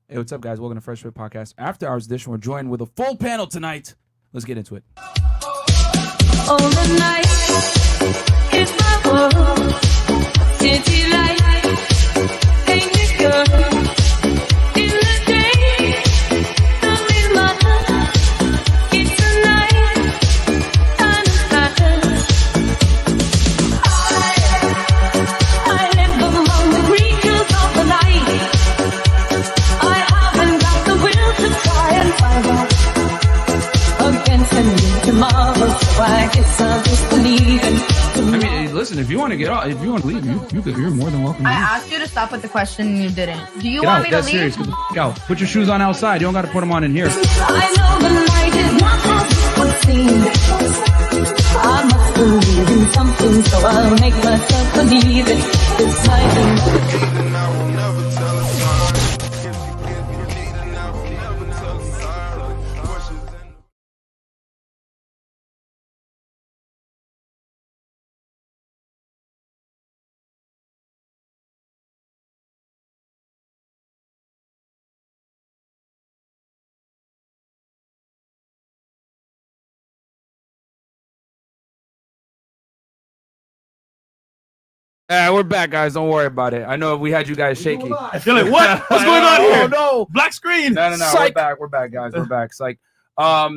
Hey, what's up, guys? Welcome to FreshandFit Podcast After Hours edition. We're joined with a full panel tonight. Let's get into it. All the night is my world. City light, painted girl. In the day, love is matter. It's the night, and it's matter. I live among the creatures of the night. I haven't got the will to try and find out. Against a need tomorrow, so I guess I'll just believe in tomorrow. I mean, listen, if you want to get off, if you want to leave, you're more than welcome. I asked you to stop with the question and you didn't. Do you Get want out. me to That's leave? serious. Get the fuck out. Put your shoes on outside. You don't got to put them on in here. I know the night is not as it would seem. I must believe in something, so I'll make myself believe it. This night and We're back, guys. Don't worry about it. I know we had you guys shaky. I feel like, what? What's going on here? Oh, no. Black screen. No. Psych. We're back, guys. We're back. Psych. All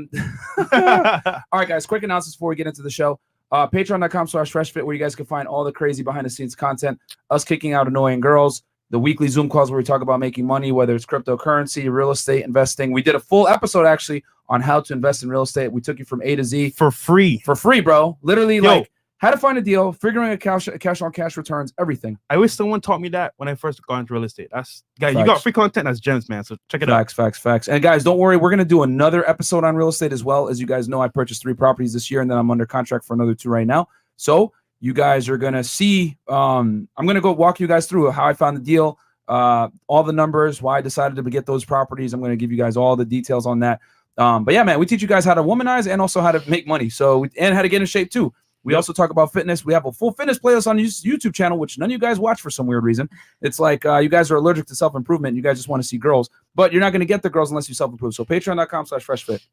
right, guys. Quick announcements before we get into the show. Patreon.com/FreshFit, where you guys can find all the crazy behind-the-scenes content, us kicking out annoying girls, the weekly Zoom calls where we talk about making money, whether it's cryptocurrency, real estate, investing. We did a full episode, actually, on how to invest in real estate. We took you from A to Z. For free. For free, bro. Literally, like, how to find a deal, figuring out cash-on-cash returns, everything. I wish someone taught me that when I first got into real estate. That's guys, Facts. you got free content. That's gems, man. So check it out. Facts. And guys, don't worry. We're going to do another episode on real estate as well. As you guys know, I purchased 3 properties this year, and then I'm under contract for another 2 right now. So you guys are going to see, I'm going to go walk you guys through how I found the deal, all the numbers, why I decided to get those properties. I'm going to give you guys all the details on that. But yeah, man, we teach you guys how to womanize and also how to make money. And how to get in shape too. We also talk about fitness. We have a full fitness playlist on YouTube channel, which none of you guys watch for some weird reason. It's like you guys are allergic to self-improvement. You guys just want to see girls, but you're not going to get the girls unless you self-improve. So patreon.com/freshfit.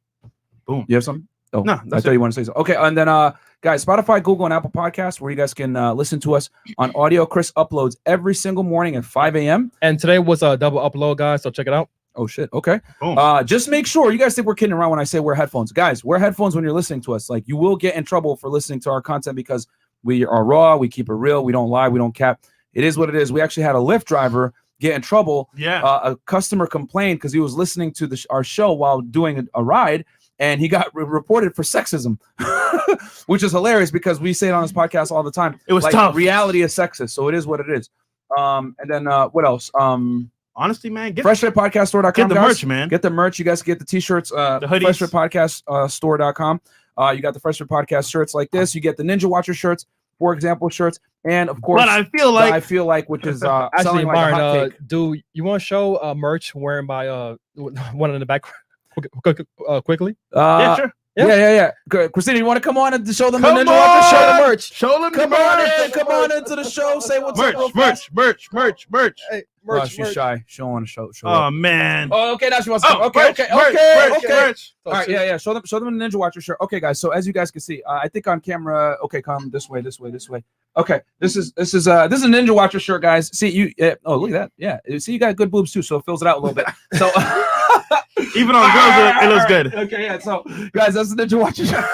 Boom. You have something? Oh, no, I thought you wanted to say something. Okay, and then guys, Spotify, Google, and Apple Podcasts, where you guys can listen to us on audio. Chris uploads every single morning at 5 a.m. And today was a double upload, guys, so check it out. Oh, shit. Okay. Boom. Just make sure you guys think we're kidding around when I say wear headphones. Guys, wear headphones when you're listening to us. Like, you will get in trouble for listening to our content because we are raw. We keep it real. We don't lie. We don't cap. It is what it is. We actually had a Lyft driver get in trouble. Yeah. A customer complained because he was listening to our show while doing a ride, and he got reported for sexism, which is hilarious because we say it on this podcast all the time. It was like, tough. Reality is sexist, so it is what it is. And then what else? Honestly, man, get FreshFitPodcastStore.com. get the guys. merch, man. Get the merch. You guys get the t-shirts. The hoodies. FreshFitPodcastStore.com. You got the FreshFit Podcast shirts like this. You get the Ninja Watcher shirts, for example, shirts, and of course, But I feel like which is Actually, selling like a Byron, hotcake. do you want to show merch wearing by one in the back quickly? yeah, sure. Yeah. Good. Christina, you want to come on and show them Come the Ninja Watcher? Show on! the merch. Show them Come the on merch. in. Come on into the show. Say what's up. real fast. Merch. Hey, Oh, merch, she's merch. shy. She don't want to show. Oh up. man. Oh, okay. Now she wants to. Oh, Okay. merch. All right, yeah. Show them the Ninja Watcher shirt. Okay, guys. So as you guys can see, I think on camera. Okay, come this way. Okay, this is a Ninja Watcher shirt, guys. See you. Oh, look at that. Yeah. See, you got good boobs too, so it fills it out a little bit. So Even on girls, it looks good. Okay, yeah. So guys, that's the Ninja Watcher shirt.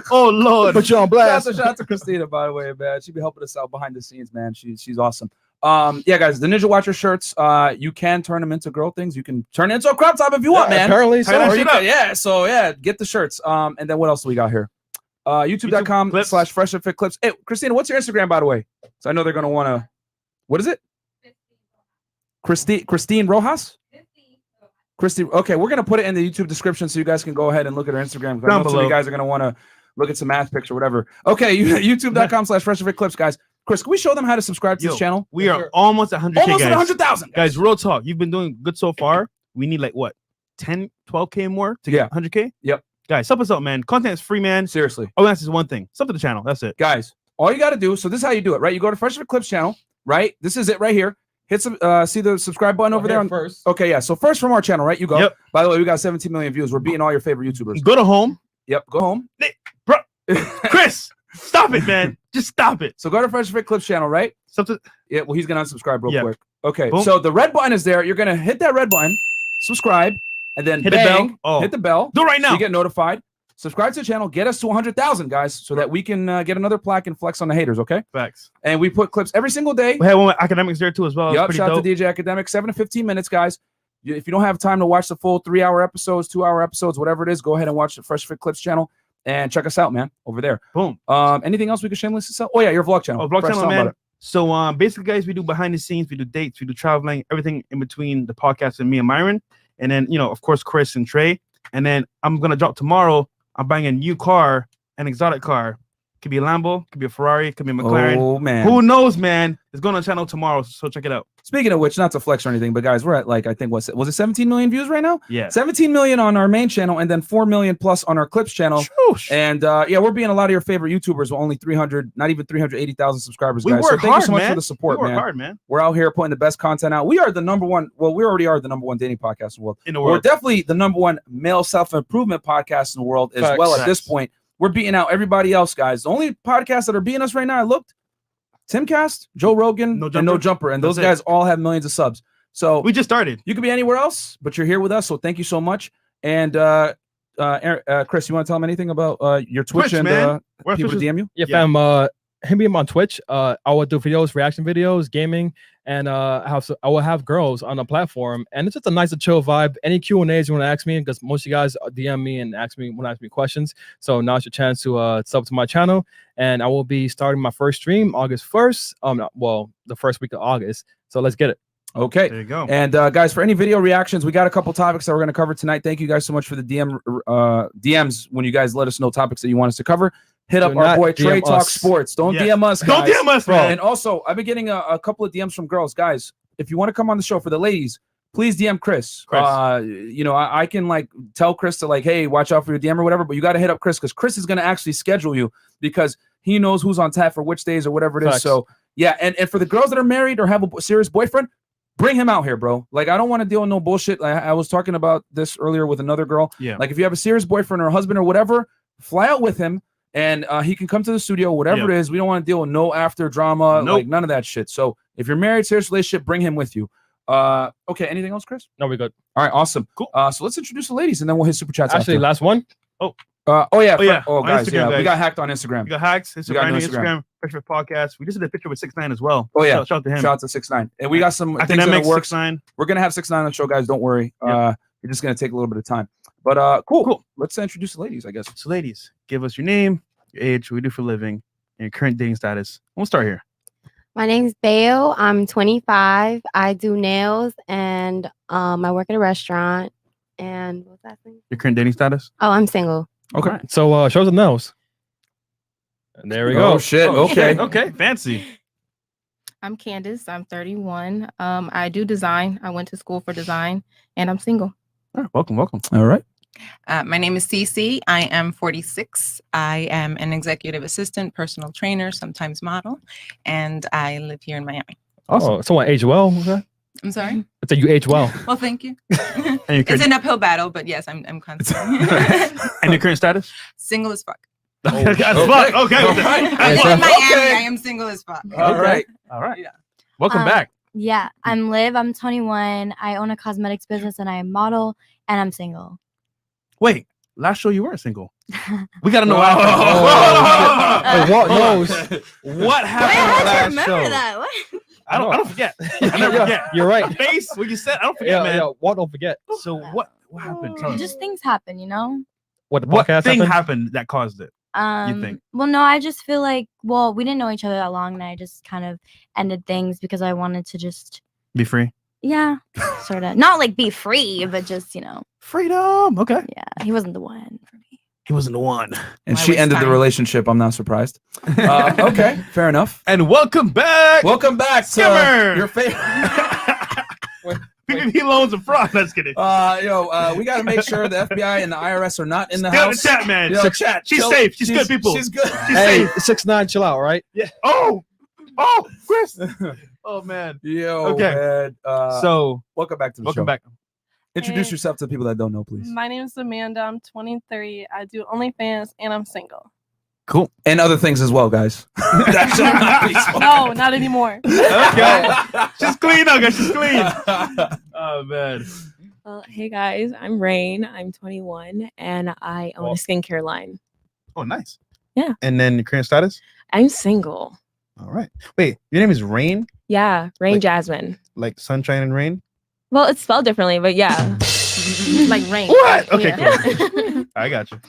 Oh Lord. Put you on blast. Shout out to Christina, by the way, man. She be helping us out behind the scenes, man. She's awesome. Yeah, guys, the Ninja Watcher shirts. You can turn them into girl things. You can turn it into a crop top if you want, man. Apparently, Tie that so. shit up. Yeah, so yeah, get the shirts. And then what else do we got here? YouTube.com/FreshandFit clips. Hey, Christina, what's your Instagram, by the way? So I know they're gonna want to. What is it? Christine Rojas. Christy. Okay, we're gonna put it in the YouTube description so you guys can go ahead and look at her Instagram. I know some of you guys are gonna want to look at some ass pics or whatever. Okay, YouTube.com/FreshandFit clips, guys. Chris, can we show them how to subscribe to this channel? We are almost 100K, Almost guys. at 100,000. Guys, real talk. You've been doing good so far. We need like what? 10, 12K more to get 100K? Yep. Guys, help us out, man. Content is free, man. Seriously. All that's is one thing. Sub to the channel. That's it. Guys, all you got to do, so this is how you do it, right? You go to FreshandFit Clips channel, right? This is it right here. hit some. See the subscribe button over there on first. Okay, yeah. So first from our channel, right? You go. Yep. By the way, we got 17 million views. We're beating all your favorite YouTubers. Go to home. Yep. Go home. Bro, Chris, stop it, man. Just stop it. So go to FreshandFit Clips channel, right? Something. Yeah. Well, he's gonna unsubscribe real Yeah. quick. Okay. Boom. So the red button is there. You're gonna hit that red button, subscribe, and then Hit the bang, bell. Oh. hit the bell. Do it right So now. you get notified. Subscribe to the channel. Get us to 100,000 guys, so that we can get another plaque and flex on the haters. Okay. Facts. And we put clips every single day. We had one with academics there too as well. Yep. Pretty Shout out dope. to DJ Academic. 7 to 15 minutes, guys. If you don't have time to watch the full 3-hour episodes, 2-hour episodes, whatever it is, go ahead and watch the Fresh Fit Clips channel and check us out, man, over there. Boom. Anything else we can shamelessly sell? Oh yeah, your vlog channel. Oh, vlog Fresh, channel, tell 'em about man. So basically, guys, we do behind the scenes, we do dates, we do traveling, everything in between the podcast and me and Myron, and then of course Chris and Trey. And then I'm gonna drop tomorrow. I'm buying a new car, an exotic car. Could be a Lambo, could be a Ferrari, could be a it. McLaren. Oh man. Who knows, man? It's going on the channel tomorrow, so check it out. Speaking of which, not to flex or anything, but guys, we're at like I think was it 17 million views right now? Yeah. 17 million on our main channel, and then 4 million plus on our Clips channel. Shoosh. And yeah, we're being a lot of your favorite YouTubers with only 300, not even 380,000 subscribers, We guys. So work thank you hard, so much man. for the support, we work man. hard, man. We're out here putting the best content out. We are the number one. Well, we already are the number one dating podcast in the world. In the We're world. definitely the number one male self-improvement podcast in the world as Facts. well. At this Facts. point, we're beating out everybody else, guys. The only podcasts that are beating us right now, I looked, Timcast, Joe Rogan, No and No Jumper. Jumper. And those That's it. guys all have millions of subs. So We just started. you could be anywhere else, but you're here with us. So thank you so much. And Chris, you want to tell them anything about your Twitch, Twitch, and man. We're people to official- DM you? Yeah, Yeah. fam. Hit me up on Twitch. I will do videos, reaction videos, gaming, and I will have girls on the platform. And it's just a nice, chill vibe. Any Q&As you want to ask me, because most of you guys DM me and want to ask me questions. So now's your chance to sub to my channel. And I will be starting my first stream August 1st. The first week of August. So let's get it. Okay. There you go. And guys, for any video reactions, we got a couple topics that we're going to cover tonight. Thank you guys so much for the DMs when you guys let us know topics that you want us to cover. Hit up Do our not boy DM Trey Talk us. Sports. Don't Yes. DM us, Don't guys. DM us, bro. And also, I've been getting a couple of DMs from girls. Guys, if you want to come on the show for the ladies, please DM Chris. Chris. I can like tell Chris to like, hey, watch out for your DM or whatever, but you got to hit up Chris because Chris is going to actually schedule you because he knows who's on tap for which days or whatever it is. Facts. So yeah, and for the girls that are married or have a serious boyfriend, bring him out here, bro. Like, I don't want to deal with no bullshit. I was talking about this earlier with another girl. Yeah. Like, if you have a serious boyfriend or a husband or whatever, fly out with him and he can come to the studio, whatever Yeah. it is. We don't want to deal with no after drama, Nope. like none of that shit. So if you're married, serious relationship, bring him with you. Okay, anything else, Chris? No, we're good. All right, awesome. Cool. So let's introduce the ladies and then we'll hit super chats Actually, after. last one. Oh Oh, yeah. Oh, On guys, Instagram, yeah, we guys. got hacked on Instagram. We got hacks. We got Instagram, no Instagram, FreshandFit podcast. We just did a picture with 6ix9ine as well. Oh, yeah. Shout out to him. Shout out to 6ix9ine. And we got some things in Academics, the works. 6ix9ine. We're gonna have 6ix9ine on the show, guys. Don't worry. Yep. You're just gonna take a little bit of time. But cool. Let's introduce the ladies, I guess. So, ladies, give us your name, your age, what you do for a living, and your current dating status. We'll start here. My name's Bayo. I'm 25. I do nails and I work at a restaurant. And what's that thing? Your current dating status. Oh, I'm single. Okay. Alright. So show us the nails. And there we go. Oh shit. Okay. Okay. Fancy. I'm Candace. I'm 31. I do design. I went to school for design, and I'm single. All right, welcome. All right. My name is Cece. I am 46. I am an executive assistant, personal trainer, sometimes model, and I live here in Miami. Awesome. Oh, someone age well. Was that? I'm sorry. I said you age well. Well, thank you. And your It's current, an uphill battle, but yes, I'm constantly and your current status. single as fuck. Okay. Okay. Fuck. Okay. All right. I live in Miami. Okay. I am single as fuck. All right. All right. Yeah. Welcome back. Yeah, I'm Liv. I'm 21. I own a cosmetics business and I am model and I'm single. Wait. Last show you weren't single. We gotta know. Oh, Hey, what knows? What Wait, happened I last remember show? that. What? I don't forget. I never Yeah, forget. you're right. The face what you said. I don't forget, Yeah, man. yeah. What? Don't forget. So what happened? Tell us. Just things happen, you know? What the What podcast thing happened? happened that caused it? think? Well, no, I just feel like, well, we didn't know each other that long and I just kind of ended things because I wanted to just, Be free. yeah, sort of. Not like be free, but just, you know, Freedom. Okay. yeah, he wasn't the one for me. He wasn't the one. And Why she waste ended the time? relationship. I'm not surprised. Okay, fair enough. And welcome back. Welcome back to Skimmer. your favorite. PPP loans and fraud. Let's get it. We got to make sure the FBI and the IRS are not in the Stay on the house. chat, man. Yo, chat. She's chill. safe. She's good, people. She's good. She's Hey, safe. 6ix9ine, chill out, right? Yeah. Oh, Chris. Oh man. Yo, Okay. man. So welcome back to the show. welcome back. Introduce Hey. yourself to the people that don't know, please. My name is Amanda. I'm 23. I do OnlyFans and I'm single. Cool. And other things as well, guys. That should not be spoken. No, not anymore. Okay. She's clean now, guys. She's clean. Oh man. Well, hey guys, I'm Rain. I'm 21 and I own a skincare line. Oh, nice. Yeah. And then your current status? I'm single. All right. Wait, your name is Rain? Yeah, Rain Like- Jasmine. Like sunshine and rain? Well, it's spelled differently, but yeah. Like rain. What? Okay, Yeah. cool. I got you.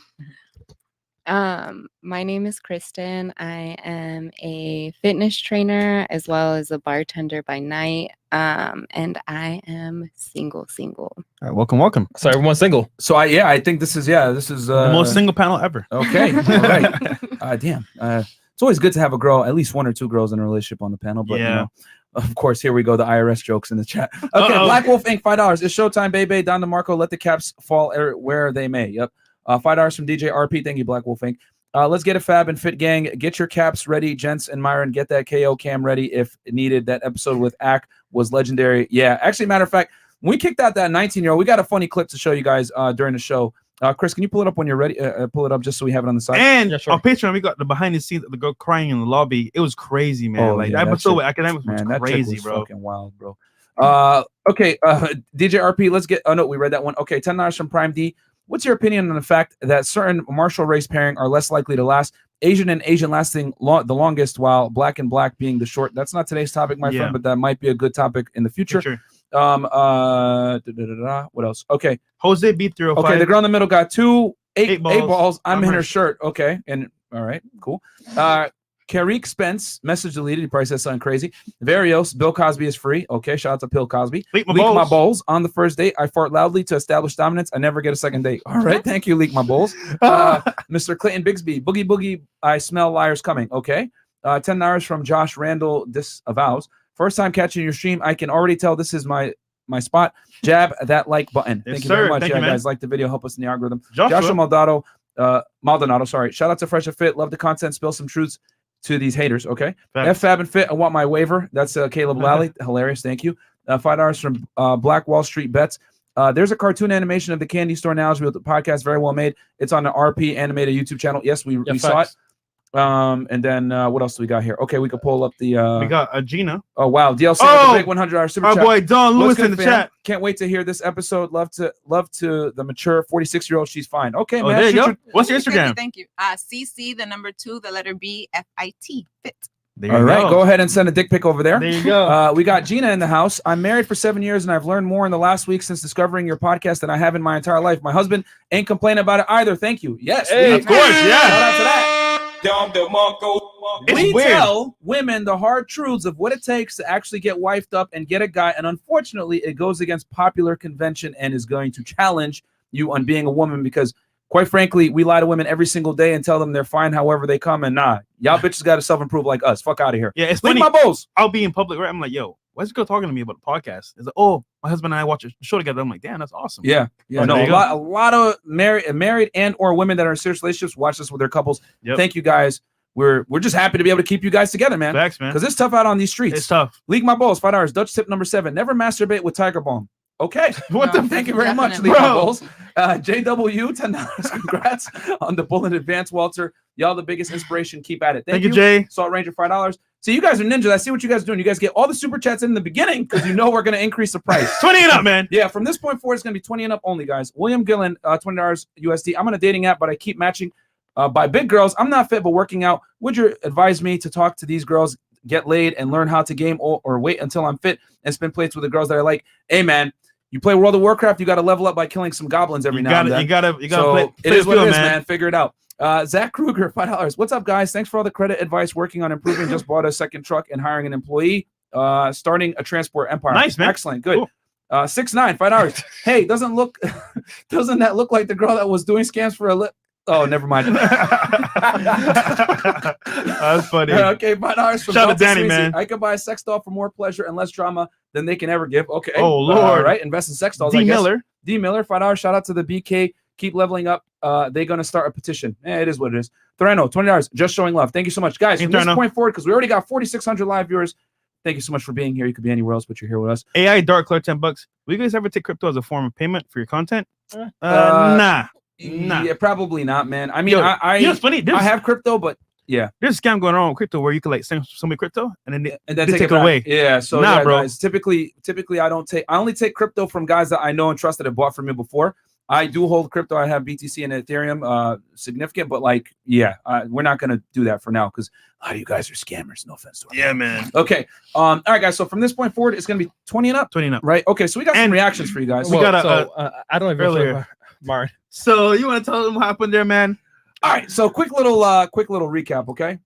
My name is Kristen. I am a fitness trainer as well as a bartender by night. And I am single. All right, welcome. So everyone's single. So I think this is The most single panel ever. Okay. All right. Damn. It's always good to have a girl, at least one or two girls in a relationship on the panel. But you Yeah. know, of course, here we go. The IRS jokes in the chat. Okay, Uh-oh. Black Wolf Inc. $5. It's showtime, baby. Don DeMarco, let the caps fall where they may. Yep. $5 from DJ RP. Thank you, Black Wolf Inc. Let's get a Fab and Fit gang. Get your caps ready, gents and Myron. Get that KO cam ready if needed. That episode with Ack was legendary. Yeah, actually, matter of fact, when we kicked out that 19-year-old, we got a funny clip to show you guys during the show. Chris, can you pull it up when you're ready? Pull it up just so we have it on the side. And Yeah, sure. on Patreon, we got the behind the scenes of the girl crying in the lobby. It was crazy, man. Oh, Like yeah, that that episode chick- with academics was Man, that chick crazy, was bro. fucking wild, bro. Okay, DJ RP, let's get. Oh no, we read that one. Okay, $10 from Prime D. What's your opinion on the fact that certain martial race pairing are less likely to last? Asian and Asian lasting the longest, while black and black being the short. That's not today's topic, my Yeah. friend, but that might be a good topic in the future. Sure. What else? Okay, Jose B305. okay. The girl in the middle got eight balls. balls. I'm in her hurt. shirt. Okay, and all right, cool. Carrick Spence, message deleted. He probably said something crazy. Varios, Bill Cosby is free. Okay, shout out to Bill Cosby. Leak my Leak balls. my balls. On the first date, I fart loudly to establish dominance. I never get a second date. All right, thank you, Leak my balls. Mr. Clinton Bigsby, Boogie Boogie, I smell liars coming. Okay, $10 from Josh Randall, disavows. First time catching your stream, I can already tell this is my spot. Jab that like button. Yes, Thank you very sir. much. Thank Yeah, you, man. guys, like the video, help us in the algorithm. Joshua. Maldonado, sorry. Shout out to FreshandFit. Love the content. Spill some truths to these haters. Okay. Facts. Fab and Fit. I want my waiver. That's Caleb Lally. Hilarious. Thank you. $5 from Black Wall Street Bets. There's a cartoon animation of the candy store analogy with the podcast. Very well made. It's on the RP animated YouTube channel. Yes, we saw it. facts. And then what else do we got here? Okay, we could pull up the. We got Gina. Oh wow, DLC Oh! with the big $100 super Our chat. boy Don What's Lewis good, in the fam? chat. Can't wait to hear this episode. Love to the mature 46-year-old. She's fine. Okay, Oh, man. there you shoot go. What's your Thank you, Instagram? Thank you. CC, the number 2, the letter B, FIT, fit. There All you right, go ahead and send a dick pic over there. There you go. We got Gina in the house. I'm married for 7 years, and I've learned more in the last week since discovering your podcast than I have in my entire life. My husband ain't complaining about it either. Thank you. Yes, Hey, of course, yeah. Shout out to that. It's We weird. tell women the hard truths of what it takes to actually get wifed up and get a guy, and unfortunately, it goes against popular convention and is going to challenge you on being a woman because, quite frankly, we lie to women every single day and tell them they're fine however they come, and nah, y'all bitches got to self-improve like us. Fuck out of here. Yeah, it's Leave funny. my balls. I'll be in public, right? I'm like, yo, why's this girl talking to me about the podcast? It's like, oh, my husband and I watch a show together. I'm like, damn, that's awesome. Yeah, Oh, no, there you a lot of married and or women that are in serious relationships watch this with their couples. Yep. Thank you guys. We're just happy to be able to keep you guys together, man. Facts, man. Because it's tough out on these streets. It's tough. Leak my balls. $5. Dutch tip number 7. Never masturbate with Tiger Balm. Okay. What the Thank you very much, Definitely. Leak my Bro. balls. JW, $10. Congrats on the bull in advance, Walter. Y'all the biggest inspiration. Keep at it. Thank you, Jay. Salt Ranger, $5. So you guys are ninjas. I see what you guys are doing. You guys get all the super chats in the beginning because you know we're going to increase the price. 20 and up, man. Yeah, from this point forward, it's going to be 20 and up only, guys. William Gillen, $20 USD. I'm on a dating app, but I keep matching by big girls. I'm not fit, but working out. Would you advise me to talk to these girls, get laid, and learn how to game, or wait until I'm fit and spin plates with the girls that I like? Hey, man, you play World of Warcraft, you got to level up by killing some goblins every now and then. You gotta So play. it is what the it is, field, man. Figure it out. Zach Kruger, $5. What's up, guys? Thanks for all the credit advice. Working on improving. Just bought a second truck and hiring an employee. Starting a transport empire. Nice, man. Excellent. Good. Cool. 6'9", $5. Hey, doesn't that look like the girl that was doing scams for a lip? Oh, never mind. That's funny. Okay, $5 from Shout out to Delta Danny, Sweezy. man. I could buy a sex doll for more pleasure and less drama than they can ever give. Okay. Oh, All Lord. right. Invest in sex dolls. D I guess. Miller. D Miller, $5. Shout out to the BK. Keep leveling up. They're gonna start a petition. It is what it is. Thoreno, $20. Just showing love. Thank you so much, guys. Hey, From this Thoreno. point forward, because we already got 4,600 live viewers. Thank you so much for being here. You could be anywhere else, but you're here with us. AI Dark Clerk, $10. Will you guys ever take crypto as a form of payment for your content? Nah. Nah. Yeah, probably not, man. I mean, Yo, I you know what's funny? I have crypto, but yeah. There's a scam going on with crypto where you can like send somebody crypto and then they take take it back. away. Yeah, so Nah, yeah, bro. guys. Typically, I only take crypto from guys that I know and trust that have bought from me before. I do hold crypto. I have BTC and Ethereum, significant, but like, yeah, we're not gonna do that for now because a lot of you guys are scammers. No offense to Yeah, man. Okay. All right, guys. So from this point forward, it's gonna be 20 and up. 20 and up. Right. Okay. So we got some reactions for you guys. We got I don't even earlier. Martin. So you want to tell them what happened there, man? All right. So quick little recap. Okay.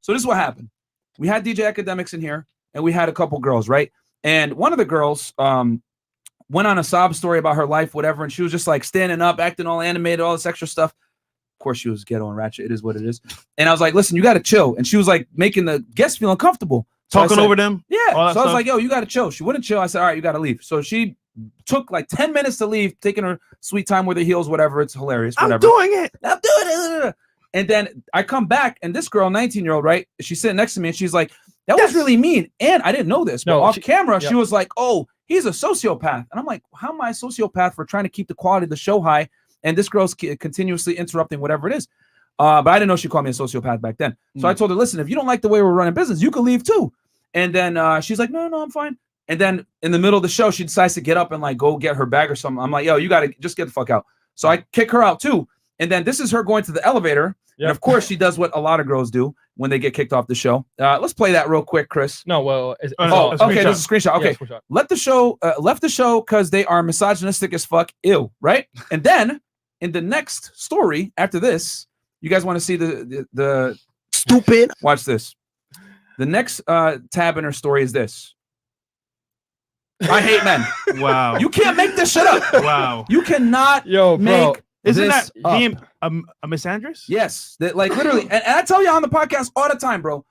So this is what happened. We had DJ Academics in here, and we had a couple girls, right? And one of the girls went on a sob story about her life, whatever, and she was just like standing up, acting all animated, all this extra stuff. Of course, she was ghetto and ratchet. It is what it is. And I was like, listen, you got to chill. And she was like making the guests feel uncomfortable. So Talking over them? Yeah. all that So I was stuff? like, yo, you got to chill. She wouldn't chill. I said, all right, you got to leave. So she took like 10 minutes to leave, taking her sweet time with her heels, whatever. It's hilarious. Whatever. I'm doing it. I'm doing it. And then I come back, and this girl, 19-year-old, right? She's sitting next to me, and she's like, that was really mean. And I didn't know this, but off camera, she was like, oh, he's a sociopath. And I'm like, how am I a sociopath for trying to keep the quality of the show high? And this girl's continuously interrupting whatever it is. But I didn't know she called me a sociopath back then. So I told her, listen, if you don't like the way we're running business, you can leave too. And then she's like, no, I'm fine. And then in the middle of the show, she decides to get up and like go get her bag or something. I'm like, yo, you got to just get the fuck out. So I kick her out too. And then this is her going to the elevator. Yep. And of course, she does what a lot of girls do when they get kicked off the show. Let's play that real quick, Chris. No, well, okay, there's a screenshot. Okay, yeah, left the show because they are misogynistic as fuck. Ew, right? And then in the next story after this, you guys want to see the stupid? Watch this. The next tab in her story is this. I hate men. Wow. You can't make this shit up. Wow. You cannot bro. make Isn't this that being up. a misandrist? Yes. Like literally. And I tell you on the podcast all the time, bro.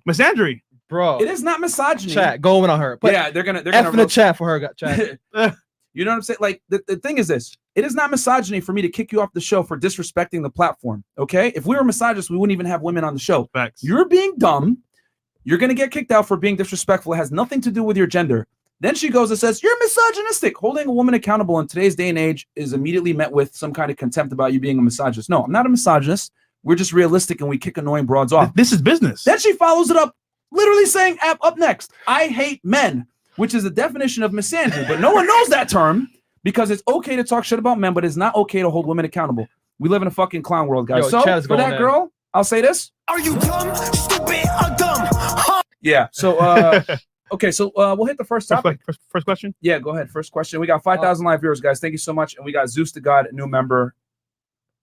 Misandry. Bro. It is not misogyny. Chat, go in on her. But yeah, they're gonna F in the chat for her. Chat. You know what I'm saying? Like the thing is this. It is not misogyny for me to kick you off the show for disrespecting the platform. Okay. If we were misogynists, we wouldn't even have women on the show. Facts. You're being dumb. You're gonna get kicked out for being disrespectful. It has nothing to do with your gender. Then she goes and says, you're misogynistic. Holding a woman accountable in today's day and age is immediately met with some kind of contempt about you being a misogynist. No, I'm not a misogynist. We're just realistic and we kick annoying broads off. This is business. Then she follows it up, literally saying, up next, I hate men, which is the definition of misandry. But no one knows that term because it's okay to talk shit about men, but it's not okay to hold women accountable. We live in a fucking clown world, guys. Yo, so Chad's for that going in. girl, I'll say this. Are you dumb, stupid, or dumb? Huh? Yeah. So, okay. So we'll hit the first topic. First question? Yeah, go ahead. First question. We got 5,000 live viewers, guys. Thank you so much. And we got Zeus to God, new member.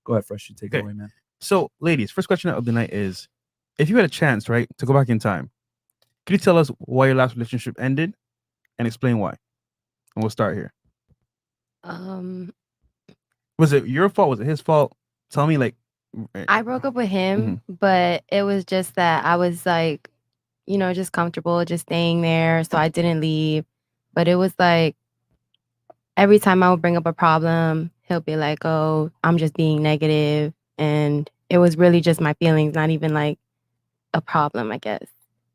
Go ahead, Fresh. You take it away, man. So, ladies, first question of the night is, if you had a chance, right, to go back in time, could you tell us why your last relationship ended and explain why? And we'll start here. Was it your fault? Was it his fault? Tell me, like. I broke up with him, but it was just that I was like, you know, just comfortable, just staying there. So I didn't leave. But it was like every time I would bring up a problem, he'll be like, oh, I'm just being negative. And it was really just my feelings, not even like a problem, I guess.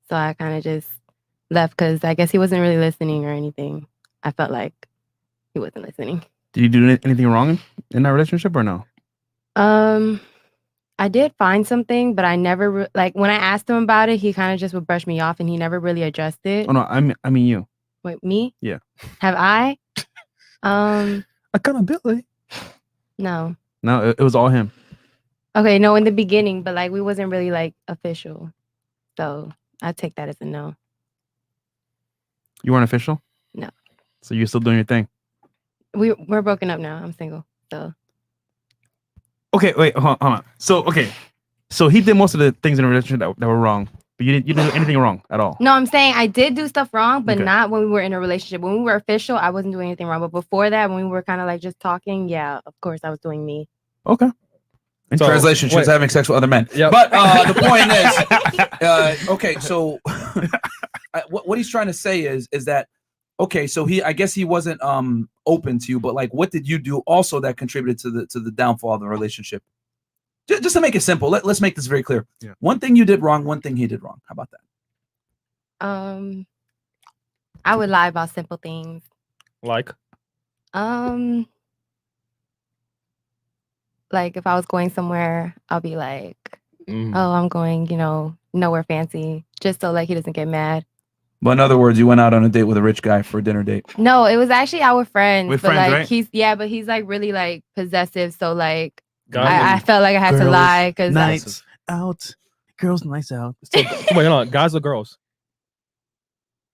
So I kind of just left because I guess he wasn't really listening or anything. I felt like he wasn't listening. Did you do anything wrong in that relationship or no? I did find something, but I never like when I asked him about it, he kind of just would brush me off and he never really addressed it. Oh no, I mean you. Wait, me? Yeah. Have I? Accountability. No. No, it was all him. Okay, no, in the beginning, but like we wasn't really like official. So I take that as a no. You weren't official? No. So you're still doing your thing? We're broken up now. I'm single. So okay, wait, hold on. So he did most of the things in a relationship that were wrong, but you didn't do anything wrong at all. no, I'm saying I did do stuff wrong, but Okay. not when we were in a relationship. When we were official, I wasn't doing anything wrong. But before that, when we were kind of like just talking, yeah, of course I was doing me. Okay. In translation, she was having sex with other men. Yep. But the point is, okay, so what he's trying to say is that, okay, so I guess he wasn't open to you, but like, what did you do also that contributed to the downfall of the relationship? Just to make it simple, let's make this very clear. Yeah. One thing you did wrong, one thing he did wrong. How about I would lie about simple things. Like, Like if I was going somewhere, I'll be like, mm. "Oh, I'm going, nowhere fancy," just so like he doesn't get mad. But in other words, you went out on a date with a rich guy for a dinner date. No, it was actually our friends. With but friends, like right? but he's like really like possessive. So like guys, I felt like I had to lie because Nights out, girls' nights out. so wait, hold on, guys or girls?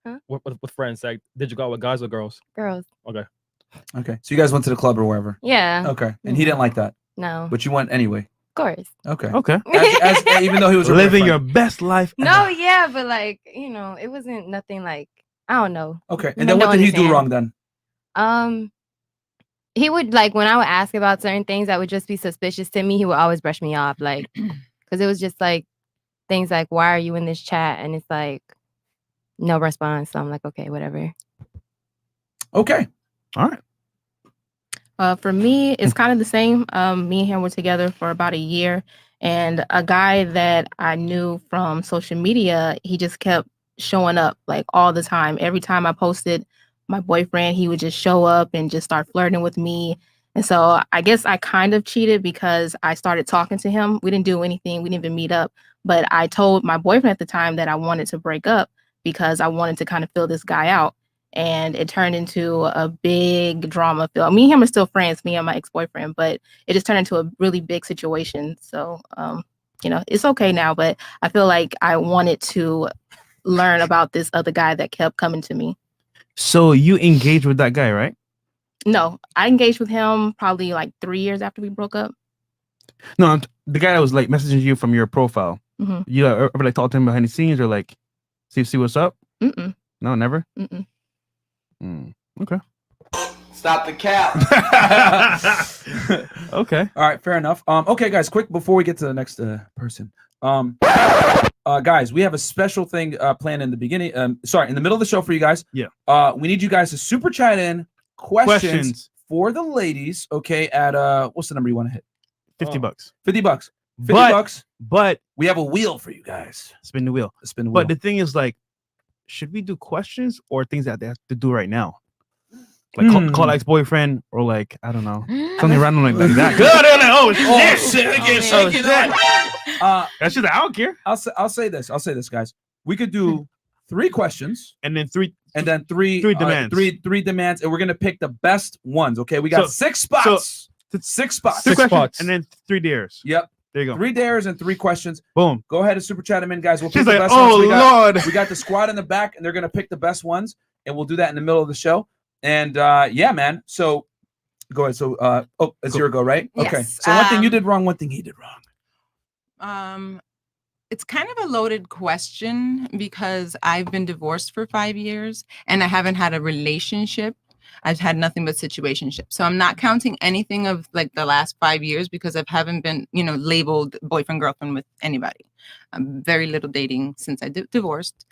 Huh? With friends, like, did you go out with guys or girls? girls. Okay. Okay. So you guys went to the club or wherever. Yeah. Okay. And he didn't like that, No. but you went anyway. Of course. Okay. Okay. Even though he was a Living real your friend. best life. No, yeah, but like, it wasn't nothing like I don't know. Okay. And then what did he do wrong then? He would like when I would ask about certain things that would just be suspicious to me, he would always brush me off, like because it was just like things like, "Why are you in this chat?" And it's like no response. So I'm like, okay, whatever. Okay. All right. For me, it's kind of the same. Me and him were together for about a year, and a guy that I knew from social media, he just kept showing up like all the time. Every time I posted my boyfriend, he would just show up and just start flirting with me. And so I guess I kind of cheated because I started talking to him. We didn't do anything. We didn't even meet up. But I told my boyfriend at the time that I wanted to break up because I wanted to kind of fill this guy out. And it turned into a big drama. Me and him are still friends, me and my ex-boyfriend, but it just turned into a really big situation. So, it's okay now, but I feel like I wanted to learn about this other guy that kept coming to me. So you engaged with that guy, right? No, I engaged with him probably like 3 years after we broke up. No, the guy that was like messaging you from your profile. Mhm. You ever like talk to him behind the scenes or like see what's up? Mm-mm. No, never. Mm-mm. Okay. Stop the cap. Okay. All right, fair enough. Okay, guys, quick before we get to the next person. Guys, we have a special thing planned in the beginning. In the middle of the show for you guys. Yeah. We need you guys to super chat in questions for the ladies. Okay, at what's the number you want to hit? $50. $50. $50 bucks. But we have a wheel for you guys. Spin the wheel. Spin the wheel. But the thing is, like, should we do questions or things that they have to do right now? Like call ex-boyfriend or like, I don't know, something random like that. Oh shit! That's just I don't care. I'll say this, guys. We could do 3 questions and then three demands. Three demands, and we're gonna pick the best ones. Okay, we got 6 spots. 6 spots. 6 spots, and then 3 dares. Yep. There you go. 3 dares and 3 questions. Boom. Go ahead and super chat them in, guys. We'll pick She's the like, best oh ones. Lord. We got the squad in the back, and they're gonna pick the best ones, and we'll do that in the middle of the show. And yeah, man. So go ahead. So it's your go, right? Yes. Okay. So one thing you did wrong, one thing he did wrong. It's kind of a loaded question because I've been divorced for 5 years and I haven't had a relationship. I've had nothing but situationship. So I'm not counting anything of like the last 5 years because I haven't been, labeled boyfriend, girlfriend with anybody. Very little dating since I divorced.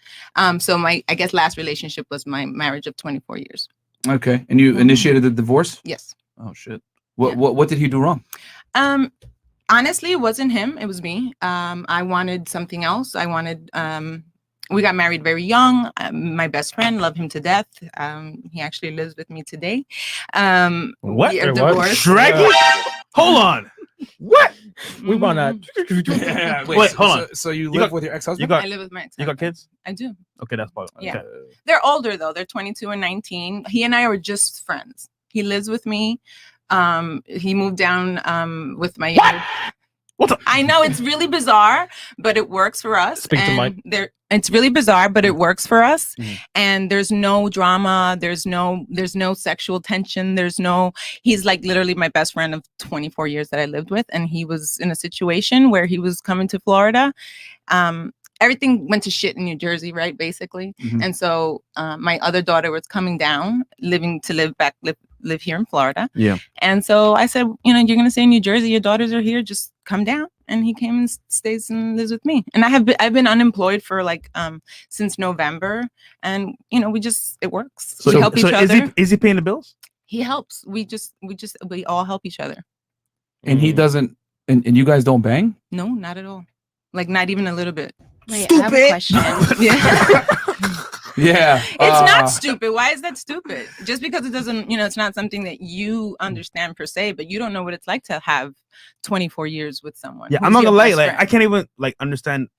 So my, I guess, last relationship was my marriage of 24 years. Okay. And you initiated the divorce? Yes. Oh shit. What did he do wrong? Honestly, it wasn't him. It was me. I wanted something else. I wanted, we got married very young. My best friend, love him to death. He actually lives with me today. What? We are divorced. Hold on. What? We want that. Wait, hold on. So you live with your ex-husband? I live with my ex-husband. You got kids? I do. Okay, that's fine. Yeah. Okay. They're older though. They're 22 and 19. He and I were just friends. He lives with me. He moved down with my I know it's really bizarre, but it works for us. Speak to Mike. It's really bizarre, but it works for us. And there's no drama. There's no sexual tension. He's like literally my best friend of 24 years that I lived with. And he was in a situation where he was coming to Florida. Everything went to shit in New Jersey, right? Basically. And so my other daughter was coming down, live here in Florida. Yeah. And so I said, you're going to stay in New Jersey. Your daughters are here. Just come down. And he came and stays and lives with me. And I've been unemployed for like since November. And it works. So we help each other. Is he paying the bills? He helps. We all help each other. And he doesn't. And you guys don't bang? No, not at all. Like not even a little bit. Wait, I have a question. Yeah. Yeah. It's not stupid. Why is that stupid? Just because it doesn't, it's not something that you understand per se, but you don't know what it's like to have 24 years with someone. Yeah, who's I'm not your gonna lie. best Like, friend. I can't even understand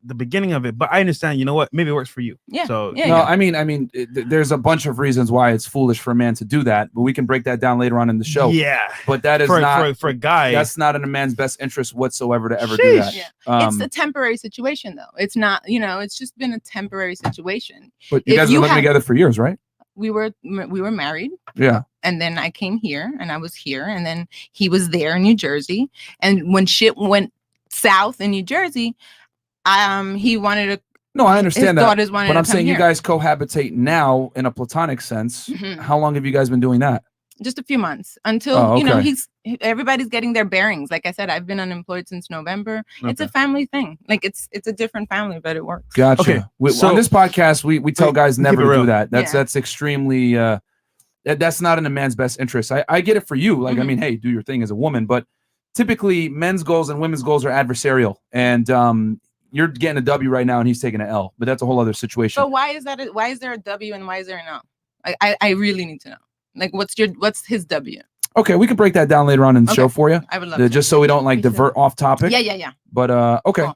the beginning of it, but I understand. You know what? Maybe it works for you. Yeah. So Yeah. No, I mean, there's a bunch of reasons why it's foolish for a man to do that, but we can break that down later on in the show. Yeah. But that is for not for a guy. That's not in a man's best interest whatsoever to ever do that. Yeah. It's a temporary situation, though. It's not, it's just been a temporary situation. But you guys were living together for years, right? We were married. Yeah. And then I came here, and I was here, and then he was there in New Jersey. And when shit went south in New Jersey, he wanted to. No, I understand that. Daughters wanted but to I'm come saying here. you guys cohabitate now in a platonic sense. Mhm. How long have you guys been doing that? Just a few months until okay. Everybody's getting their bearings. Like I said, I've been unemployed since November. It's a family thing. Like it's a different family, but it works. Gotcha. Okay, On this podcast, we tell guys keep never it to real. do that. That's Yeah. that's extremely that's not in a man's best interest. I get it for you. Like, I mean, hey, do your thing as a woman, but typically men's goals and women's goals are adversarial. And you're getting a W right now and he's taking an L, but that's a whole other situation. So why is that? Why is there a W and why is there an L? I really need to know. Like, what's his W? Okay, we can break that down later on in the show for you. I would love to. Just so we don't like divert off topic. Yeah. But okay.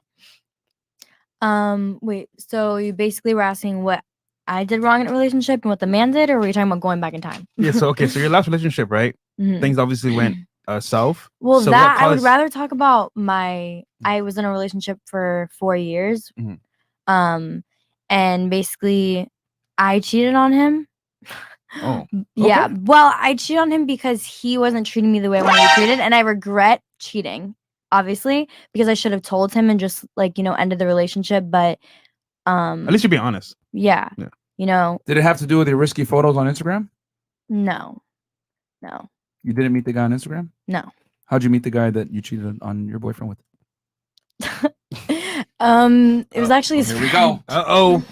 Cool. Wait, so you basically were asking what I did wrong in a relationship and what the man did, or were you talking about going back in time? Yeah. So so your last relationship, right? Mhm. Things obviously went south. Well, So that what I would caused- rather talk about I was in a relationship for 4 years. Mhm. And basically I cheated on him. Oh. Yeah. Okay. Well, I cheated on him because he wasn't treating me the way I wanted to be treated, and I regret cheating, obviously, because I should have told him and just ended the relationship, but At least you're being honest. yeah. Yeah. Did it have to do with your risky photos on Instagram? No. You didn't meet the guy on Instagram? No. How'd you meet the guy that you cheated on your boyfriend with? It was actually his Here we go. Uh-oh.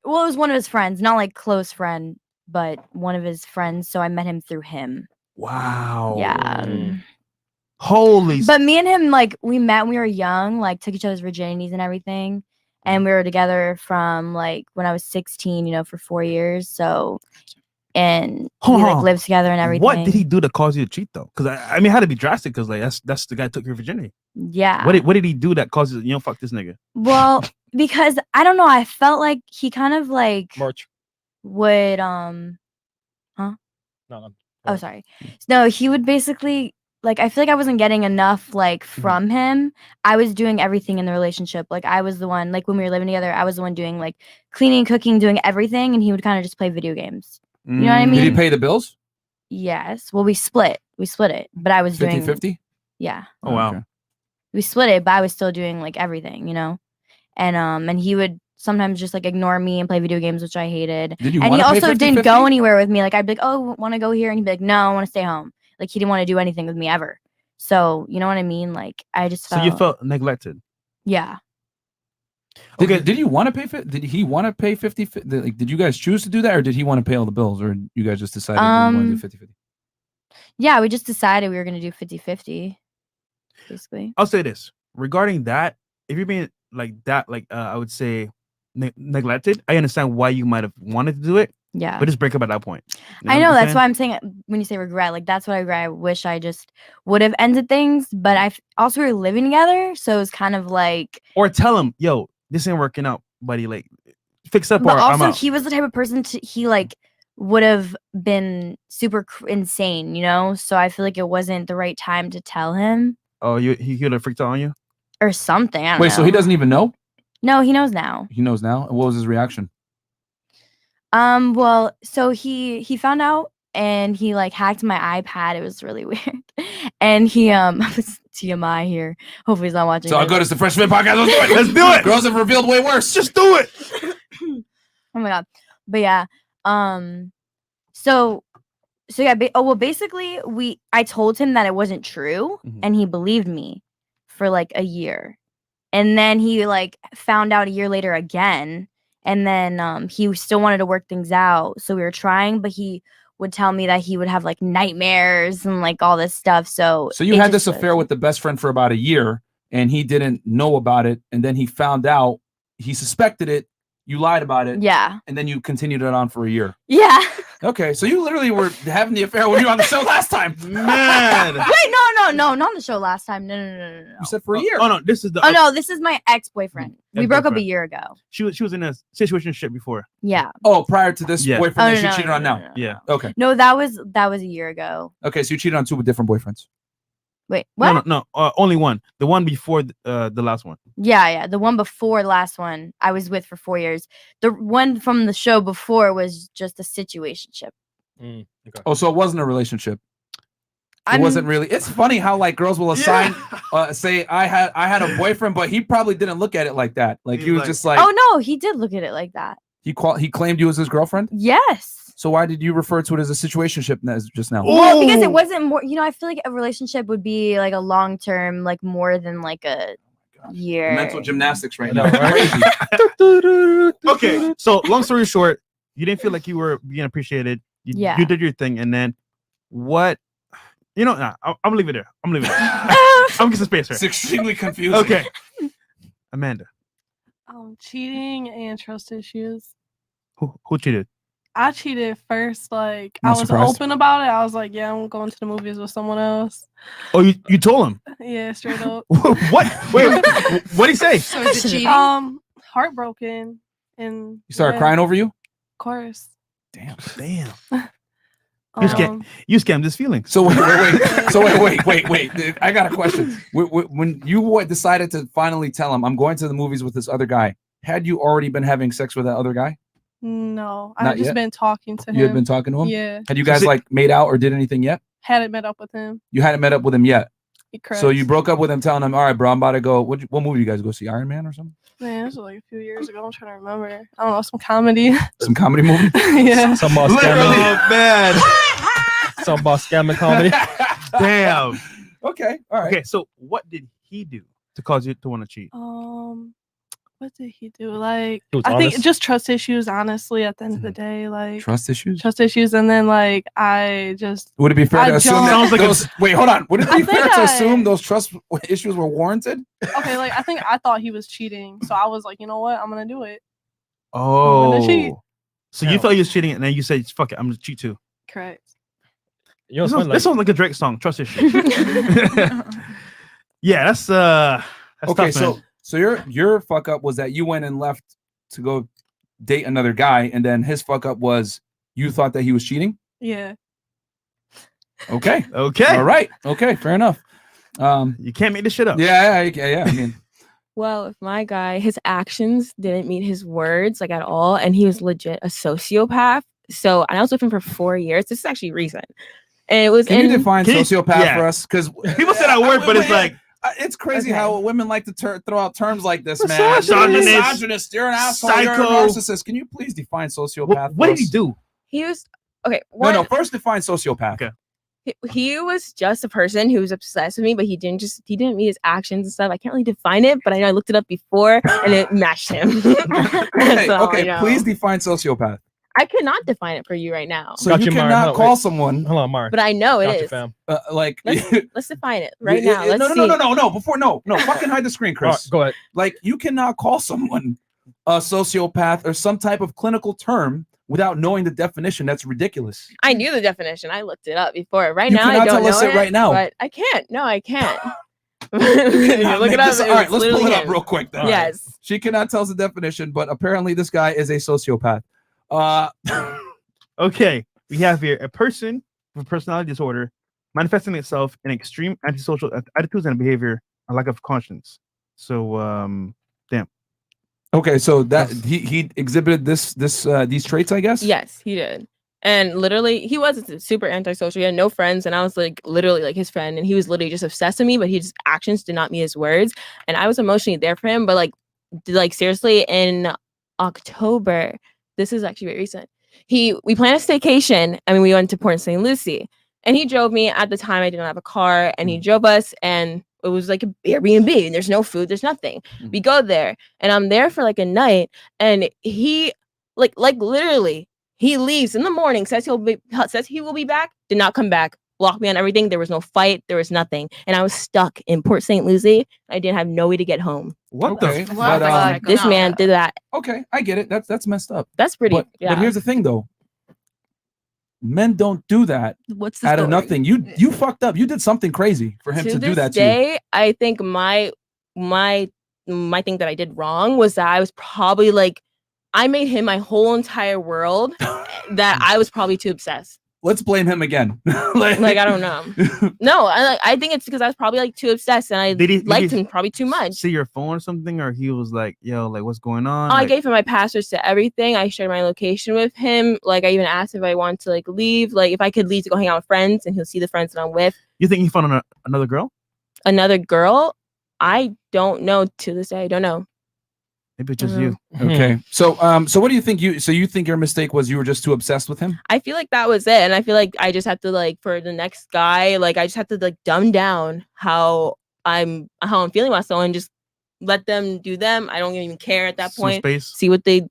Well, it was one of his friends, not like close friend, but one of his friends. So I met him through him. Wow. Yeah. Holy. But me and him, we met when we were young, took each other's virginities and everything. And we were together from when I was 16, for 4 years. So, and we lived together and everything. What did he do to cause you to cheat though? Because I mean, it had to be drastic. Because that's the guy who took your virginity. Yeah. What did he do that causes fuck this nigga? Well, because I don't know, I felt like he kind of March. would No. Oh, sorry. No, he would basically I feel like I wasn't getting enough from him. I was doing everything in the relationship. I was the one when we were living together, I was the one doing cleaning, cooking, doing everything, and he would kind of just play video games. You know what I mean? Did he pay the bills? Yes. Well, we split it, but I was doing 50-50? Yeah. Oh wow. Okay. We split it, but I was still doing everything, and he would sometimes just ignore me and play video games, which I hated. Did you And he wanna pay also didn't 50-50? go anywhere with me. I'd be like, oh, want to go here? And he'd be like, no, I want to stay home. He didn't want to do anything with me ever. So, you know what I mean? I just So felt. you felt neglected. Yeah. Did you want to pay? Did he want to pay 50? Did you guys choose to do that, or did he want to pay all the bills, or you guys just decided you want to do 50-50? Yeah, we just decided we were going to do 50-50, basically. I'll say this regarding that: if you're being like that, I would say neglected. I understand why you might have wanted to do it. Yeah. But just break up at that point. You I what know, I'm that's saying? why I'm saying when you say regret, that's what I regret. I wish I just would have ended things, but also we were living together, so it was kind of Or tell him, yo, this ain't working out, buddy. Fix up but or I'm also out. he was the type of person he would have been super insane, so I feel like it wasn't the right time to tell him Oh, he could have freaked out on you? or something. I don't Wait, know. so he doesn't even know? No, he knows now. He knows now. And what was his reaction? Well, so he found out and he hacked my iPad. It was really weird. And he was TMI here. Hopefully he's not watching. So I'll this. go to the FreshandFit podcast. Let's do it. Let's do it. Girls have revealed way worse. Just do it. Oh my god. But yeah. So yeah, basically I told him that it wasn't true and he believed me for a year. And then he found out a year later again, and then he still wanted to work things out. So we were trying, but he would tell me that he would have nightmares and all this stuff. So you had this affair with the best friend for about a year, and he didn't know about it, and then he found out, he suspected it, you lied about it, Yeah. and then you continued it on for a year. Yeah. Okay, so you literally were having the affair when you were on the show last time. Man. Wait, no, not on the show last time. No. You said for a year. Oh no, this is the. Oh no, this is my ex-boyfriend. We broke up a Ex-boyfriend. year ago. She was in a situationship before. Yeah. Oh, prior to this Yeah. boyfriend Oh, that no, she cheated no, on no, now. no, no. Yeah. Okay. No, that was a year ago. Okay, so you cheated on 2 different boyfriends. Wait, what? No. Only one. The one before the last one. Yeah. The one before last one I was with for 4 years. The one from the show before was just a situationship. Okay. Oh, so it wasn't a relationship. It wasn't really. It's funny how like girls will assign, say I had a boyfriend, but he probably didn't look at it like that. Like he was just like, Oh no, he did look at it like that. he claimed you as his girlfriend. Yes. So why did you refer to it as a situationship just now? Well, because it wasn't more. I feel like a relationship would be like a long term, like more than like a year. Mental gymnastics right I now. know, right? Crazy. Okay, so long story short, you didn't feel like you were being appreciated. Yeah. You did your thing, and then what? Nah, I'm gonna leave it there. I'm gonna get some space here. It's extremely confusing. Okay, Amanda, Cheating and trust issues. who cheated? I cheated first. Like Not I was surprised. open about it. I was like, yeah, I'm going to the movies with someone else. Oh, you told him. Yeah, straight up. What? Wait, what'd he say? So is it cheating? Heartbroken, and You started yeah, crying over you? Of course. Damn. You scammed his feelings. So wait. So wait. I got a question. When you decided to finally tell him, I'm going to the movies with this other guy, had you already been having sex with that other guy? No, Not I've just yet? been talking to him. You had been talking to him? Yeah. Had you guys like made out or did anything yet? Hadn't met up with him. You hadn't met up with him yet. Correct. So you broke up with him, telling him, "All right, bro, I'm about to go." What movie you guys go see? Iron Man or something? Man, this was like a few years ago. I'm trying to remember. I don't know, some comedy. Some comedy movie? Yeah. Some boss Literally, scamming. man. Some boss scamming comedy. Damn. Okay. All right. Okay, so what did he do to cause you to want to cheat? What did he do? Like, He was I think honest? just trust issues. Honestly, at the end of the day, like Trust issues. trust issues, and then like I just Would it be fair I to assume jumped- that Sounds like those? Wait, hold on. Would it I be fair think to I- assume those trust issues were warranted? okay. Like I think I thought he was cheating, so I was like, you know what, I'm gonna do it. Oh, cheat. so you thought he was cheating, and then you said, "Fuck it, I'm gonna cheat too." Correct. You know, This it's funny, sounds, like a Drake song. Trust issue. Yeah, that's Okay, tough, man. so your fuck up was that you went and left to go date another guy, and then his fuck up was you thought that he was cheating. Yeah. Okay. Okay. All right. Okay. Fair enough. You can't make this shit up. Yeah. I mean, Well, if my guy, his actions didn't meet his words like at all, and he was legit a sociopath. So, and I was with him for 4 years. This is actually recent. And it was can you define sociopath yeah. for us? Because People say that word, but it's like it's crazy Okay. how women like to throw out terms like this, man. Misogynist, Misogynist. You're an asshole. You're a psycho. narcissist. Can you please define sociopath? what for did he us? do? he was okay. No. First, define sociopath. Okay. He was just a person who was obsessed with me, but he didn't meet his actions and stuff. I can't really define it, but I know I looked it up before and it matched him. Okay. So, Okay. you know. Please define sociopath. I cannot define it for you right now, So Got you you, Mari. cannot Hold on, call wait. someone Hold on, Mari. but I know it Got you, is. fam. like. Let's define it right now. Let's see. No. Before no. Fucking hide the screen, All right, Chris. go ahead. Like you cannot call someone a sociopath or some type of clinical term without knowing the definition. That's ridiculous. I knew the definition. I looked it up before. Right You now, I cannot don't tell know us it right now. But I can't. No, I can't. You You cannot look make it up. this- all right, let's pull it up real quick then. Yes. She cannot tell us the definition, but apparently this guy is a sociopath. Okay, we have here a person with personality disorder manifesting itself in extreme antisocial attitudes and behavior and lack of conscience. So, Okay, so that he exhibited these traits, I guess. Yes, he did. And literally, he was super antisocial. He had no friends, and I was like literally like his friend, and he was literally just obsessed with me. But his actions did not meet his words, and I was emotionally there for him. But like seriously, in October, this is actually very recent. We planned a staycation. I mean, we went to Port St. Lucie, and he drove me. At the time, I didn't have a car, and he drove us, and it was like an Airbnb, and there's no food, there's nothing. We go there, and I'm there for like a night, and he like literally. He leaves in the morning, says he will be back, did not come back blocked me on everything. There was no fight. There was nothing. And I was stuck in Port St. Lucie. I didn't have no way to get home. What Okay, the? but This man did that. okay, I get it. That's messed up. That's pretty. But here's the thing, though. Men don't do that What's the out of story? nothing. You fucked up. You did something crazy for him to do that to you. Today, I think my thing that I did wrong was that I was probably like, I made him my whole entire world. That I was probably too obsessed. Let's blame him again. Like I don't know. No, I think it's because I was probably like too obsessed and I liked him probably too much. See your phone or something, or he was like, "Yo, like what's going on?" I Like, gave him my passwords to everything. I shared my location with him. Like I even asked if I wanted to like leave, like if I could leave to go hang out with friends, and he'll see the friends that I'm with. you think he found another girl? Another girl? I don't know to this day. I don't know. Maybe it's just you. Okay. So what do you think you think your mistake was you were just too obsessed with him? I feel like that was it. And I feel like I just have to like for the next guy, like I just have to like dumb down how I'm feeling about someone, just let them do them. I don't even care at that Some point. space. See what they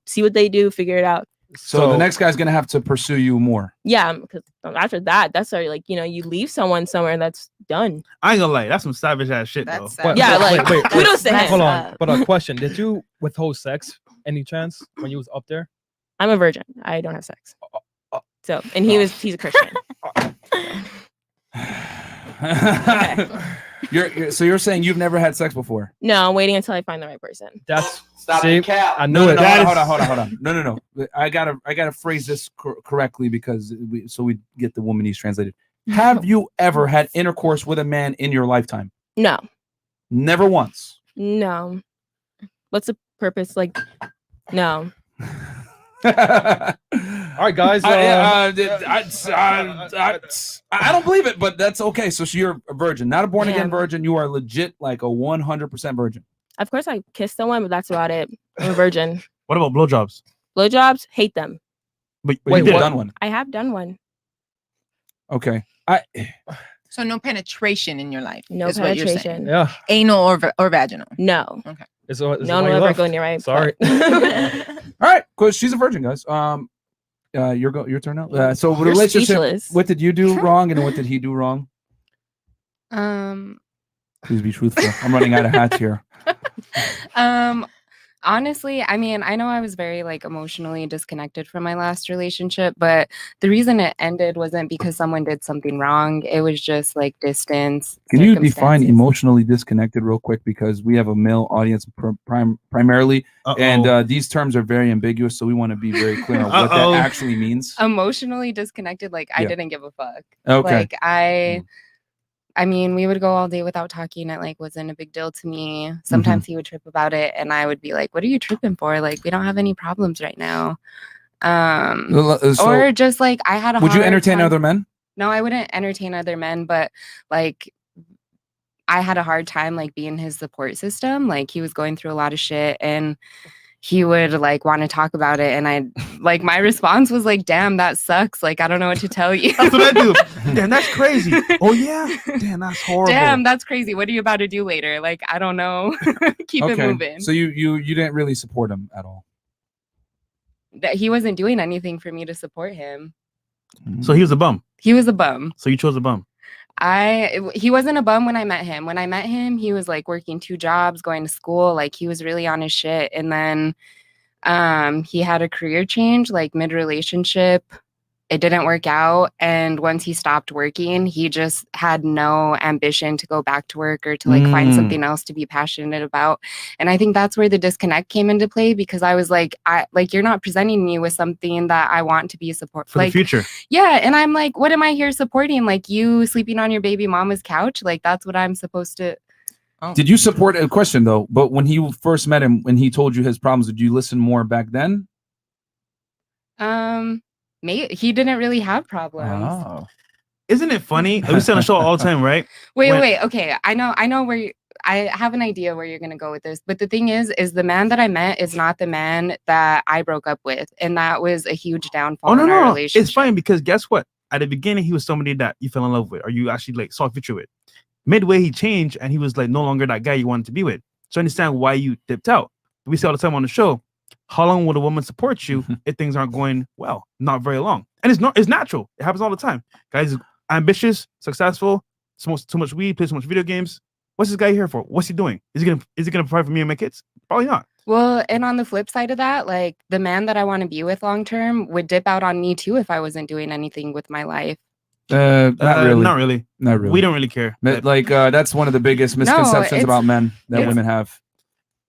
do, figure it out. So the next guy's gonna have to pursue you more. Yeah, because after that, that's already like, you leave someone somewhere and that's done. I ain't gonna lie, that's some savage ass shit though. Yeah, like kudos to him. Hold on. But a question: did you withhold sex any chance when you was up there? I'm a virgin. I don't have sex. So, and he's a Christian. You're saying you've never had sex before? No, I'm waiting until I find the right person. That's Stop see, the cap. I knew it. Hold on. No. I gotta phrase this correctly because we get the womanese translated. Have you ever had intercourse with a man in your lifetime? No. Never once. No. What's the purpose? Like, no. All right, guys. I don't believe it, but that's okay. So you're a virgin, not a born again virgin. You are legit like a 100% virgin. Of course, I kissed someone, but that's about it. I'm a virgin. What about blowjobs? Blowjobs, hate them. But you did done one. I have done one. Okay. So no penetration in your life. No is what you're saying. penetration. Yeah. Anal or vaginal. No. Okay. It's No, why no, you never left. going near right. Sorry. All right, because she's a virgin, guys. Your turn now. So You're relationship. speechless. What did you do wrong, and what did he do wrong? Please be truthful. I'm running out of hats here. Honestly, I mean, I know I was very like emotionally disconnected from my last relationship, but the reason it ended wasn't because someone did something wrong. It was just like distance. Can you define circumstances. emotionally disconnected real quick, because we have a male audience primarily, and these terms are very ambiguous, so we want to be very clear on what that actually means. Emotionally disconnected, like I Yeah. didn't give a fuck. Okay. Like I mean, we would go all day without talking. It like wasn't a big deal to me. Sometimes he would trip about it, and I would be like, "What are you tripping for? Like, we don't have any problems right now." Or just like I had a. Would you hard entertain time- other men? No, I wouldn't entertain other men, but like I had a hard time like being his support system. Like he was going through a lot of shit, and he would like want to talk about it, and I like my response was like, "Damn, that sucks. Like I don't know what to tell you." That's what I do. Damn, that's crazy. Oh yeah. Damn, that's horrible. Damn, that's crazy. What are you about to do later? Like I don't know. Keep it moving. So you didn't really support him at all. That he wasn't doing anything for me to support him. So he was a bum. He was a bum. So you chose a bum. He wasn't a bum when I met him. When I met him, he was like working 2 jobs, going to school. Like he was really on his shit. And then he had a career change, like mid-relationship. It didn't work out. And once he stopped working, he just had no ambition to go back to work or to like find something else to be passionate about. And I think that's where the disconnect came into play, because I was like, you're not presenting me with something that I want to be a support For the future. Yeah. And I'm like, what am I here supporting? Like you sleeping on your baby mama's couch? Like that's what I'm supposed to. Did you support a question though? But when you first met him, when he told you his problems, did you listen more back then? He didn't really have problems. Oh. Isn't it funny? We say on the show all the time, right? Wait. Okay. I know where I have an idea where you're going to go with this. But the thing is the man that I met is not the man that I broke up with. And that was a huge downfall in our relationship. It's fine, because guess what? At the beginning, he was somebody that you fell in love with, or you actually like saw a future with. Midway, he changed, and he was like no longer that guy you wanted to be with. So I understand why you dipped out. We say all the time on the show, how long will a woman support you if things aren't going well? Not very long. And it's natural. It happens all the time. Guys ambitious, successful, smokes too much weed, plays too much video games. What's this guy here for? What's he doing? Is he gonna provide for me and my kids? Probably not. Well, and on the flip side of that, like the man that I want to be with long term would dip out on me too if I wasn't doing anything with my life. Not really. Not really. Not really. We don't really care. But, like that's one of the biggest misconceptions it's- about men that women have.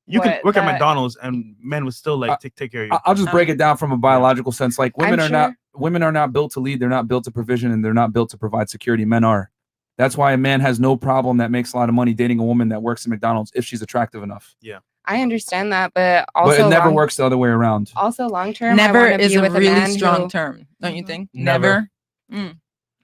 You could What, work at that- McDonald's and men would still like take care of you. I'll just break it down from a biological sense. Like women I'm women are not built to lead. They're not built to provision, and they're not built to provide security. Men are. That's why a man has no problem that makes a lot of money dating a woman that works at McDonald's if she's attractive enough. Yeah. I understand that, but also But it never works the other way around. Also, long term, Never I is be a with really man strong who, term, don't you think? Never. Never.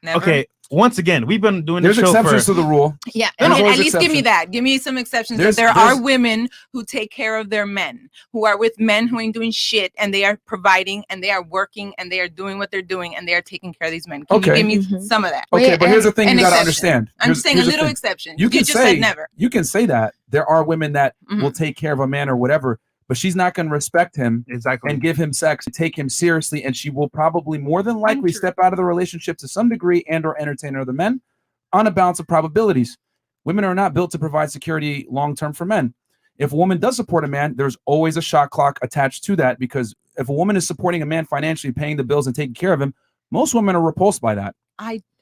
Never. Okay. Once again, we've been doing There's this show exceptions for to the rule. Yeah, There's and always at least give me exceptions. that. Give me some exceptions. There's- There there's- are women who take care of their men, who are with men who ain't doing shit, and they are providing, and they are working, and they are doing what they're doing, and they are taking care of these men. Can Okay. you give me some of that? Okay, Wait, but here's the thing An you got to exception. understand. I'm Here's- saying a here's the little thing. exception. You can just say said never. You can say that there are women that Mhm. will take care of a man or whatever, but she's not going to respect him exactly and give him sex, take him seriously, and she will probably more than likely Untrue. step out of the relationship to some degree and or entertain other men on a balance of probabilities. Women are not built to provide security long term for men. If a woman does support a man, there's always a shot clock attached to that, because if a woman is supporting a man financially, paying the bills and taking care of him, most women are repulsed by that.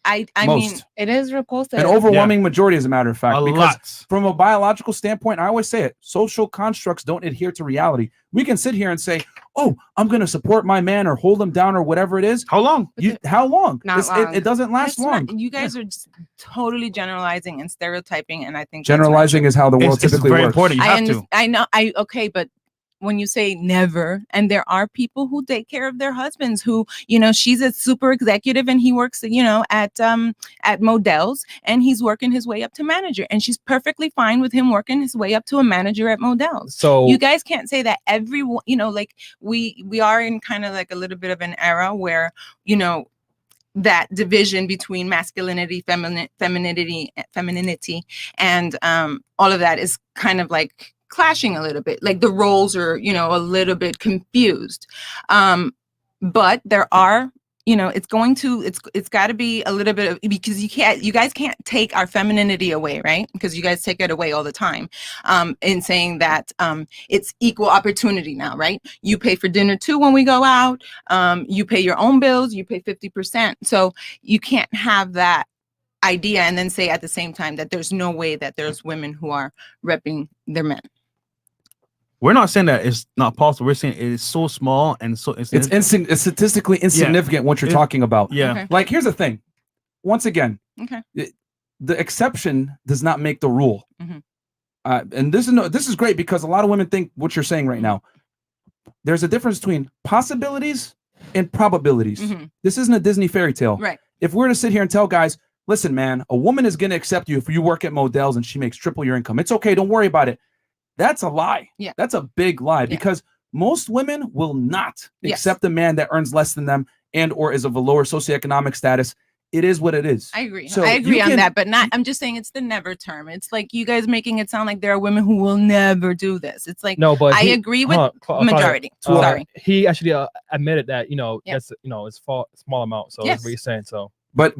I Most. mean, it is repulsive. An overwhelming majority, as a matter of fact, a because lot. from a biological standpoint, I always say it, social constructs don't adhere to reality. We can sit here and say, oh, I'm going to support my man or hold him down or whatever it is. How long? How long? Not long. It doesn't last that's not- long. you guys are just totally generalizing and stereotyping, and I think that's Generalizing is how the world It's typically very works. important. You I have to. I know. Okay, but when you say never, and there are people who take care of their husbands, who, she's a super executive and he works, at Modell's, and he's working his way up to manager, and she's perfectly fine with him working his way up to a manager at Modell's. So You guys can't say that everyone, like we are in kind of like a little bit of an era where, that division between masculinity, femininity, and all of that is kind of like clashing a little bit. Like the roles are, a little bit confused. But there are, it's got to be a little bit of, because you guys can't take our femininity away, right? Because you guys take it away all the time, in saying that it's equal opportunity now, right? You pay for dinner too when we go out. You pay your own bills. You pay 50%. So you can't have that idea and then say at the same time that there's no way that there's women who are repping their men. We're not saying that it's not possible. We're saying it is so small and so It's statistically insignificant what you're talking about. Yeah. Okay. Like, here's the thing. Once again, Okay. the exception does not make the rule. Mhm. And this is great, because a lot of women think what you're saying right now. There's a difference between possibilities and probabilities. Mhm. This isn't a Disney fairy tale. Right. If we're to sit here and tell guys, listen, man, a woman is going to accept you if you work at Modell's and she makes triple your income. It's okay. Don't worry about it. That's a lie. Yeah. That's a big lie, Yeah. because most women will not Yes. accept a man that earns less than them and or is of a lower socioeconomic status. It is what it is. I agree. So I agree you on can- that, but I'm just saying it's the never term. It's like you guys making it sound like there are women who will never do this. It's like, no, but I agree with majority. Sorry. He actually admitted that Yeah. that's it's small amount. So Yes. that's what he's saying. So But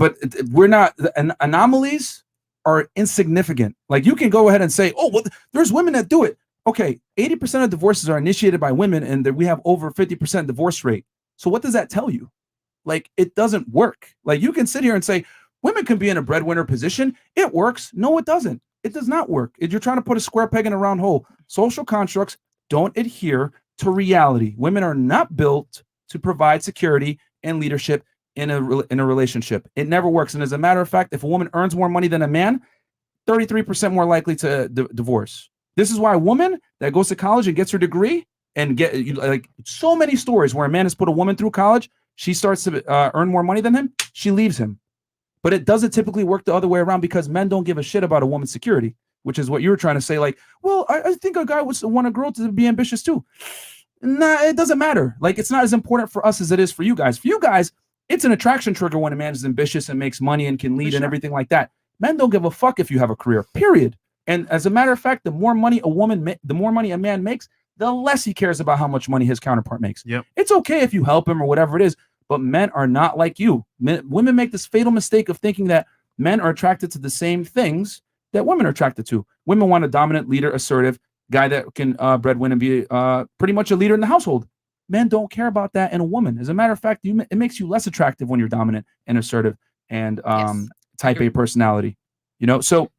we're not, anomalies are insignificant. Like, you can go ahead and say, oh, well, there's women that do it. Okay, 80% of divorces are initiated by women, and that we have over 50% divorce rate. So what does that tell you? Like, it doesn't work. Like, you can sit here and say women can be in a breadwinner position. It works. No, it doesn't. It does not work. You're trying to put a square peg in a round hole. Social constructs don't adhere to reality. Women are not built to provide security and leadership in a relationship. It never works. And as a matter of fact, if a woman earns more money than a man, 33% more likely to divorce. This is why a woman that goes to college and gets her degree and like so many stories where a man has put a woman through college, she starts to earn more money than him, she leaves him. But it doesn't typically work the other way around, because men don't give a shit about a woman's security, which is what you were trying to say. Like, well, I think a guy would want a girl to be ambitious too. Nah, it doesn't matter. Like, it's not as important for us as it is for you guys. For you guys, it's an attraction trigger when a man is ambitious and makes money and can lead and everything like that. Men don't give a fuck if you have a career, period. And as a matter of fact, the more money a man makes, the less he cares about how much money his counterpart makes. Yep. It's okay if you help him or whatever it is, but men are not like you. Women make this fatal mistake of thinking that men are attracted to the same things that women are attracted to. Women want a dominant leader, assertive guy that can breadwin and be pretty much a leader in the household. Men don't care about that in a woman. As a matter of fact, it makes you less attractive when you're dominant and assertive and type A personality. You know, so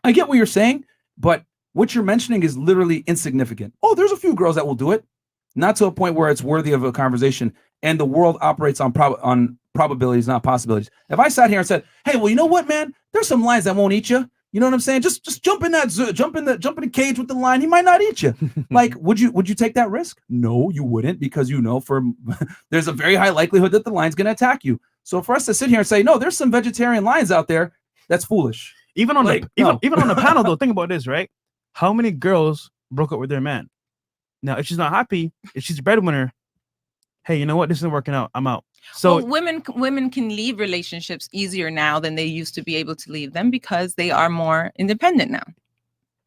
I get what you're saying, but what you're mentioning is literally insignificant. Oh, there's a few girls that will do it, not to a point where it's worthy of a conversation. And the world operates on probabilities, not possibilities. If I sat here and said, "Hey, well, you know what, man? There's some lions that won't eat you." You know what I'm saying? Just jump in that jump in the cage with the lion. He might not eat you. Like, would you take that risk? No, you wouldn't, because you know there's a very high likelihood that the lion's going to attack you. So for us to sit here and say, no, there's some vegetarian lions out there, that's foolish. Even on even on the panel though, think about this, right? How many girls broke up with their man? Now, if she's not happy, if she's a breadwinner, hey, you know what? This isn't working out. I'm out. So women can leave relationships easier now than they used to be able to leave them because they are more independent now.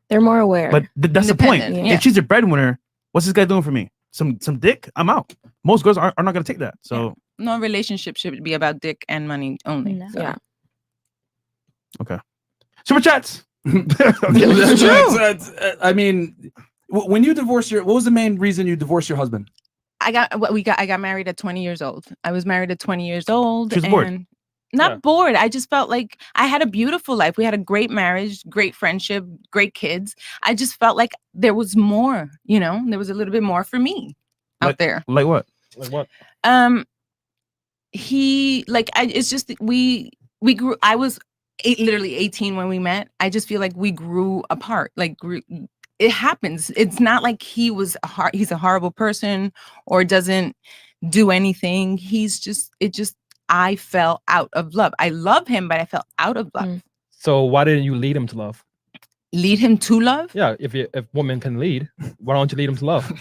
They're more aware. But that's the point. Yeah. If she's a breadwinner, what's this guy doing for me? Some dick? I'm out. Most girls are not going to take that. So no relationship should be about dick and money only. No. So. Yeah. Okay. Super chats. That's true. I mean, when you divorce what was the main reason you divorced your husband? I got married at 20 years old. I was married at 20 years old. She was bored. Not bored. I just felt like I had a beautiful life. We had a great marriage, great friendship, great kids. I just felt like there was more, you know, there was a little bit more for me out there. Like what? Like what? It's just we grew. I was literally 18 when we met. I just feel like we grew apart. It happens. It's not like he's a horrible person or doesn't do anything. I fell out of love. I love him, but I fell out of love. So why didn't you lead him to love? Lead him to love? Yeah, if women can lead, why don't you lead him to love?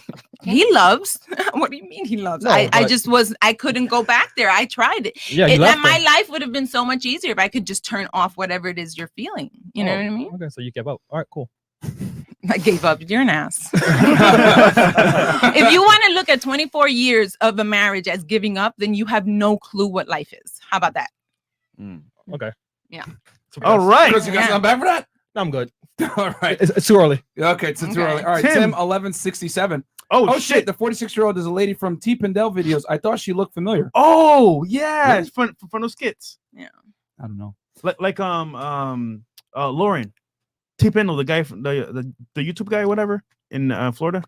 He loves. What do you mean he loves? No, I couldn't go back there. I tried it. Yeah, my life would have been so much easier if I could just turn off whatever it is you're feeling. You know what I mean? Okay, so you gave up. All right, cool. I gave up. You're an ass. If you want to look at 24 years of a marriage as giving up, then you have no clue what life is. How about that? Okay. Yeah. All right. Chris, you guys not back for that? No, I'm good. All right. It's too early. Okay, it's too early. All right, Tim 1167. Oh shit. The 46-year-old is a lady from T. Pendel videos. I thought she looked familiar. Oh yeah, it's from those skits. Yeah. I don't know. Like Lauren T. Pendel, the guy from the YouTube guy, whatever, in Florida,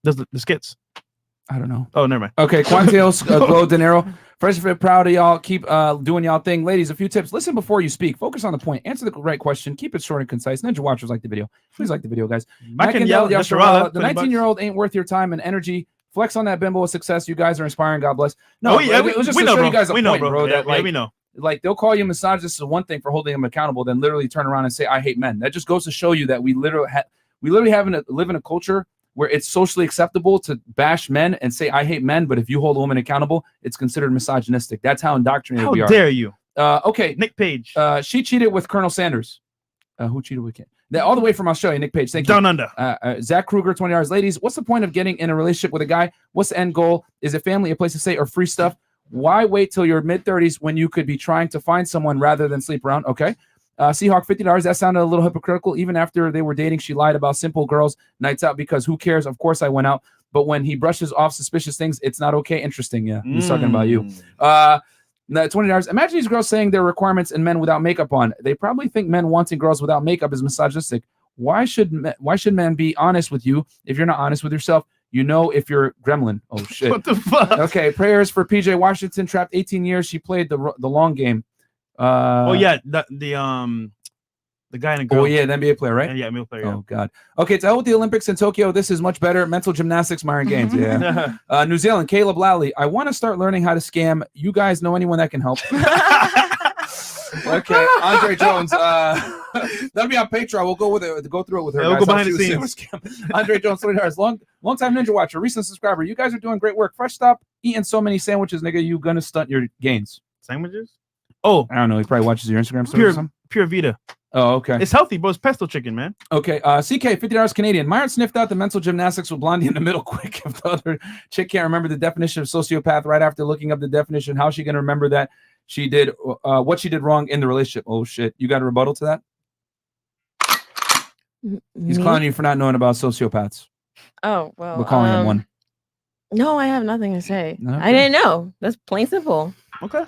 does the skits. I don't know. Oh, never mind. Okay, Quantios, Glow De Niro. FreshandFit, proud of y'all. Keep doing y'all thing. Ladies, a few tips. Listen before you speak. Focus on the point. Answer the right question. Keep it short and concise. Ninja watchers like the video. Please like the video, guys. I can yell, the 19-year-old ain't worth your time and energy. Flex on that bimbo of success. You guys are inspiring. God bless. No, yeah, it was just we to know, show bro. you guys a We point, know, bro. Yeah, that, we know. Like they'll call you misogynist is one thing for holding them accountable, then literally turn around and say, I hate men. That just goes to show you that we literally live in a culture where it's socially acceptable to bash men and say, I hate men. But if you hold a woman accountable, it's considered misogynistic. That's how indoctrinated we are. How dare you? Okay. Nick Page. She cheated with Colonel Sanders. Who cheated with him? All the way from Australia, Nick Page. Thank you. Down under. Zach Kruger, 20 hours. Ladies, what's the point of getting in a relationship with a guy? What's the end goal? Is it family, a place to stay, or free stuff? Why wait till your mid-30s when you could be trying to find someone rather than sleep around? Okay. Seahawk, $50. That sounded a little hypocritical. Even after they were dating, she lied about simple girls' nights out because who cares? Of course I went out. But when he brushes off suspicious things, it's not okay. Interesting. Yeah. He's talking about you. $20. Imagine these girls saying their requirements in men without makeup on. They probably think men wanting girls without makeup is misogynistic. Why should men be honest with you if you're not honest with yourself? You know if you're gremlin. Oh, shit. What the fuck? Okay, prayers for PJ Washington, trapped 18 years. She played the long game. Oh, yeah, the guy in a girl. Oh, yeah, the NBA player, right? Yeah, NBA player. Yeah. Oh, God. Okay, to hell with the Olympics in Tokyo. This is much better. Mental gymnastics, Myron Gaines. Yeah. New Zealand, Caleb Lally. I want to start learning how to scam. You guys know anyone that can help? Okay, Andre Jones. That'll be on Patreon. We'll go through it with her. Yeah, we'll go behind the scenes. Andre Jones, long time Ninja Watcher, recent subscriber. You guys are doing great work. Fresh stop eating so many sandwiches, nigga. You gonna stunt your gains? Sandwiches? Oh, I don't know. He probably watches your Instagram stories or something. Pure Vita. Oh, okay. It's healthy, bro. It's pesto chicken, man. Okay. CK, $50 Canadian. Myron sniffed out the mental gymnastics with Blondie in the middle quick. If the other chick can't remember the definition of sociopath right after looking up the definition, how's she going to remember that she did what she did wrong in the relationship? Oh, shit. You got a rebuttal to that? He's clowning you for not knowing about sociopaths. Oh, well. We're calling him one. No, I have nothing to say. Okay. I didn't know. That's plain simple. Okay.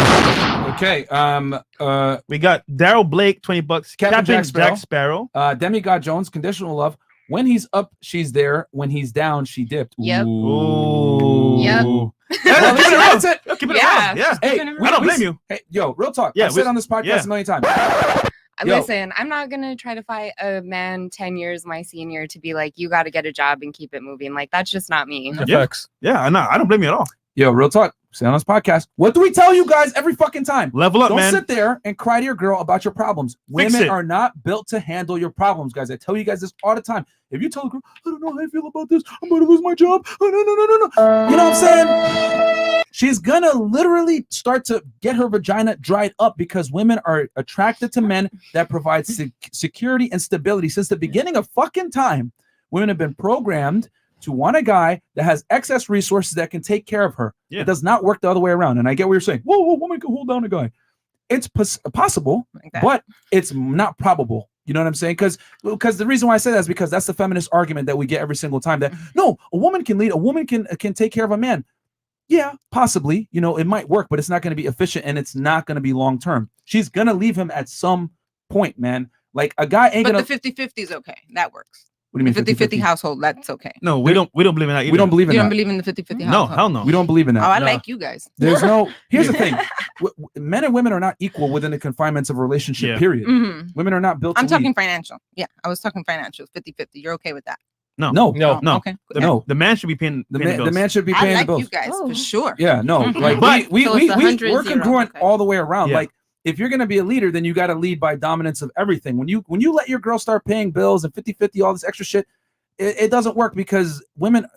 Okay. We got Daryl Blake, $20. Captain Jack Sparrow. Demigod Jones, conditional love. When he's up, she's there. When he's down, she dipped. Yep. Ooh. Yep. Well, that's it. Keep it around. Yeah. Hey, I don't blame you. Hey, yo, real talk. Yeah, I've said on this podcast a million times. Yo. Listen, I'm not gonna try to fight a man 10 years my senior to be like, you got to get a job and keep it moving. Like, that's just not me. Yeah, no, I don't blame you at all. Yo, real talk. Say on this podcast. What do we tell you guys every fucking time? Level up, Don't man. sit there and cry to your girl about your problems. Fix Women it. are not built to handle your problems, guys. I tell you guys this all the time. If you tell a girl, I don't know how I feel about this, I'm going to lose my job. Oh, no. You know what I'm saying? She's going to literally start to get her vagina dried up because women are attracted to men that provide security and stability. Since the beginning of fucking time, women have been programmed to want a guy that has excess resources that can take care of her. Yeah. It does not work the other way around. And I get what you're saying. Whoa, woman can hold down a guy. It's possible, but it's not probable. You know what I'm saying? Because the reason why I say that is because that's the feminist argument that we get every single time that no, a woman can lead, a woman can take care of a man. Yeah, possibly. You know, it might work, but it's not going to be efficient and it's not going to be long term. She's going to leave him at some point, man. Like a guy ain't But gonna. the 50-50 is okay. That works. What do you mean 50-50 household? That's okay. No, we don't believe in that either. We don't believe in You that. don't believe in the 50-50 No, household? hell no. We don't believe in that. Oh, I No. like you guys. There's no. Here's the thing: men and women are not equal within the confinements of a relationship. Yeah. Period. Mhm. Women are not built. I'm to talking lead. financial. Yeah, I was talking financial. 50-50. You're okay with that? No. No. Okay. No. The man should be paying The the bills. man should be I paying like the bills. you guys for sure. Yeah, no, like But- we're So it's 100-0, congruent okay. all the way around. Yeah. Like if you're gonna be a leader, then you got to lead by dominance of everything. When you let your girl start paying bills and 50-50, all this extra shit, it doesn't work because women,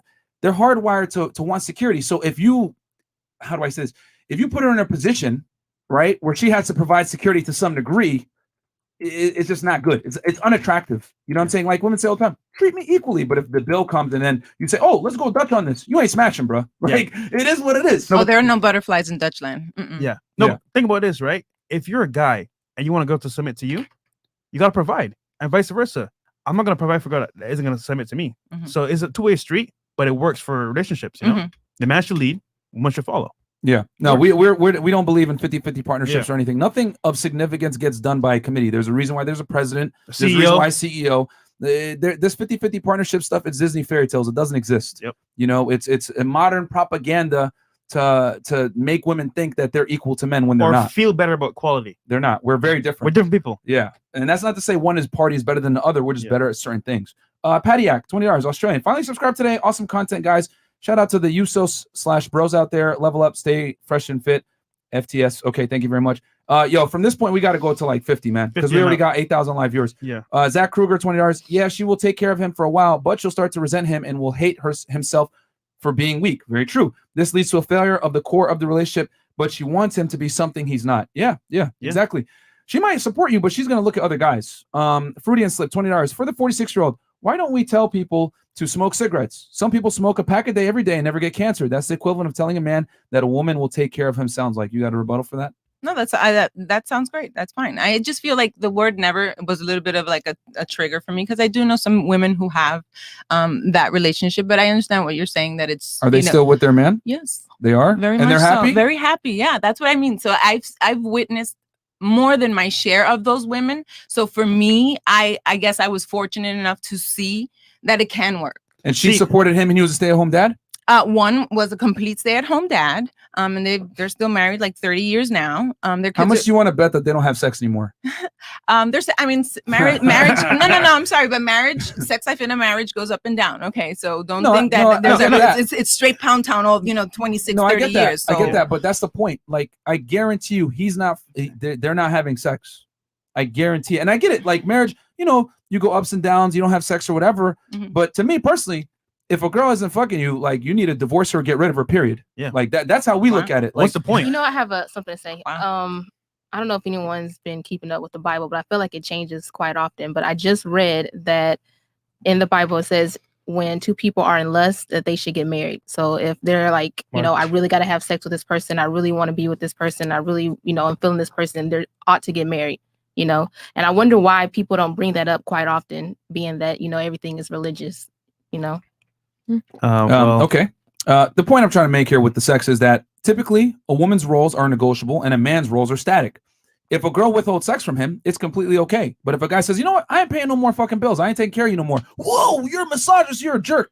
they're hardwired to want security. So if you, how do I say this? If you put her in a position, right, where she has to provide security to some degree, it's just not good. It's unattractive. You know what I'm saying? Like women say all the time, treat me equally. But if the bill comes and then you say, oh, let's go Dutch on this, you ain't smashing, bro. Like it is what it is. Oh, there are no butterflies in Dutchland. Mm-mm. Yeah. No, Yeah. think about this, right? If you're a guy and you want a girl to submit to you, you got to provide, and vice versa. I'm not going to provide for a girl that isn't going to submit to me. Mhm. So it's a two-way street, but it works for relationships, you know? Mhm. The man should lead, woman should follow. Yeah, no, we don't believe in 50-50 partnerships or anything. Nothing of significance gets done by a committee. There's a reason why there's a president. There's a reason why CEO. This 50-50 partnership stuff, it's Disney fairy tales. It doesn't exist. Yep. You know, it's a modern propaganda to make women think that they're equal to men when they're Or not. feel better about quality. They're not. We're very We're different. different people. Yeah, and that's not to say one party is better than the other. We're just Yeah. better at certain things. Pattiac, $20, Australian. Finally subscribe today. Awesome content, guys. Shout out to the Usos/bros out there. Level up, stay fresh and fit. FTS. Okay, thank you very much. Yo, from this point, we got to go to like 50, man, because 50 we already and up. got 8,000 live viewers. Yeah. Zach Kruger, $20. Yeah, she will take care of him for a while, but she'll start to resent him and will hate himself for being weak. Very true. This leads to a failure of the core of the relationship, but she wants him to be something he's not. Yeah, exactly. She might support you, but she's going to look at other guys. Fruity and Slip, $20. For the 46-year-old, why don't we tell people to smoke cigarettes? Some people smoke a pack a day every day and never get cancer. That's the equivalent of telling a man that a woman will take care of him. Sounds like you got a rebuttal for that? No, that sounds great. That's fine. I just feel like the word never was a little bit of like a trigger for me because I do know some women who have that relationship, but I understand what you're saying that it's. Are they still with their man? Yes. They are? Very and much they're happy? so. Very happy. Yeah, that's what I mean. So I've witnessed more than my share of those women. So for me, I guess I was fortunate enough to see that it can work. And she supported him and he was a stay-at-home dad? One was a complete stay-at-home dad. And they're still married like 30 years now. Their kids How much do you want to bet that they don't have sex anymore? Marriage. No. I'm sorry, but sex life in a marriage goes up and down. Okay, so don't think that it's straight pound town all 26, 30 years. So. I get that, but that's the point. Like I guarantee you, they're not having sex. I guarantee, and I get it. Like marriage, you go ups and downs. You don't have sex or whatever. Mm-hmm. But to me personally, if a girl isn't fucking you, like you need to divorce her or get rid of her, period. Yeah. Like that's how we look at it. Like, what's the point? I have something to say. Wow. I don't know if anyone's been keeping up with the Bible, but I feel like it changes quite often. But I just read that in the Bible it says when two people are in lust that they should get married. So if they're like, you know, I really got to have sex with this person, I really want to be with this person, I really, you know, I'm feeling this person, they ought to get married, you know. And I wonder why people don't bring that up quite often, being that, you know, everything is religious, you know. Okay. The point I'm trying to make here with the sex is that typically a woman's roles are negotiable and a man's roles are static. If a girl withholds sex from him, it's completely okay. But if a guy says, you know what, I ain't paying no more fucking bills, I ain't taking care of you no more. Whoa, you're a misogynist, you're a jerk.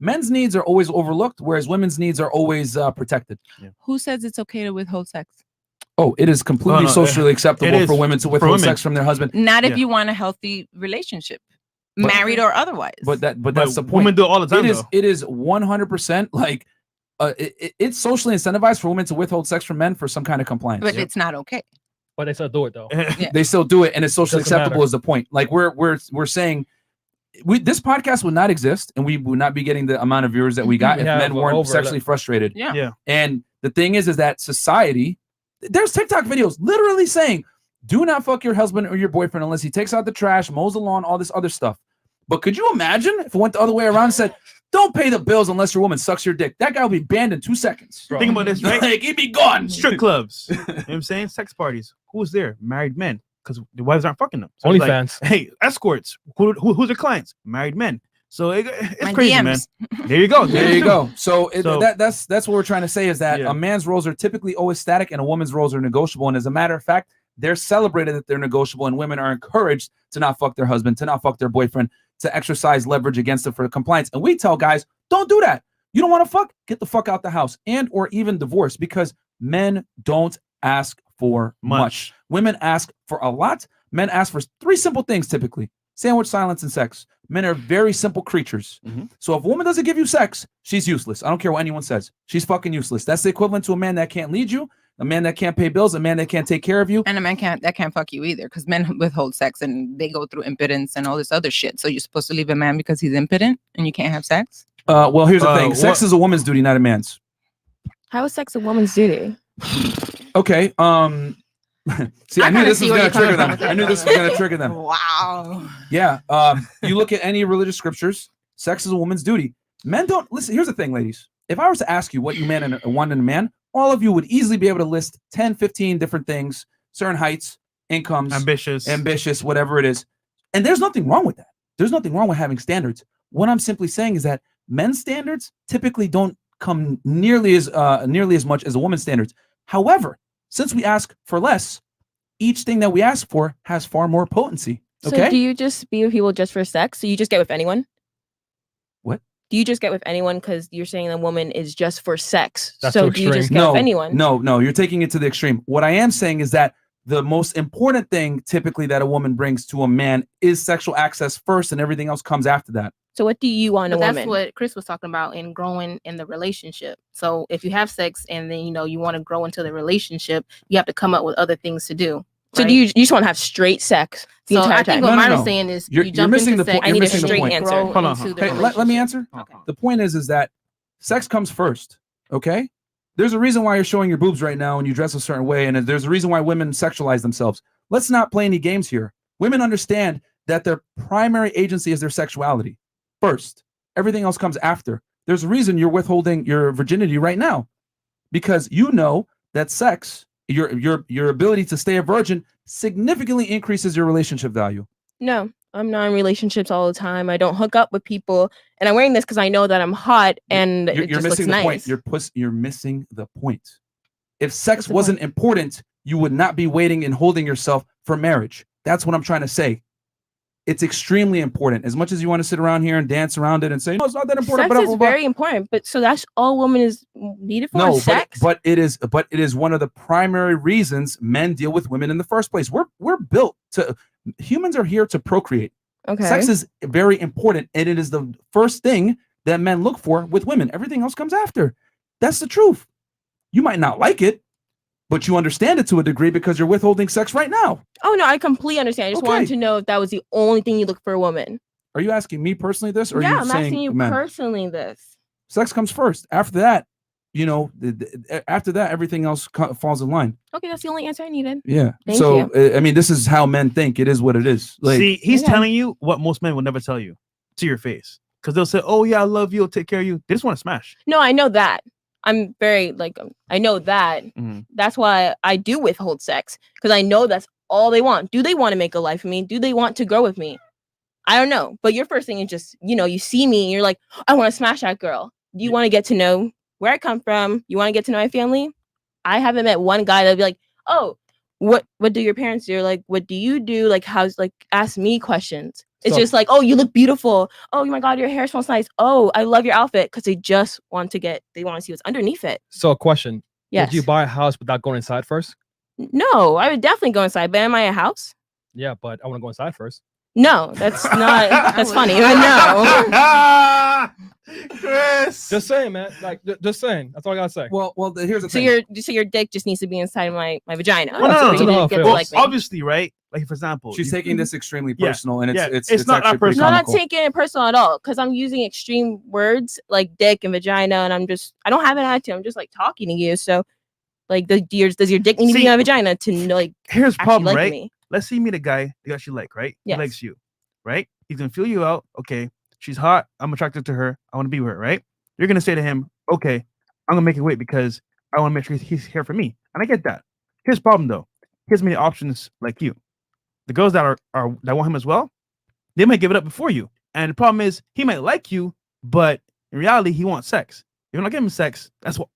Men's needs are always overlooked, whereas women's needs are always protected. Who says it's okay to withhold sex? Oh, it is completely socially acceptable for women to withhold sex from their husband. Not if you want a healthy relationship, married or otherwise. But that's the point. Women do it all the time. It is 100% like it's socially incentivized for women to withhold sex from men for some kind of compliance. But it's not okay. But they still do it though. They still do it, and it's socially Doesn't acceptable. matter. Is the point? Like we're saying, this podcast would not exist, and we would not be getting the amount of viewers that we got if men weren't sexually frustrated. Yeah. And the thing is that society, there's TikTok videos literally saying, do not fuck your husband or your boyfriend unless he takes out the trash, mows the lawn, all this other stuff. But could you imagine if it went the other way around and said, don't pay the bills unless your woman sucks your dick? That guy would be banned in 2 seconds. Bro. Think about this, right? Like, he'd be gone. Strip clubs. You know what I'm saying? Sex parties. Who's there? Married men. Because the wives aren't fucking them. So it's OnlyFans. like, hey, escorts. Who's their clients? Married men. So it's My crazy, DMs. man. There you go. There you go. So, that's what we're trying to say is that Yeah. a man's roles are typically always static and a woman's roles are negotiable. And as a matter of fact, they're celebrated that they're negotiable, and women are encouraged to not fuck their husband, to not fuck their boyfriend, to exercise leverage against them for compliance. And we tell guys, don't do that. You don't want to fuck? Get the fuck out the house, and or even divorce, because men don't ask for much. Women ask for a lot. Men ask for 3 simple things typically: sandwich, silence, and sex. Men are very simple creatures. So if a woman doesn't give you sex, she's useless. I don't care what anyone says. She's fucking useless. That's the equivalent to a man that can't lead you, a man that can't pay bills, a man that can't take care of you. And a man that can't fuck you either, because men withhold sex and they go through impotence and all this other shit. So you're supposed to leave a man because he's impotent and you can't have sex? Well, here's the thing. Sex is a woman's duty, not a man's. How is sex a woman's duty? Okay. See, I knew this was going to trigger them. I knew this was going to trigger them. Wow. Yeah. You look at any religious scriptures, sex is a woman's duty. Men don't listen. Here's the thing, ladies. If I was to ask you what you want in a man, all of you would easily be able to list 10, 15 different things, certain heights, incomes, ambitious, whatever it is. And there's nothing wrong with that. There's nothing wrong with having standards. What I'm simply saying is that men's standards typically don't come nearly as much as a woman's standards. However, since we ask for less, each thing that we ask for has far more potency. Okay. So do you just be with people just for sex? So you just get with anyone? What? Do you just get with anyone because you're saying a woman is just for sex? That's so too do you just extreme. get with anyone? No, you're taking it to the extreme. What I am saying is that the most important thing typically that a woman brings to a man is sexual access first, and everything else comes after that. So what do you want a woman? That's what Chris was talking about in growing in the relationship. So if you have sex and then, you know, you want to grow into the relationship, you have to come up with other things to do. So do you just want to have straight sex the So entire I think time? what Myra's saying is you jump into sex. I need a straight answer. Hold on. Hey, let me answer. The point is that sex comes first. Okay. There's a reason why you're showing your boobs right now and you dress a certain way, and there's a reason why women sexualize themselves. Let's not play any games here. Women understand that their primary agency is their sexuality first. Everything else comes after. There's a reason you're withholding your virginity right now, because you know that sex, your ability to stay a virgin, significantly increases your relationship value. No, I'm not in relationships all the time. I don't hook up with people, and I'm wearing this because I know that I'm hot and it You're just missing looks the nice. point. You're missing the point. If sex wasn't important, you would not be waiting and holding yourself for marriage. That's what I'm trying to say. It's extremely important. As much as you want to sit around here and dance around it and say, no, it's not that important. Sex is very important, but so that's all women is needed for No, sex. but it is one of the primary reasons men deal with women in the first place. We're built to, humans are here to procreate. Okay. Sex is very important, and it is the first thing that men look for with women. Everything else comes after. That's the truth. You might not like it, but you understand it to a degree because you're withholding sex right now. Oh no, I completely understand. I just wanted to know if that was the only thing you look for a woman. Are you asking me personally this, or Yeah, are you I'm saying asking you men? personally this. Sex comes first. After that, after that, everything else falls in line. Okay, that's the only answer I needed. Yeah. Thank So I mean, this is how men think. It is what it is. Like, see, he's telling you what most men will never tell you to your face, because they'll say, "Oh yeah, I love you, I'll take care of you." They just want to smash. No, I know that. I'm very I know that. That's why I do withhold sex, because I know that's all they want. Do they want to make a life of me? Do they want to grow with me? I don't know. But your first thing is just, you see me and you're like, I want to smash that girl. Do you want to get to know where I come from? You want to get to know my family? I haven't met one guy that'd be like, oh, what do your parents do? Like, what do you do? Like, ask me questions. It's just like, oh, you look beautiful. Oh my God, your hair smells nice. Oh, I love your outfit. Because they just want to see what's underneath it. So a question. Yes. Would you buy a house without going inside first? No, I would definitely go inside. But am I a house? Yeah, but I want to go inside first. No, that's not. That's funny. But no. Chris. Just saying, man. Like, just saying. That's all I gotta say. Well, here's the thing. So your dick just needs to be inside my vagina. Well, no. Well, obviously, right? Like, for example, she's taking this extremely personal, and it's not actually pretty No, I'm not comical. taking it personal at all, because I'm using extreme words like dick and vagina, and I don't have an attitude. I'm just like talking to you. So, like, does your dick need to be in my vagina to know, here's the problem, like right? me? Let's say you meet a guy you actually like, right? Yes. He likes you, right? He's gonna feel you out. Okay, she's hot. I'm attracted to her. I want to be with her, right? You're gonna say to him, okay, I'm gonna make it wait because I want to make sure he's here for me. And I get that. Here's the problem though. Here's many options like you. The girls that are that want him as well, they might give it up before you. And the problem is he might like you, but in reality, he wants sex. If you don't give him sex, that's one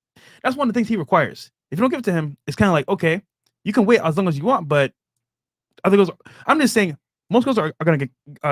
of the things he requires. If you don't give it to him, it's kind of like, okay, you can wait as long as you want, but other girls, I'm just saying, most girls are gonna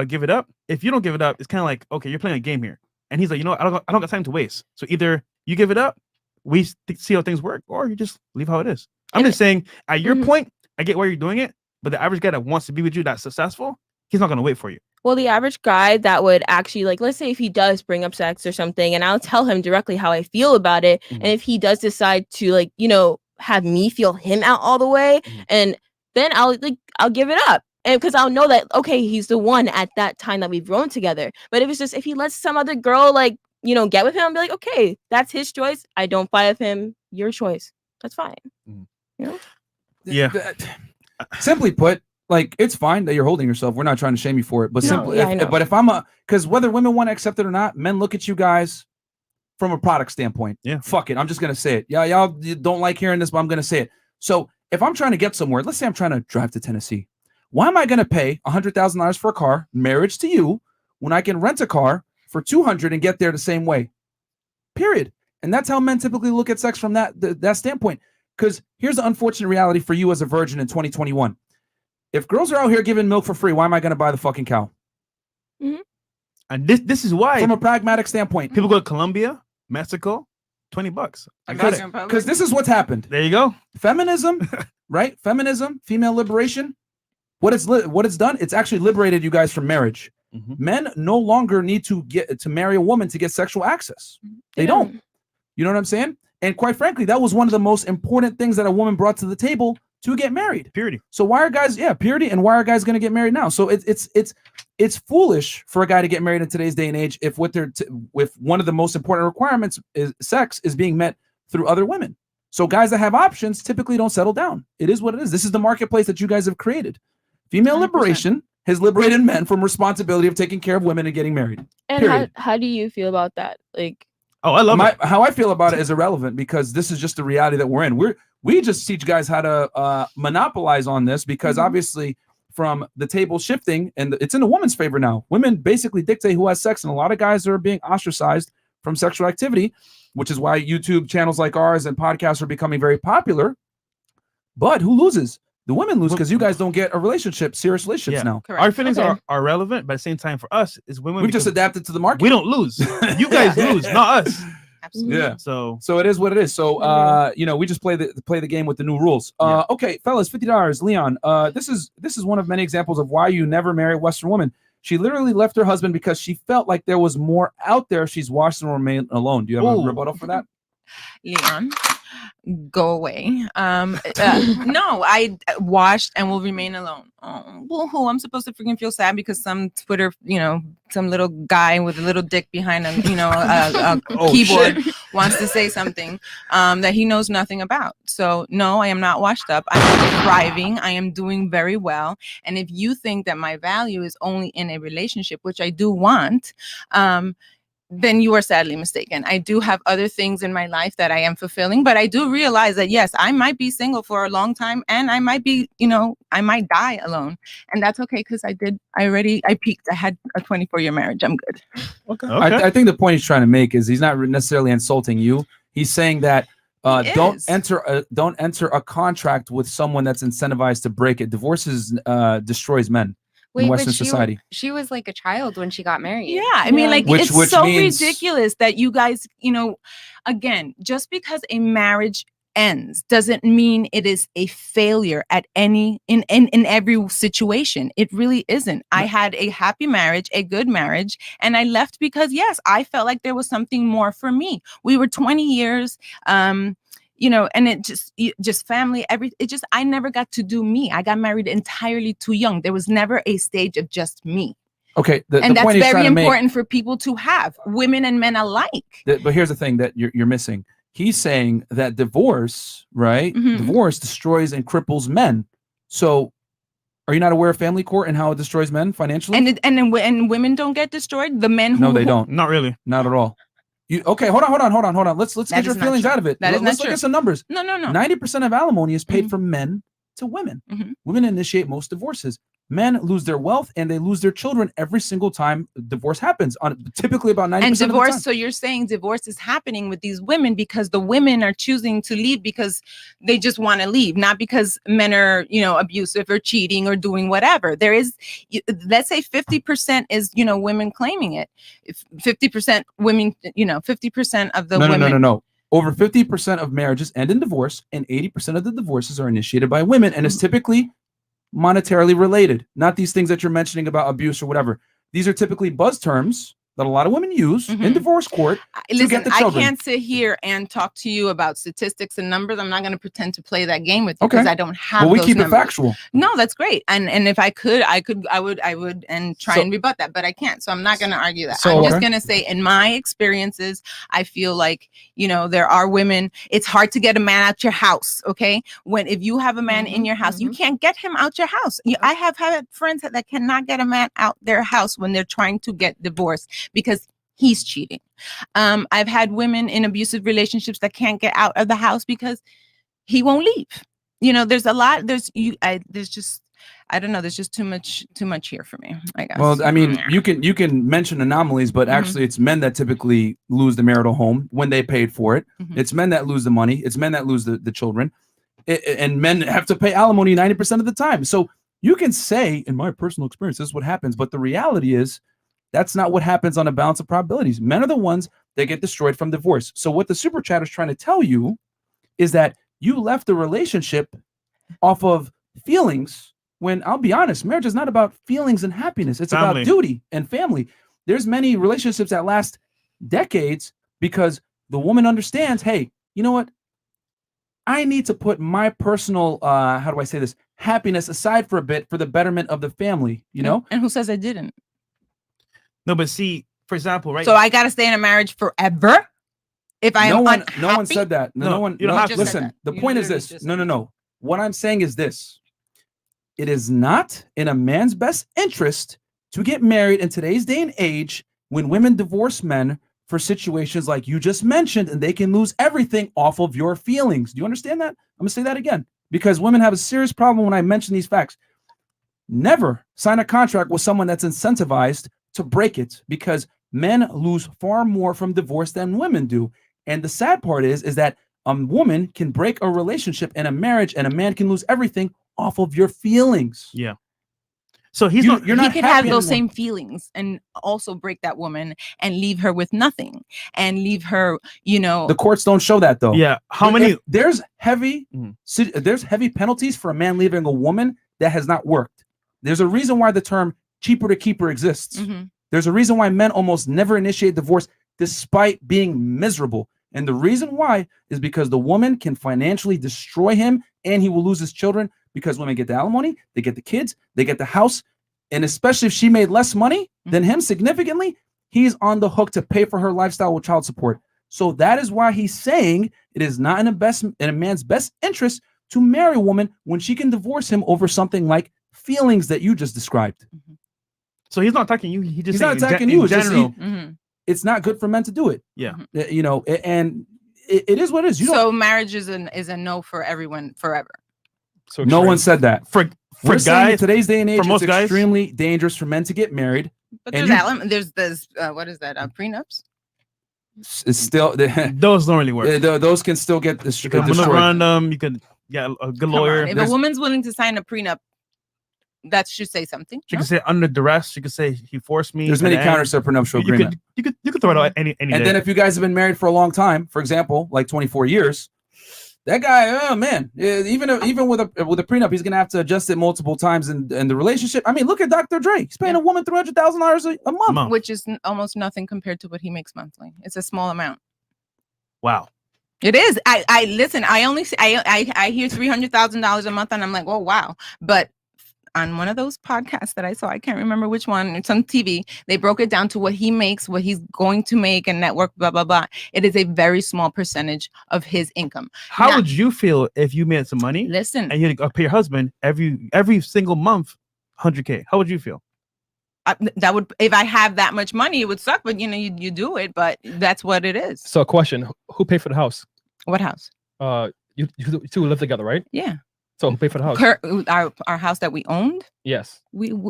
give it up. If you don't give it up, it's kind of like, okay, you're playing a game here. And he's like, I don't got time to waste. So either you give it up, we see how things work, or you just leave how it is. I'm just saying, at your point, I get why you're doing it, but the average guy that wants to be with you, that's successful, he's not gonna wait for you. Well, the average guy that would actually, like, let's say if he does bring up sex or something, and I'll tell him directly how I feel about it, and if he does decide to, like, have me feel him out all the way, and then I'll give it up. And because I'll know that, okay, he's the one at that time that we've grown together. But if he lets some other girl, get with him, I'll be like, okay, that's his choice. I don't fight with him. Your choice. That's fine. Yeah. Simply put, like, it's fine that you're holding yourself. We're not trying to shame you for it. But if I'm because whether women want to accept it or not, men look at you guys from a product standpoint. Yeah. Fuck it. I'm just going to say it. Yeah, y'all don't like hearing this, but I'm going to say it. So if I'm trying to get somewhere, let's say I'm trying to drive to Tennessee. Why am I going to pay $100,000 for a car, marriage to you, when I can rent a car for $200 and get there the same way? Period. And that's how men typically look at sex from that standpoint. Because here's the unfortunate reality for you as a virgin in 2021. If girls are out here giving milk for free, why am I going to buy the fucking cow? And this is why, from a pragmatic standpoint, people go to Colombia, Mexico, $20. Because this is what's happened. There you go. Feminism, right? Feminism, female liberation. What it's done, it's actually liberated you guys from marriage. Men no longer need to marry a woman to get sexual access. They don't. You know what I'm saying? And quite frankly, that was one of the most important things that a woman brought to the table to get married. Purity. So why are guys, purity, and why are guys going to get married now? So it's foolish for a guy to get married in today's day and age if with one of the most important requirements is sex is being met through other women. So guys that have options typically don't settle down. It is what it is. This is the marketplace that you guys have created. Female 100%. Liberation has liberated men from responsibility of taking care of women and getting married. And how do you feel about that? Like, oh, I love it. How I feel about it is irrelevant because this is just the reality that we're in. We just teach guys how to monopolize on this because obviously from the table shifting, and it's in the woman's favor now. Women basically dictate who has sex, and a lot of guys are being ostracized from sexual activity, which is why YouTube channels like ours and podcasts are becoming very popular. But who loses? The women lose because you guys don't get serious relationships now. Correct. Our feelings are relevant, but at the same time, for us, is women. We've just adapted to the market. We don't lose. You guys lose, not us. Absolutely. Yeah. So it is what it is. So we just play the game with the new rules. Okay, fellas, $50. Leon, this is one of many examples of why you never marry a Western woman. She literally left her husband because she felt like there was more out there. She's watched and remained alone. Do you have a rebuttal for that? Leon, Go away. No, I washed and will remain alone. Oh, woohoo! I'm supposed to freaking feel sad because some Twitter, some little guy with a little dick behind a keyboard wants to say something that he knows nothing about. So no, I am not washed up. I'm thriving. I am doing very well. And if you think that my value is only in a relationship, which I do want, then you are sadly mistaken. I do have other things in my life that I am fulfilling, but I do realize that yes, I might be single for a long time, and I might be, I might die alone, and that's okay because I peaked. I had a 24-year marriage. I'm good. Okay. I think the point he's trying to make is he's not necessarily insulting you. He's saying that don't enter a contract with someone that's incentivized to break it. Divorces destroys men. Wait, in but Western society. She was like a child when she got married. Yeah, I mean, like, Which it's so means- ridiculous that you guys, again, just because a marriage ends doesn't mean it is a failure in every situation. It really isn't. I had a happy marriage, a good marriage, and I left because yes, I felt like there was something more for me. We were 20 years, and it just family, I never got to do me. I got married entirely too young. There was never a stage of just me. Okay. And that's point he's very trying to make- important for people to have, women and men alike. But here's the thing that you're missing. He's saying that divorce, right? Mhm. Divorce destroys and cripples men. So are you not aware of family court and how it destroys men financially? And women don't get destroyed. The men who No, they don't. Not really. Not at all. Okay, hold on. Let's That get your is not feelings true. out of it. That is Let's not look true. at some numbers. No. 90% of alimony is paid from men to women. Mhm. Women initiate most divorces. Men lose their wealth and they lose their children every single time divorce happens. Typically about 90% And of the divorce, time. so you're saying divorce is happening with these women because the women are choosing to leave because they just want to leave, not because men are, abusive or cheating or doing whatever. There is, let's say 50% is, women claiming it. If 50% women, 50% of the women. No. Over 50% of marriages end in divorce, and 80% of the divorces are initiated by women, and it's typically monetarily related, not these things that you're mentioning about abuse or whatever. These are typically buzz terms that a lot of women use in divorce court to Listen, get the I children. can't sit here and talk to you about statistics and numbers. I'm not going to pretend to play that game with you because I don't have Well, we those keep numbers. it factual. No, that's great. And if I could, I would and try and rebut that, but I can't. So I'm not going to argue that. So- I'm just going to say in my experiences, I feel like, there are women, it's hard to get a man out your house. Okay. If you have a man in your house, you can't get him out your house. I have had friends that cannot get a man out their house when they're trying to get divorced because he's cheating. I've had women in abusive relationships that can't get out of the house because he won't leave. There's a lot. There's just, I don't know. There's just too much here for me, I guess. Well, I mean, you can mention anomalies, but actually it's men that typically lose the marital home when they paid for it. It's men that lose the money. It's men that lose the children. And men have to pay alimony 90% of the time. So you can say, in my personal experience, this is what happens. But the reality is, that's not what happens on a balance of probabilities. Men are the ones that get destroyed from divorce. So what the super chat is trying to tell you is that you left the relationship off of feelings when, I'll be honest, marriage is not about feelings and happiness. It's Family. about duty and family. There's many relationships that last decades because the woman understands, hey, you know what? I need to put my personal, how do I say this, happiness aside for a bit for the betterment of the family, And who says I didn't? No, but see, for example, right? So I got to stay in a marriage forever? If I am no one unhappy? said that. No one. you don't have to. Listen, that. the You point is literally this. just No. What I'm saying is this. It is not in a man's best interest to get married in today's day and age when women divorce men for situations like you just mentioned, and they can lose everything off of your feelings. Do you understand that? I'm gonna say that again because women have a serious problem when I mention these facts. Never sign a contract with someone that's incentivized to break it because men lose far more from divorce than women do. And the sad part is that a woman can break a relationship and a marriage, and a man can lose everything off of your feelings. Yeah. So you're He not could have happy those anymore. same feelings and also break that woman and leave her with nothing and leave her, The courts don't show that though. Yeah. How many? There's heavy Mhm. there's heavy penalties for a man leaving a woman that has not worked. There's a reason why the term cheaper to keeper exists. There's a reason why men almost never initiate divorce despite being miserable. And the reason why is because the woman can financially destroy him and he will lose his children because women get the alimony, they get the kids, they get the house. And especially if she made less money than him significantly, he's on the hook to pay for her lifestyle with child support. So that is why he's saying it is not in a man's best interest to marry a woman when she can divorce him over something like feelings that you just described. So he's not attacking you. He's not attacking you. In It's just general. it's not good for men to do it. Yeah. You know, and it is what it is. So marriage is a no for everyone forever. So no one said that. For We're saying in guys, today's day and age, for most it's guys, extremely dangerous for men to get married. But And there's what is that? Prenups. it's still those don't really work. Those can still get You can run them. You could get a good lawyer. If a woman's willing to sign a prenup, that should say something. She could say under duress. She could say he forced me. There's many counters to a prenuptial agreement. You could throw it out any And day. then if you guys have been married for a long time, for example, like 24 years, that guy, oh man, even with a prenup, he's gonna have to adjust it multiple times in the relationship. I mean, look at Dr. Dre. He's paying a woman $300,000 a month, which is almost nothing compared to what he makes monthly. It's a small amount. Wow. It is. I listen. I only see, I hear $300,000 a month, and I'm like, oh wow. But on one of those podcasts that I saw, I can't remember which one, it's on TV, they broke it down to what he makes, what he's going to make, and network, blah blah blah. It is a very small percentage of his income. How would you feel if you made some money? Listen, and you had to pay your husband every single month $100K? How would you feel? That would, if I have that much money, it would suck. But you do it. But that's what it is. So, question: who paid for the house? What house? You two live together, right? Yeah. So who paid for the house? Our house that we owned. Yes.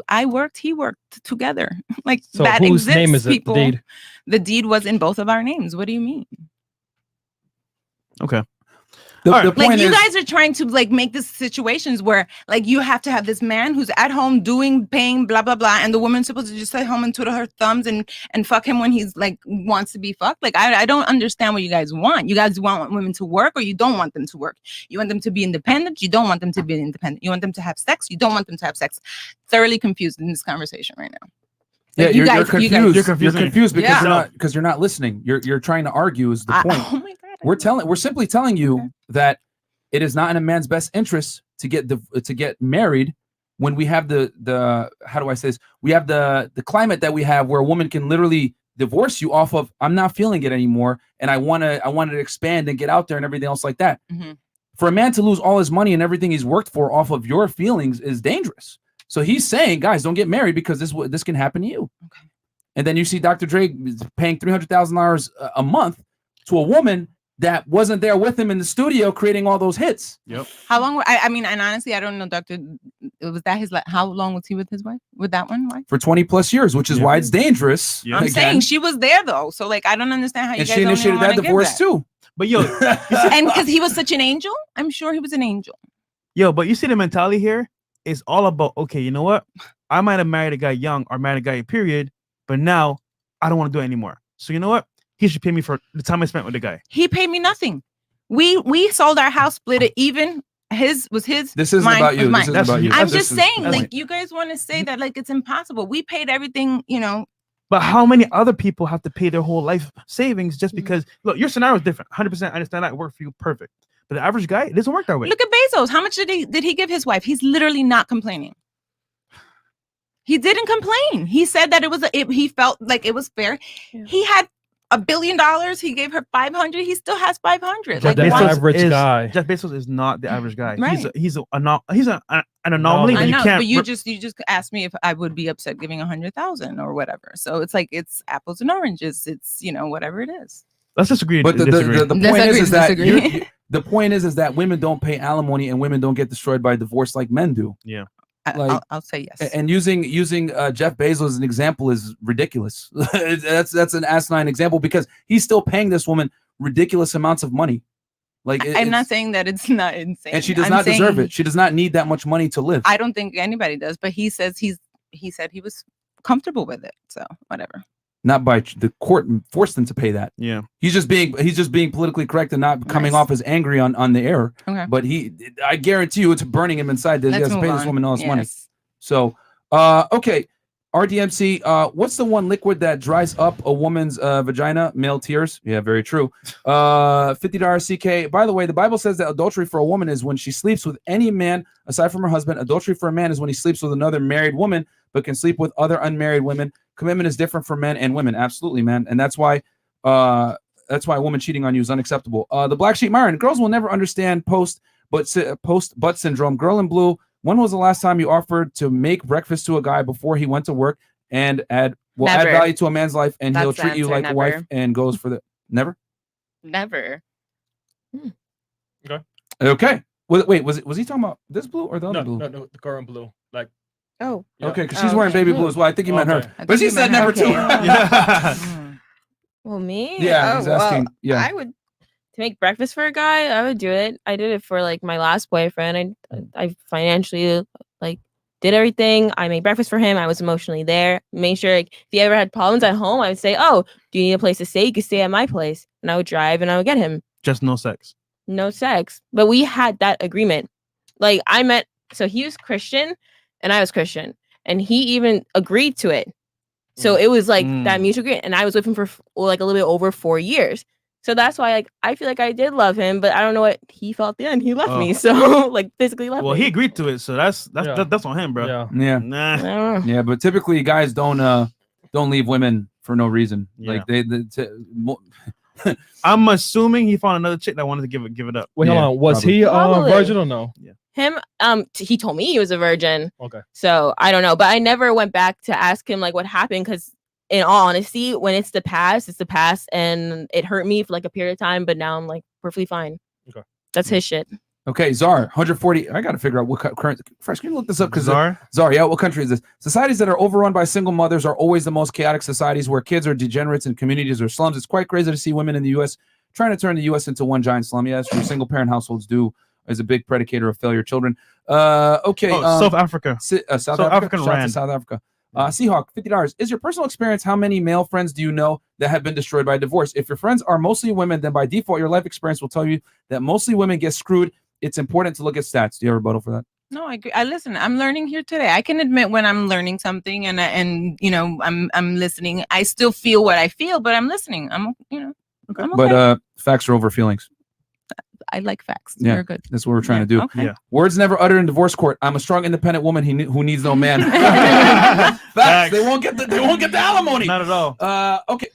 I worked. He worked together. Like so that whose exists, name is it? people. The deed. The deed was in both of our names. What do you mean? Okay. The Like point you is, guys are trying to like make this situations where like you have to have this man who's at home paying blah blah blah, and the woman's supposed to just stay home and twiddle her thumbs and fuck him when he's like wants to be fucked. Like I don't understand what you guys want. You guys want women to work, or you don't want them to work. You want them to be independent. You don't want them to be independent. You want them to have sex. You don't want them to have sex. Thoroughly confused in this conversation right now. Like, yeah, you're confused. You're confused because Yeah. you're not listening. You're trying to argue is the point. Oh my God. We're simply telling you that it is not in a man's best interest to get married when we have the how do I say this? We have the climate that we have where a woman can literally divorce you off of I'm not feeling it anymore and I want to expand and get out there and everything else like that. Mm-hmm. For a man to lose all his money and everything he's worked for off of your feelings is dangerous. So he's saying, guys, don't get married because this can happen to you. Okay. And then you see Dr. Dre paying $300,000 a month to a woman that wasn't there with him in the studio creating all those hits. Yep. How long? I mean, and honestly, I don't know, Doctor. Was that his? How long was he with his wife? With that one wife? For 20 plus years, which is why it's dangerous. Yeah. I'm Again. saying she was there though, so like I don't understand how you And guys she don't even initiated that wanna give divorce that. too. But yo, And because he was such an angel, I'm sure he was an angel. but you see the mentality here is all about, okay, you know what? I might have married a guy young or married a guy period, but now I don't want to do it anymore. So you know what? He should pay me for the time I spent with the guy. He paid me nothing. We sold our house, split it even. His was his. This isn't mine about you. was mine. This isn't about you. I'm This just is saying, the like point. you guys want to say that like it's impossible. We paid everything, But how many other people have to pay their whole life savings Mm-hmm. just because? Look, your scenario is different. 100%. I understand that. It worked for you. Perfect. But the average guy, it doesn't work that way. Look at Bezos. How much did he give his wife? He's literally not complaining. He didn't complain. He said that he felt like it was fair. Yeah. He had $1 billion. He gave her 500. He still has 500. Like the average guy. Jeff Bezos is not the average guy. Right. He's an anomaly. I know, but you you just asked me if I would be upset giving 100,000 or whatever. So it's like it's apples and oranges. It's whatever it is. Let's disagree. But the point is that the point is that women don't pay alimony and women don't get destroyed by divorce like men do. Yeah. Like, I'll say yes. And using Jeff Bezos as an example is ridiculous. that's an asinine example because he's still paying this woman ridiculous amounts of money. Like I'm not saying that it's not insane, and she does not deserve it. She does not need that much money to live. I don't think anybody does, but he says he said he was comfortable with it. So whatever. Not by the court forced him to pay that. Yeah, he's just being politically correct and not coming off as angry on the air. Okay. But I guarantee you, it's burning him inside. That he has to pay this woman all this money. So, okay, all RDMC, what's the one liquid that dries up a woman's vagina? Male tears. Yeah, very true. $50 CK. By the way, the Bible says that adultery for a woman is when she sleeps with any man aside from her husband. Adultery for a man is when he sleeps with another married woman, but can sleep with other unmarried women. Commitment is different for men and women. Absolutely, man. And that's why a woman cheating on you is unacceptable. The Black Sheep Myron, girls will never understand post butt syndrome. Girl in blue. When was the last time you offered to make breakfast to a guy before he went to work and add value to a man's life, and he'll That's the treat you answer, like a wife never. and goes for the never? Never. Okay. Wait, was he talking about this blue or the other blue? No, the girl in blue. Like, Oh. Okay, because she's wearing baby blue as well. I think he meant her. Okay. But she said never too. Well, me? Yeah, he's asking. Yeah. I would to make breakfast for a guy. I would do it. I did it for like my last boyfriend. I financially like did everything. I made breakfast for him. I was emotionally there. Made sure like, if he ever had problems at home, I would say, "Oh, do you need a place to stay? You can stay at my place." And I would drive and I would get him. Just no sex. No sex, but we had that agreement. Like so he was Christian and I was Christian, and he even agreed to it. So it was like that mutual agreement, and I was with him for like a little bit over 4 years. So that's why like I feel like I did love him, but I don't know what he felt at the end. He left me, so like physically left me. Well, he agreed to it, so that's on him, bro. Yeah. Nah. Yeah, but typically guys don't leave women for no reason. Yeah. Like I'm assuming he found another chick that wanted to give it up. Wait, hold on. Was he Probably. virgin or no? Yeah. Him, he told me he was a virgin. Okay. So I don't know, but I never went back to ask him like what happened, because in all honesty, when it's the past, and it hurt me for like a period of time, but now I'm like perfectly fine. Okay. That's his shit. Okay, Czar, 140. I got to figure out what current. Fresh, can you look this up? Because Czar? Yeah, what country is this? Societies that are overrun by single mothers are always the most chaotic societies, where kids are degenerates and communities are slums. It's quite crazy to see women in the U.S. trying to turn the U.S. into one giant slum. Yeah, that's true. Single parent households do is a big predicator of failure children. Okay. South Africa. South Africa. African Shout out to rand. South Africa. Seahawk, $50. Is your personal experience, how many male friends do you know that have been destroyed by divorce? If your friends are mostly women, then by default, your life experience will tell you that mostly women get screwed. It's important to look at stats. Do you have a rebuttal for that? No, I agree. I listen. I'm learning here today. I can admit when I'm learning something, and you know, I'm listening. I still feel what I feel, but I'm listening. I'm I'm okay. But facts are over feelings. I like facts. Yeah, You're good. that's what we're trying to do. Okay. Yeah. Words never uttered in divorce court. I'm a strong, independent woman who needs no man. Facts. They won't get the alimony. Not at all. Okay.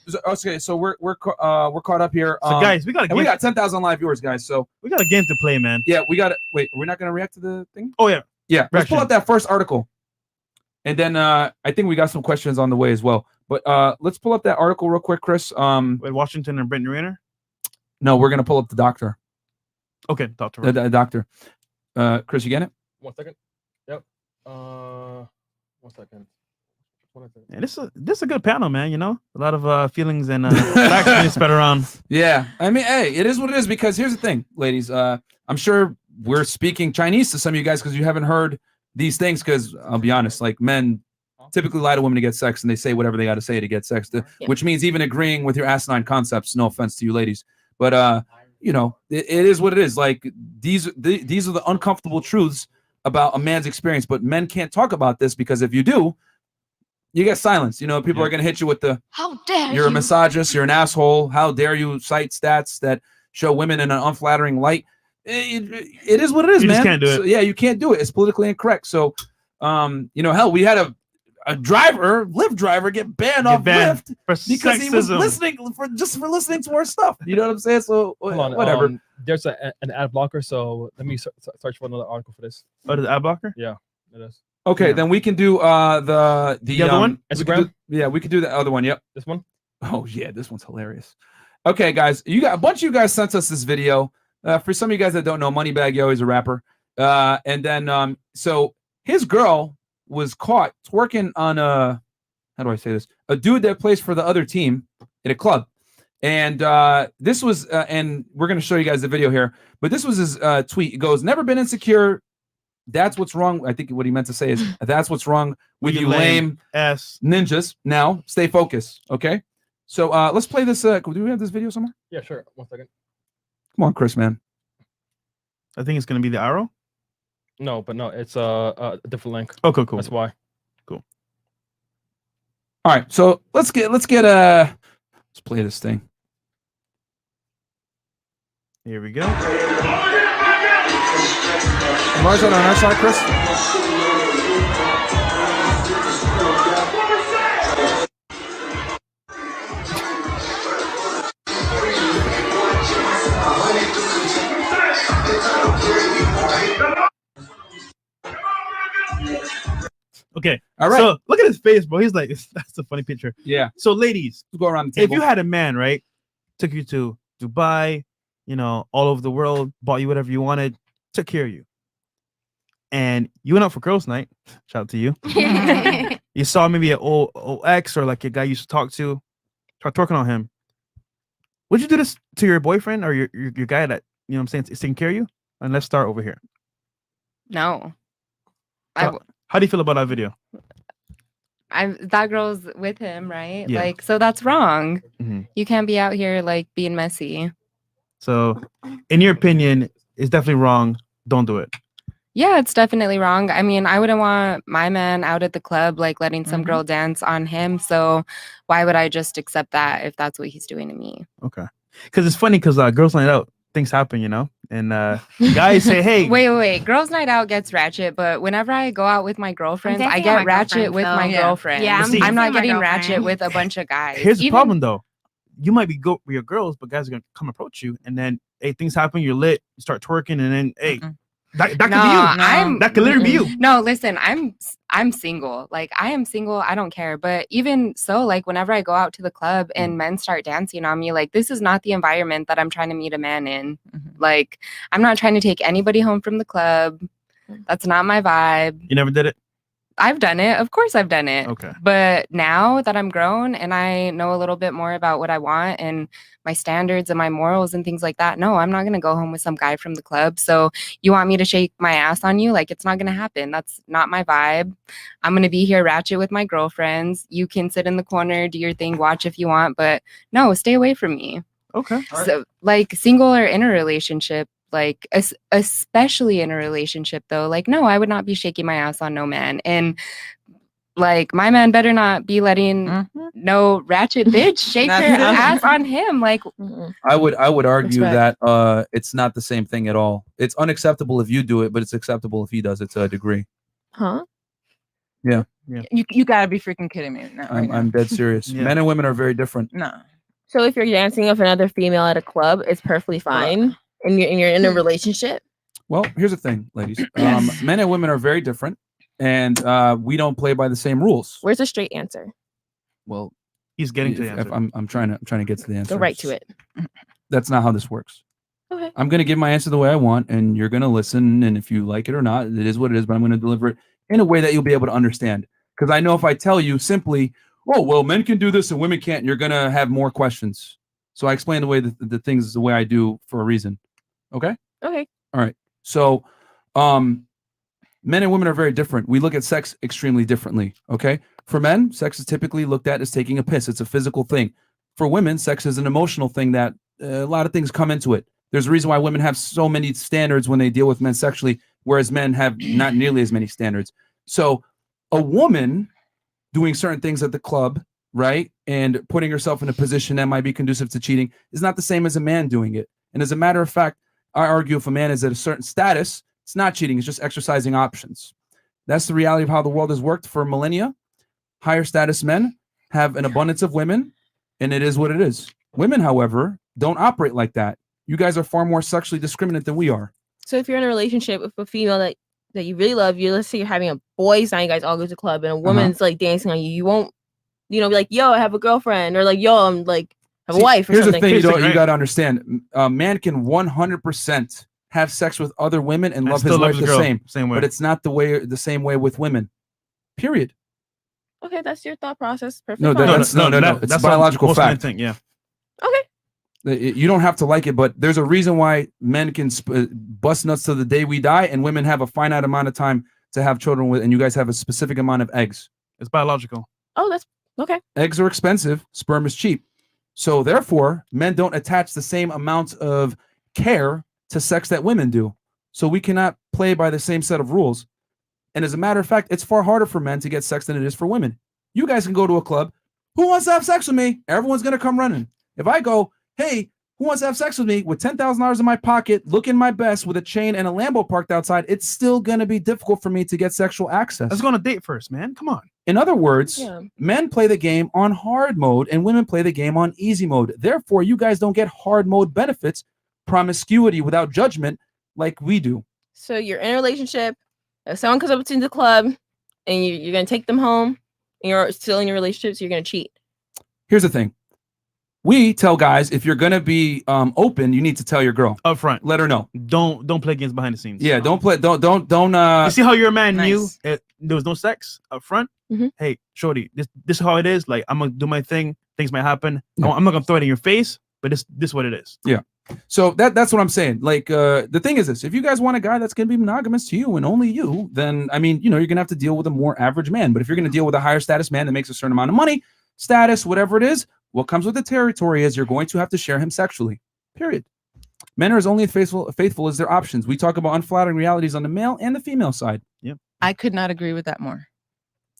So we're caught up here. So guys, we got we got 10,000 live viewers, guys. So we got a game to play, man. yeah, we got to wait. We're not gonna react to the thing. Oh yeah. Yeah. Let's pull Reaction. up that first article, and then I think we got some questions on the way as well. But let's pull up that article real quick, Chris. With Washington and Brittany Rayner. No, we're gonna pull up the doctor. Okay, Dr. The doctor. Chris, you get it? 1 second. Yep. 1 second. Yeah, this is a good panel, man. You know, a lot of feelings and facts being spread around. Yeah, I mean, hey, it is what it is. Because here's the thing, ladies. I'm sure we're speaking Chinese to some of you guys because you haven't heard these things. Because I'll be honest, like men typically lie to women to get sex, and they say whatever they got to say to get sex, which means even agreeing with your asinine concepts. No offense to you, ladies, but you know, it is what it is. Like these are the uncomfortable truths about a man's experience. But men can't talk about this because if you do, you get silenced. You know, people are going to hit you with the How dare you're a misogynist, you're an asshole. How dare you cite stats that show women in an unflattering light? It is what it is, You man. just can't do it. So, yeah, you can't do it. It's politically incorrect. So, you know, hell, we had a Lyft driver get banned off Lyft for because he was sexism. listening to our stuff. You know what I'm saying? So Hold on, whatever. There's an ad blocker, so let me search for another article for this. Oh, the ad blocker? Yeah, it is. Okay, then we can do the other one? Instagram? We could do the other one. Yep. This one? Oh yeah, this one's hilarious. Okay, guys, a bunch of you guys sent us this video. For some of you guys that don't know, Moneybagg Yo is a rapper. And then so his girl was caught twerking on a dude that plays for the other team at a club. And this was and we're gonna show you guys the video here, but this was his tweet. It goes, "Never been insecure. That's what's wrong." I think what he meant to say is, "That's what's wrong with you lame ass ninjas. Now stay focused." Okay. So let's play this. Do we have this video somewhere? Yeah, sure. 1 second. Come on, Chris, man. I think it's gonna be the arrow. No, but no, it's a different link. Okay, cool. That's why. Cool. All right, so let's play this thing. Here we go. Mars on our side, Chris. Okay. All right. So look at his face, bro. He's like, that's a funny picture. Yeah. So ladies, Let's go around the if table. you had a man, right, took you to Dubai, all over the world, bought you whatever you wanted, took care of you, and you went out for girls' night. Shout out to you. You saw maybe an old ex or like a guy you used to talk to, start twerking on him. Would you do this to your boyfriend or your guy that what I'm saying is taking care of you? And let's start over here. No. How do you feel about that video? That girl's with him, right? Yeah. Like, so that's wrong. Mhm. You can't be out here like being messy. So, in your opinion, it's definitely wrong. Don't do it. Yeah, it's definitely wrong. I mean, I wouldn't want my man out at the club, like letting some girl dance on him. So why would I just accept that if that's what he's doing to me? Okay. Because it's funny because girls night out, things happen, and guys say, hey. Wait. Girls' night out gets ratchet, but whenever I go out with my girlfriends, I get ratchet with my girlfriend. Yeah, I'm not getting ratchet with a bunch of guys. Here's the problem, though. You might be good with your girls, but guys are going to come approach you, and then, hey, things happen, you're lit, you start twerking, and then, hey, that could be you. That could literally be you. No, listen, I'm single. Like, I am single. I don't care. But even so, like, whenever I go out to the club and men start dancing on me, like, this is not the environment that I'm trying to meet a man in. Like, I'm not trying to take anybody home from the club. That's not my vibe. You never did it? I've done it. Of course I've done it. Okay. But now that I'm grown and I know a little bit more about what I want and my standards and my morals and things like that, no, I'm not going to go home with some guy from the club. So you want me to shake my ass on you? Like, it's not going to happen. That's not my vibe. I'm going to be here ratchet with my girlfriends. You can sit in the corner, do your thing, watch if you want, but no, stay away from me. Okay. So like single or in a relationship, like especially in a relationship though, like, no, I would not be shaking my ass on no man. And like, my man better not be letting no ratchet bitch shake her ass on him. Like, I would argue that it's not the same thing at all. It's unacceptable if you do it, but it's acceptable if he does it to a degree. Huh? Yeah. You gotta be freaking kidding me. I'm dead serious. Men and women are very different. No. So if you're dancing with another female at a club, it's perfectly fine. And you're in a relationship. Well, here's the thing, ladies. Men and women are very different, and we don't play by the same rules. Where's the straight answer? Well, he's getting to the answer. I'm trying to get to the answer. Go right to it. That's not how this works. Okay. I'm gonna give my answer the way I want, and you're gonna listen. And if you like it or not, it is what it is. But I'm gonna deliver it in a way that you'll be able to understand. Because I know if I tell you simply, "Oh, well, men can do this and women can't," you're gonna have more questions. So I explain the way the things the way I do for a reason. Okay. Okay. All right. So, men and women are very different. We look at sex extremely differently. Okay. For men, sex is typically looked at as taking a piss. It's a physical thing. For women, sex is an emotional thing that a lot of things come into it. There's a reason why women have so many standards when they deal with men sexually, whereas men have not nearly as many standards. So a woman doing certain things at the club, right, and putting herself in a position that might be conducive to cheating is not the same as a man doing it. And as a matter of fact, I argue if a man is at a certain status, it's not cheating, it's just exercising options. That's the reality of how the world has worked for millennia. Higher status men have an abundance of women, and it is what it is. Women, however, don't operate like that. You guys are far more sexually discriminate than we are. So if you're in a relationship with a female that you really love, let's say you're having a boys' night, you guys all go to the club, and a woman's like dancing on you, you won't, be like, yo, I have a girlfriend, or like, yo, I'm like, have a wife or here's something. Here's the thing you got to understand. A man can 100% have sex with other women and love his wife the same way. But it's not the same way with women. Period. Okay, that's your thought process. Perfect. No, it's biological fact. Yeah. Okay. You don't have to like it, but there's a reason why men can bust nuts till the day we die, and women have a finite amount of time to have children with, and you guys have a specific amount of eggs. It's biological. Oh, that's okay. Eggs are expensive. Sperm is cheap. So therefore, men don't attach the same amount of care to sex that women do. So we cannot play by the same set of rules. And as a matter of fact, it's far harder for men to get sex than it is for women. You guys can go to a club. Who wants to have sex with me? Everyone's going to come running. If I go, hey, who wants to have sex with me with $10,000 in my pocket, looking my best with a chain and a Lambo parked outside, it's still going to be difficult for me to get sexual access. Let's go on a date first, man. Come on. In other words, men play the game on hard mode and women play the game on easy mode. Therefore, you guys don't get hard mode benefits, promiscuity without judgment like we do. So you're in a relationship. If someone comes up to the club and you're going to take them home and you're still in your relationship, so you're going to cheat. Here's the thing. We tell guys, if you're gonna be open, you need to tell your girl up front. Let her know. Don't play games behind the scenes. Yeah, don't play. Don't. You see how your man Nice. knew there was no sex up front? Hey, shorty, this is how it is. Like, I'm gonna do my thing. Things might happen. Yeah. I'm not gonna throw it in your face, but this is what it is. Yeah. So that's what I'm saying. Like, the thing is this: if you guys want a guy that's gonna be monogamous to you and only you, then I mean, you're gonna have to deal with a more average man. But if you're gonna deal with a higher status man that makes a certain amount of money, status, whatever it is. What comes with the territory is you're going to have to share him sexually, period. Men are as only faithful as their options. We talk about unflattering realities on the male and the female side. Yep. I could not agree with that more.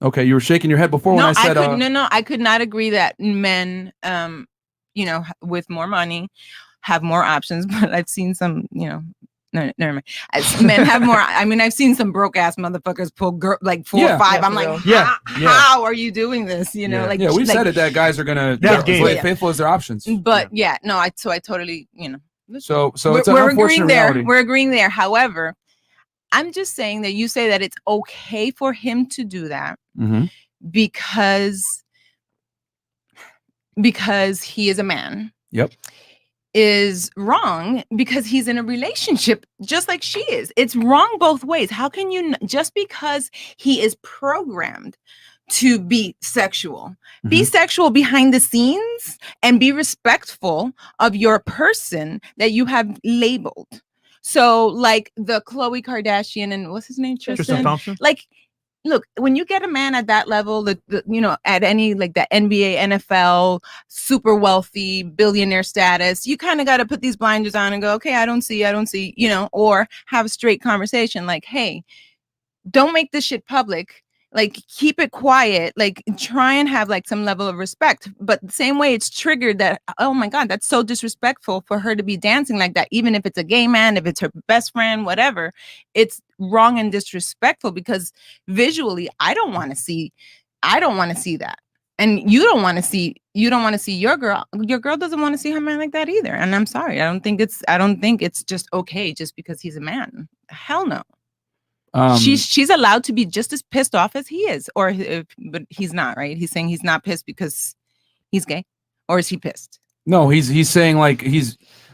Okay, you were shaking your head before when I said... I could not agree that men, with more money have more options, but I've seen some, no, never mind. Men have more. I mean, I've seen some broke ass motherfuckers pull like 4 or 5. I'm like, how are you doing this? You know, we said it that guys are gonna play faithful as their options. But I totally, So it's an unfortunate reality. We're agreeing there. However, I'm just saying that you say that it's okay for him to do that because he is a man. Yep. Is wrong because he's in a relationship just like she is. It's wrong both ways. How can you, just because he is programmed to be sexual, be sexual behind the scenes and be respectful of your person that you have labeled. So like the Khloe Kardashian and what's his name? Tristan Thompson. Like, look, when you get a man at that level, at any like that NBA, NFL, super wealthy, billionaire status, you kind of got to put these blinders on and go, okay, I don't see, or have a straight conversation like, hey, don't make this shit public. Like, keep it quiet, like try and have like some level of respect. But the same way it's triggered that, oh my God, that's so disrespectful for her to be dancing like that. Even if it's a gay man, if it's her best friend, whatever, it's wrong and disrespectful because visually, I don't want to see that. And you don't want to see your girl. Your girl doesn't want to see her man like that either. And I'm sorry. I don't think it's just okay just because he's a man. Hell no. She's allowed to be just as pissed off as he is, but he's not, right? He's saying he's not pissed because he's gay, or is he pissed? No, he's saying like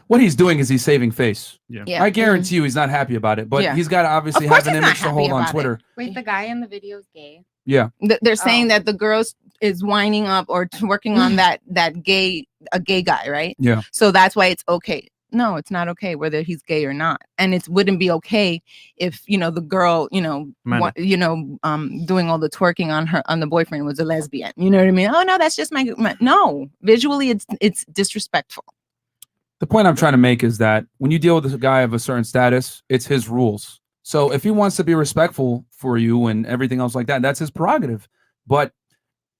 what he's doing is he's saving face. Yeah. I guarantee you he's not happy about it, but he's got to obviously have an image to hold on Twitter. Wait, the guy in the video is gay? Yeah. They're saying that the girl is winding up or working on a gay guy, right? Yeah. So that's why it's okay. No, it's not okay whether he's gay or not, and it wouldn't be okay if the girl doing all the twerking on the boyfriend was a lesbian. You know what I mean? Oh no, that's just my no. Visually, it's disrespectful. The point I'm trying to make is that when you deal with a guy of a certain status, it's his rules. So if he wants to be respectful for you and everything else like that, that's his prerogative. But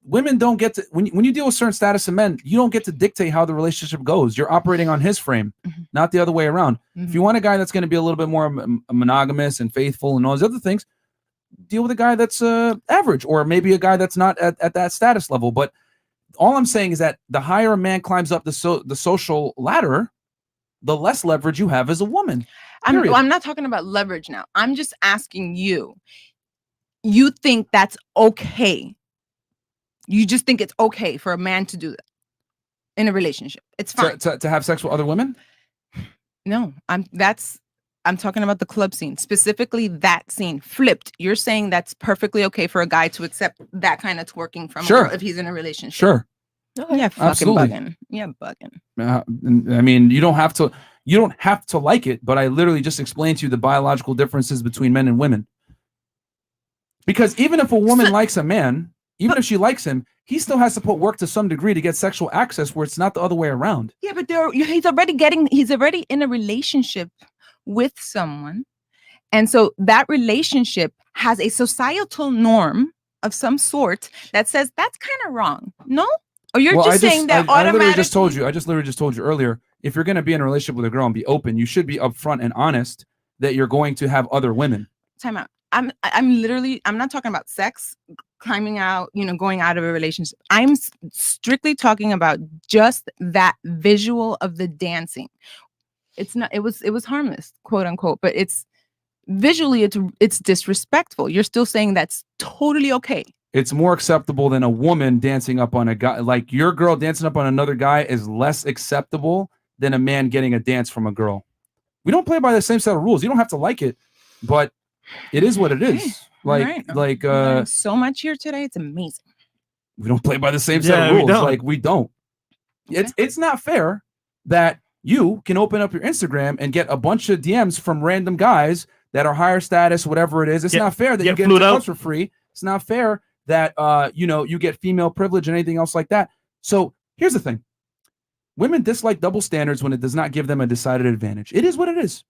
women don't get to, when you deal with certain status of men, you don't get to dictate how the relationship goes. You're operating on his frame, not the other way around. If you want a guy that's going to be a little bit more monogamous and faithful and all those other things, deal with a guy that's average, or maybe a guy that's not at that status level. But all I'm saying is that the higher a man climbs up the social ladder, the less leverage you have as a woman. I'm not talking about leverage now. I'm just asking you. You think that's okay? You just think it's okay for a man to do that in a relationship? It's fine to have sex with other women. No, I'm talking about the club scene, specifically that scene flipped. You're saying that's perfectly okay for a guy to accept that kind of twerking from a girl if he's in a relationship. Sure. Yeah, fucking absolutely. bugging. Yeah, bugging. I mean, you don't have to like it, but I literally just explained to you the biological differences between men and women. Because even if a woman likes a man, even if she likes him, he still has to put work to some degree to get sexual access, where it's not the other way around. Yeah, but he's already in a relationship with someone. And so that relationship has a societal norm of some sort that says that's kind of wrong. No? Or you're Well, just saying that I literally just told automatically- you. I just literally just told you earlier. If you're going to be in a relationship with a girl and be open, you should be upfront and honest that you're going to have other women. Time out. I'm not talking about sex, climbing out, going out of a relationship. I'm strictly talking about just that visual of the dancing. It was harmless, quote unquote, but it's visually it's disrespectful. You're still saying that's totally okay. It's more acceptable than a woman dancing up on a guy. Like your girl dancing up on another guy is less acceptable than a man getting a dance from a girl. We don't play by the same set of rules. You don't have to like it, but it is what it is. Right. Learning so much here today. It's amazing. We don't play by the same set of rules. Like we don't. It's not fair that you can open up your Instagram and get a bunch of DMs from random guys that are higher status, whatever it is. It's not fair that you get into clubs for free. It's not fair that you get female privilege and anything else like that. So here's the thing. Women dislike double standards when it does not give them a decided advantage. It is what it is.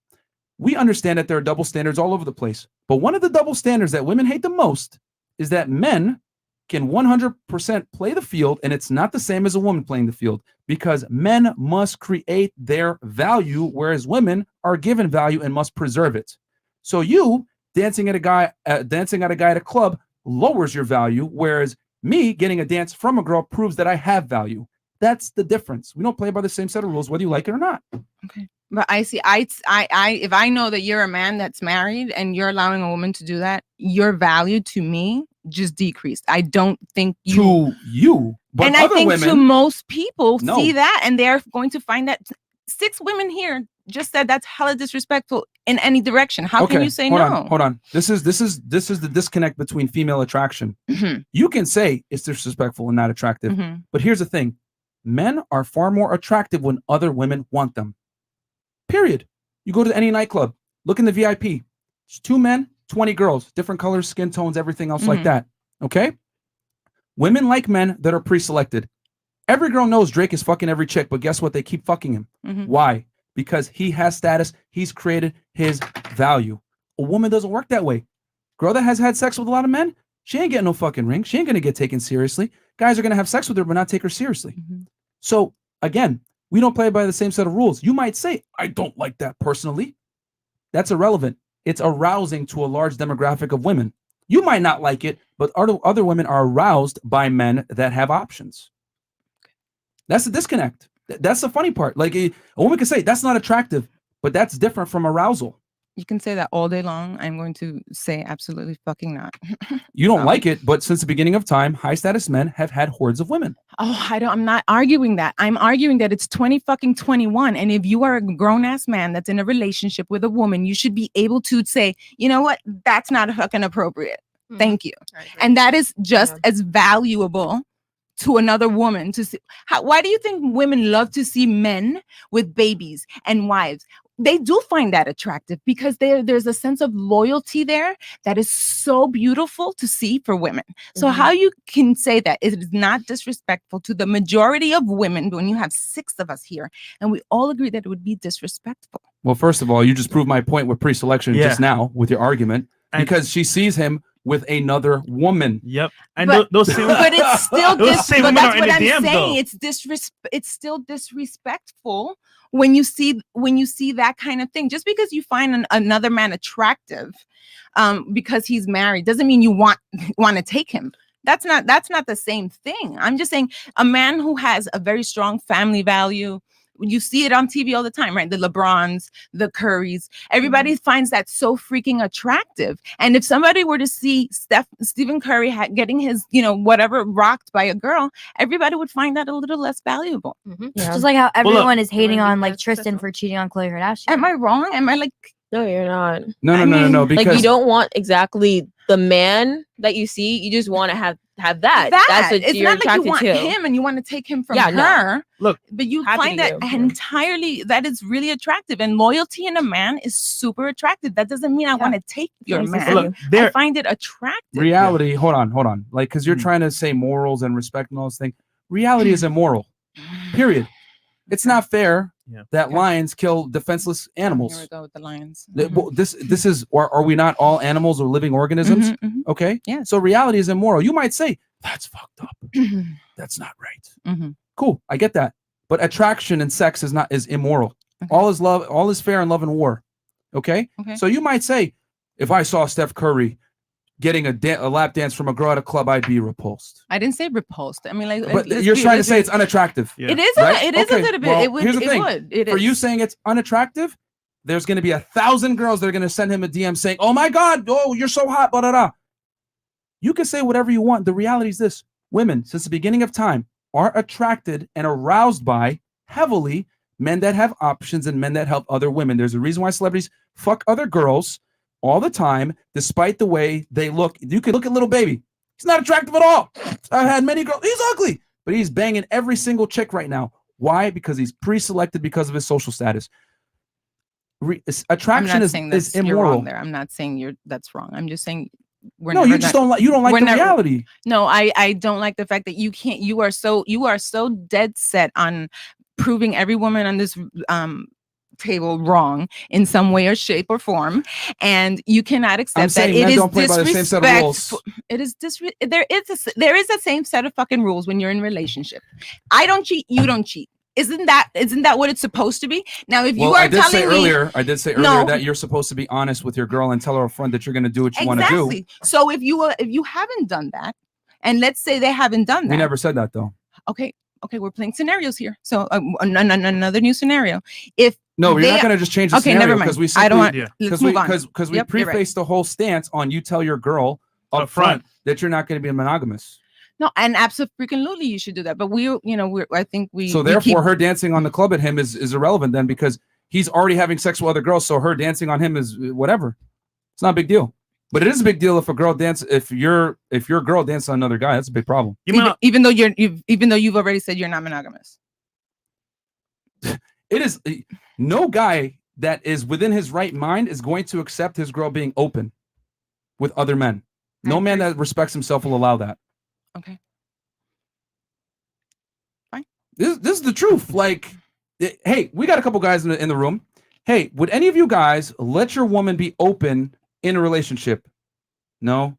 We understand that there are double standards all over the place. But one of the double standards that women hate the most is that men can 100% play the field, and it's not the same as a woman playing the field, because men must create their value, whereas women are given value and must preserve it. So you dancing at a guy at a club lowers your value, whereas me getting a dance from a girl proves that I have value. That's the difference. We don't play by the same set of rules, whether you like it or not. Okay. But I see, if I know that you're a man that's married and you're allowing a woman to do that, your value to me just decreased. I don't think to you, but and other I think women, to most people no. see that, and they're going to find that 6 women here just said that's hella disrespectful in any direction. How can you say no? Hold on. This is the disconnect between female attraction. You can say it's disrespectful and not attractive, but here's the thing: men are far more attractive when other women want them. Period. You go to any nightclub, look in the VIP. It's 2 men, 20 girls, different colors, skin tones, everything else like that. Okay? Women like men that are pre-selected. Every girl knows Drake is fucking every chick, but guess what? They keep fucking him. Why? Because he has status. He's created his value. A woman doesn't work that way. Girl that has had sex with a lot of men, she ain't getting no fucking ring. She ain't going to get taken seriously. Guys are going to have sex with her, but not take her seriously. So again, we don't play by the same set of rules. You might say, I don't like that personally. That's irrelevant. It's arousing to a large demographic of women. You might not like it, but other women are aroused by men that have options. That's the disconnect. That's the funny part. Like a woman can say, that's not attractive, but that's different from arousal. You can say that all day long. I'm going to say absolutely fucking not. You don't like it, but since the beginning of time, high status men have had hordes of women. Oh, I'm not arguing that. I'm arguing that it's 2021. And if you are a grown ass man that's in a relationship with a woman, you should be able to say, you know what? That's not fucking appropriate. Thank you. And that is just as valuable to another woman to see. Why do you think women love to see men with babies and wives? They do find that attractive because there's a sense of loyalty there that is so beautiful to see for women. So how you can say that it is not disrespectful to the majority of women when you have 6 of us here and we all agree that it would be disrespectful? Well, first of all, you just proved my point with pre-selection just now with your argument, because she sees him with another woman. Yep. And but, those same, but it's still those same women are in the I'm DMs, saying. though. It's still disrespectful when you see that kind of thing. Just because you find another man attractive because he's married doesn't mean you want to take him. That's not the same thing. I'm just saying a man who has a very strong family value. You see it on TV all the time, right? The LeBrons, the Currys, everybody finds that so freaking attractive. And if somebody were to see Stephen Curry getting his, whatever rocked by a girl, everybody would find that a little less valuable. Just like how everyone is hating on like Tristan for cheating on Khloe Kardashian. Am I wrong? Am I like? No, you're not. No. Because like you don't want exactly the man that you see. You just want to have that. That's what it's you're not like attracted you want to. him and you want to take him from Yeah, her. no. Look, but you happy find that to. entirely that is really attractive, and loyalty in a man is super attractive. That doesn't mean I want to take your man. Look, I find it attractive. reality, hold on. Like, because you're trying to say morals and respect and all those things. Reality is immoral. Period. It's not fair Yeah. that lions kill defenseless animals. Here we go with the lions. Well, this is, or are we not all animals or living organisms? Okay. Yeah. So reality is immoral. You might say that's fucked up. That's not right. Cool. I get that. But attraction and sex is immoral. All is love. All is fair in love and war. Okay. So you might say, if I saw Steph Curry getting a lap dance from a girl at a club, I'd be repulsed. I didn't say repulsed. I mean, like, But you're trying to say it's unattractive. It is. Right? It is a Okay, little bit. well, It would. here's the It thing. would. It For is. you saying it's unattractive, there's going to be 1,000 girls that are going to send him a DM saying, "Oh my God, oh you're so hot." Blah, blah, blah. You can say whatever you want. The reality is this: women, since the beginning of time, are attracted and aroused by heavily men that have options and men that help other women. There's a reason why celebrities fuck other girls all the time, despite the way they look. You could look at Little Baby. He's not attractive at all. I've had many girls. He's ugly, but he's banging every single chick right now. Why? Because he's pre-selected because of his social status. Attraction is You're immoral. wrong there. I'm not saying that's wrong. I'm just saying we're No, never you just don't like the reality. No, I don't like the fact that you are so dead set on proving every woman on this table wrong in some way or shape or form, and you cannot accept that it is disrespectful. It is there is the same set of fucking rules when you're in a relationship. I don't cheat, you don't cheat. Isn't that what it's supposed to be? Now, if you are telling me, I did say earlier that you're supposed to be honest with your girl and tell her up front that you're going to do what you want to do. So if you haven't done that, and let's say they haven't done that, we never said that though. Okay, we're playing scenarios here. So another new scenario. If no, you're not going to just change the scenario never mind. because we I don't want. Let's move on. Because we prefaced the whole stance on you tell your girl up front that you're not going to be monogamous. No, and absolutely you should do that. But I think we. So therefore, her dancing on the club at him is irrelevant then because he's already having sex with other girls. So her dancing on him is whatever. It's not a big deal. But it is a big deal if your girl dances on another guy. That's a big problem. Even though you've already said you're not monogamous. It is no guy that is within his right mind is going to accept his girl being open with other men. No man that respects himself will allow that. Okay. Fine. This is the truth. Like, hey, we got a couple guys in the room. Hey, would any of you guys let your woman be open in a relationship? No.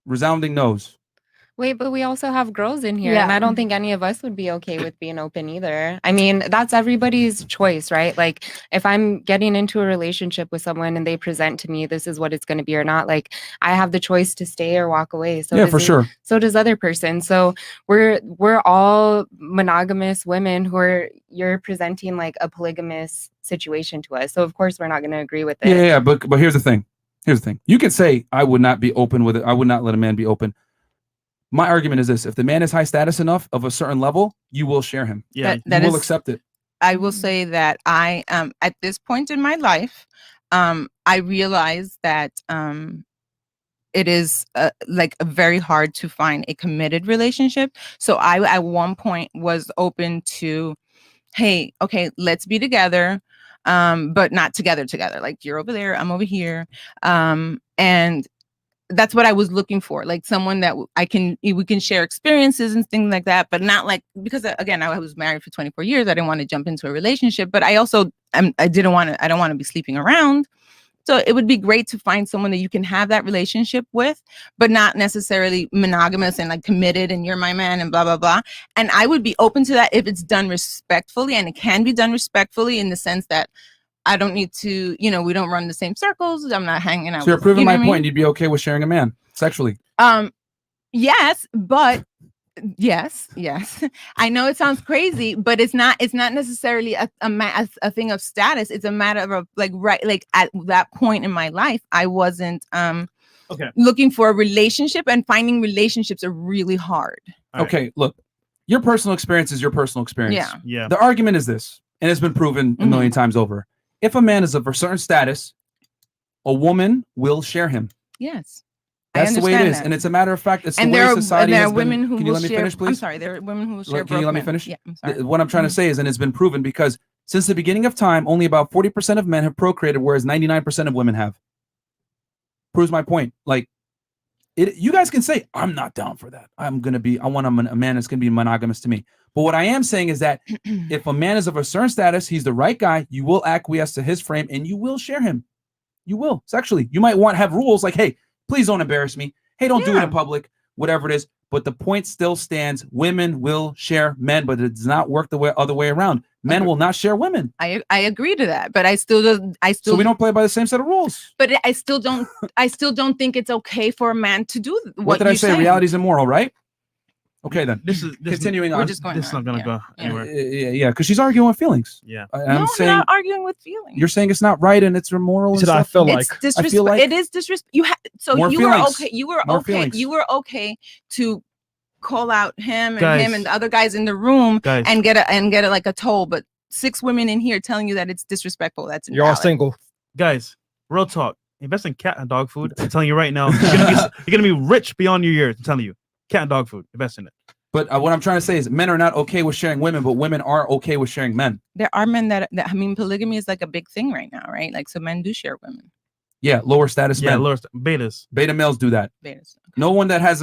Resounding no's. Wait, but we also have girls in here, Yeah. and I don't think any of us would be okay with being open either. I mean, that's everybody's choice, right? Like, if I'm getting into a relationship with someone and they present to me this is what it's going to be or not, like, I have the choice to stay or walk away. So yeah, for sure. So does other person. So we're all monogamous women you're presenting like a polygamous situation to us. So of course we're not going to agree with it. Yeah, but here's the thing. You can say I would not be open with it. I would not let a man be open. My argument is this: if the man is high status enough of a certain level, you will share him. Yeah, you will accept it. I will say that I at this point in my life, I realize that it is like very hard to find a committed relationship. So I at one point was open to, hey, okay, let's be together, but not together. Like you're over there, I'm over here, and that's what I was looking for, like someone that we can share experiences and things like that, but not like, because again, I was married for 24 years. I didn't want to jump into a relationship, but I also, I don't want to be sleeping around. So it would be great to find someone that you can have that relationship with, but not necessarily monogamous and like committed and you're my man and blah, blah, blah. And I would be open to that if it's done respectfully, and it can be done respectfully in the sense that I don't need to, we don't run the same circles. I'm not hanging out. So you're proving my point. You'd be okay with sharing a man sexually. Yes, but yes. I know it sounds crazy, but it's not necessarily a thing of status. It's a matter of like at that point in my life, I wasn't looking for a relationship, and finding relationships are really hard. Okay, look, your personal experience is your personal experience. Yeah. The argument is this, and it's been proven a million times over. If a man is of a certain status, a woman will share him. Yes. That's the way it is. And it's a matter of fact, it's the way society has been. Women who Can you will let me share, finish, please? I'm sorry, there are women who will share. Can you let me finish? Yeah, I'm sorry. What I'm trying to say is, and it's been proven, because since the beginning of time, only about 40% of men have procreated, whereas 99% of women have. Proves my point. Like, you guys can say, I'm not down for that. I want a man that's going to be monogamous to me. But what I am saying is that if a man is of a certain status, he's the right guy, you will acquiesce to his frame and you will share him. You will sexually. You might have rules like, hey, please don't embarrass me. Hey, don't do it in public, whatever it is. But the point still stands. Women will share men, but it does not work the other way around. Men will not share women. I agree to that, but I still So we don't play by the same set of rules. But I still don't think it's okay for a man to do What did I say? Reality is immoral, right? Okay, then. This is continuing we're on. just going This is not gonna go anywhere. Yeah, because she's arguing with feelings. Yeah. I'm No, saying I'm not arguing with feelings. you're saying it's not right and it's immoral. You And said I stuff. feel It's like. disrespect. I feel like it is disrespect. You so More you were feelings. okay. You were More okay. feelings. You were okay to call out him and Guys. him and the other guys in the room Guys. and get a like a toll. But 6 women in here telling you that it's disrespectful. That's You're all invalid. single. Guys, real talk. Invest in cat and dog food. I'm telling you right now, you're gonna be rich beyond your years. I'm telling you, cat and dog food. Invest in it. But what I'm trying to say is men are not okay with sharing women, but women are okay with sharing men. There are men that I mean, polygamy is like a big thing right now, right? Like, so men do share women. Yeah, lower status Yeah, men. betas. Beta males do that. Betas. No one that has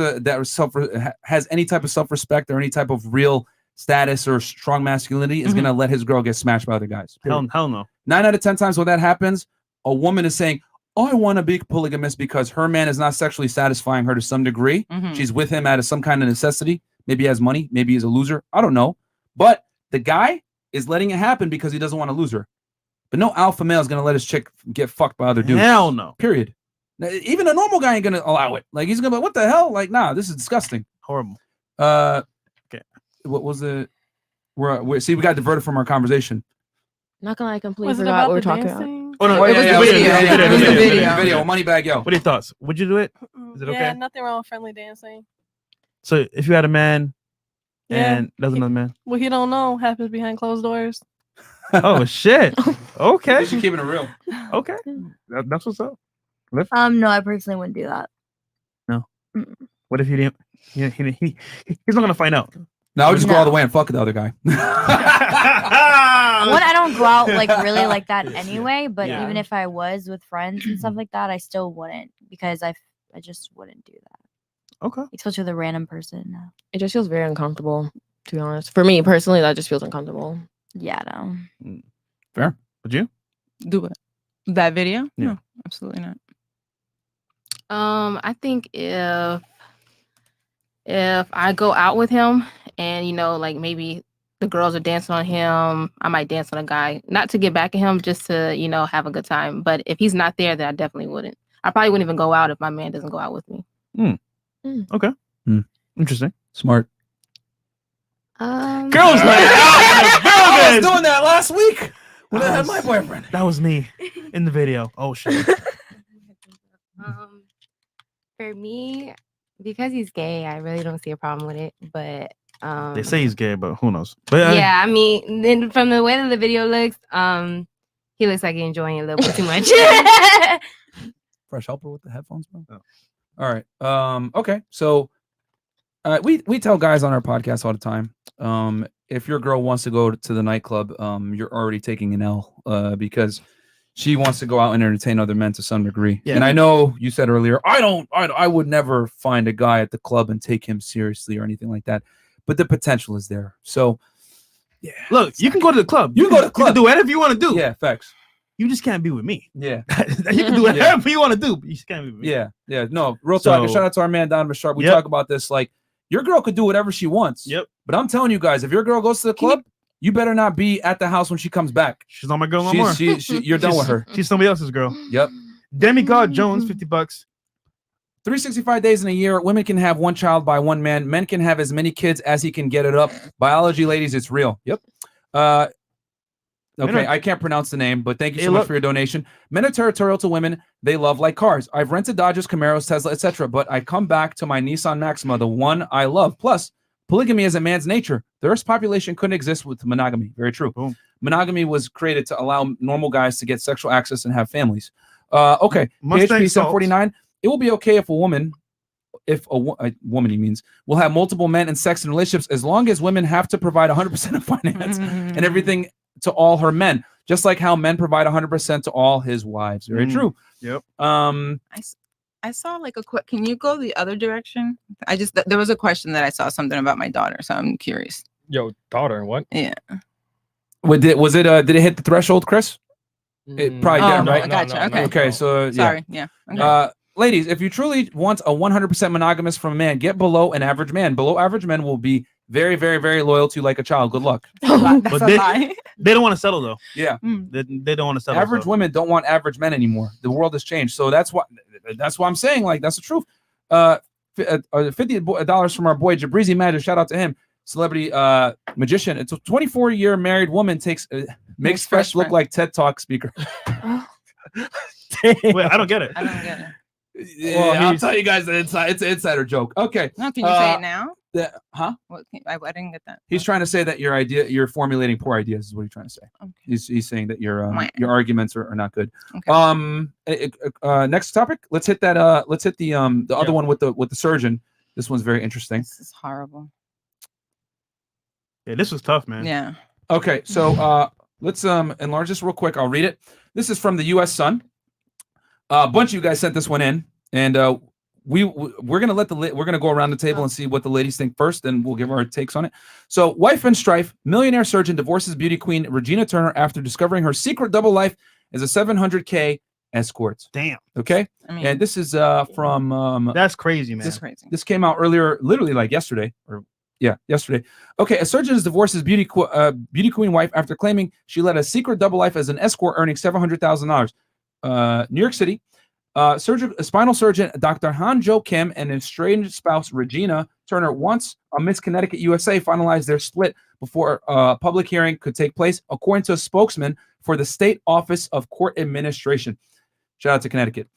has any type of self-respect or any type of real status or strong masculinity is gonna let his girl get smashed by other guys. Period. Hell no. 9 out of 10 times when that happens, a woman is saying, "Oh, I want to be polygamous because her man is not sexually satisfying her to some degree. Mhm. She's with him out of some kind of necessity. Maybe he has money. Maybe he's a loser. I don't know. But the guy is letting it happen because he doesn't want to lose her. But no alpha male is gonna let his chick get fucked by other dudes. Hell no. Period. Now, even a normal guy ain't gonna allow it. Like he's gonna be like, what the hell? Like, nah, this is disgusting. Horrible. Okay. What was it? We're see, we got diverted from our conversation. Not gonna lie, I completely Was it forgot about what we're the talking dancing? Oh no, Oh, yeah, was yeah, the yeah, video. yeah, yeah, It was yeah, the yeah, video. yeah, video. Moneybag, yo. What are your thoughts? Would you do it? Is it Yeah, okay? nothing wrong with friendly dancing. So if you had a man Yeah. and there's another man. What he don't know happens behind closed doors. Oh shit. Okay. She's keeping it real. Okay. That's what's up. No, I personally wouldn't do that. What if he didn't? He's not gonna find out. No, I would just go No. all the way and fuck the other guy. One, I don't go out like really like that anyway. But Yeah. even if I was with friends and stuff like that, I still wouldn't because I just wouldn't do that. Okay. Especially with a random person. No. It just feels very uncomfortable, to be honest. For me personally, that just feels uncomfortable. Yeah, no. Fair. Would you? Do it. That video? Yeah. No, absolutely not. I think if I go out with him and like maybe the girls are dancing on him, I might dance on a guy, not to get back at him, just to have a good time. But if he's not there, then I definitely wouldn't. I probably wouldn't even go out if my man doesn't go out with me. Okay. Interesting. Smart. Girls night I was out. doing that last week when I had my boyfriend. That was me in the video. Oh shit. For me, because he's gay, I really don't see a problem with it. But They say he's gay, but who knows? But yeah, I mean, then from the way that the video looks, he looks like he's enjoying it a little bit too much. Fresh helper with the headphones, bro. Oh. All right. Okay. So we tell guys on our podcast all the time. If your girl wants to go to the nightclub, you're already taking an L because she wants to go out and entertain other men to some degree. Yeah. And I know you said earlier, I would never find a guy at the club and take him seriously or anything like that. But the potential is there. So yeah. look, you can go to the club. You can go to the You club. can do whatever you want to do. Yeah, facts. You just can't be with me. Yeah. You can do whatever you want to do, but you just can't be with me. Yeah. Yeah. No, real talk. And So- shout out to our man Donovan Sharp. We Yep. talk about this. Like, your girl could do whatever she wants. Yep. But I'm telling you guys, if your girl goes to the club, you better not be at the house when she comes back. She's not my girl no more. You're done with her. She's somebody else's girl. Yep. Demigod Jones, $50. 365 days in a year, women can have one child by one man. Men can have as many kids as he can get it up. Biology, ladies, it's real. Yep. Okay, I can't pronounce the name, but thank you so much for your donation. Men are territorial to women. They love like cars. I've rented Dodges, Camaros, Tesla, etc., but I come back to my Nissan Maxima, the one I love. Plus, polygamy is a man's nature. The Earth's population couldn't exist with monogamy. Very true. Boom. Monogamy was created to allow normal guys to get sexual access and have families. Okay, Mustang PHP 749. It will be okay if a woman, he means, will have multiple men in sex and relationships as long as women have to provide 100% of finance and everything to all her men, just like how men provide 100% to all his wives. Very true. Yep. I saw like can you go the other direction? There was a question that I saw something about my daughter, so I'm curious. Yo, daughter, what? Yeah. Did it hit the threshold, Chris? It probably Oh, did, no, right? gotcha. Okay. Okay, so yeah. Sorry. Yeah. Okay. Ladies, if you truly want a 100% monogamous from a man, get below an average man. Below average men will be very, very, very loyal to you like a child. Good luck. That's a lie. They don't want to settle though. Yeah. They don't want to settle. Average women don't want average men anymore. The world has changed. So that's why I'm saying, like, that's the truth. $50 from our boy Jabrizi Magic. Shout out to him. Celebrity magician. It's a 24-year married woman makes Fresh look like TED Talk speaker. Wait, I don't get it. I don't get it. Yeah, well, I'll tell you guys the inside. It's an insider joke. Okay. No, can you say it now? Huh? What, I didn't get that. He's trying to say that you're formulating poor ideas. Is what he's trying to say. Okay. He's saying that your arguments are not good. Okay. Next topic. Let's hit that. Let's hit the other one with the surgeon. This one's very interesting. This is horrible. Yeah, this was tough, man. Yeah. Okay, so let's enlarge this real quick. I'll read it. This is from the U.S. Sun. A bunch of you guys sent this one in, and we're gonna go around the table and see what the ladies think first, and we'll give our takes on it. So, wife and strife: millionaire surgeon divorces beauty queen Regina Turner after discovering her secret double life as a $700K escort. Damn. Okay, and this is from that's crazy, man. That's crazy. This came out earlier, literally like yesterday, yesterday. Okay, a surgeon divorces beauty queen wife after claiming she led a secret double life as an escort, earning $700,000. New York City. Spinal surgeon Dr. Han-Jo Kim and estranged spouse Regina Turner once on Miss Connecticut USA finalized their split before a public hearing could take place, according to a spokesman for the State Office of Court Administration. Shout out to Connecticut.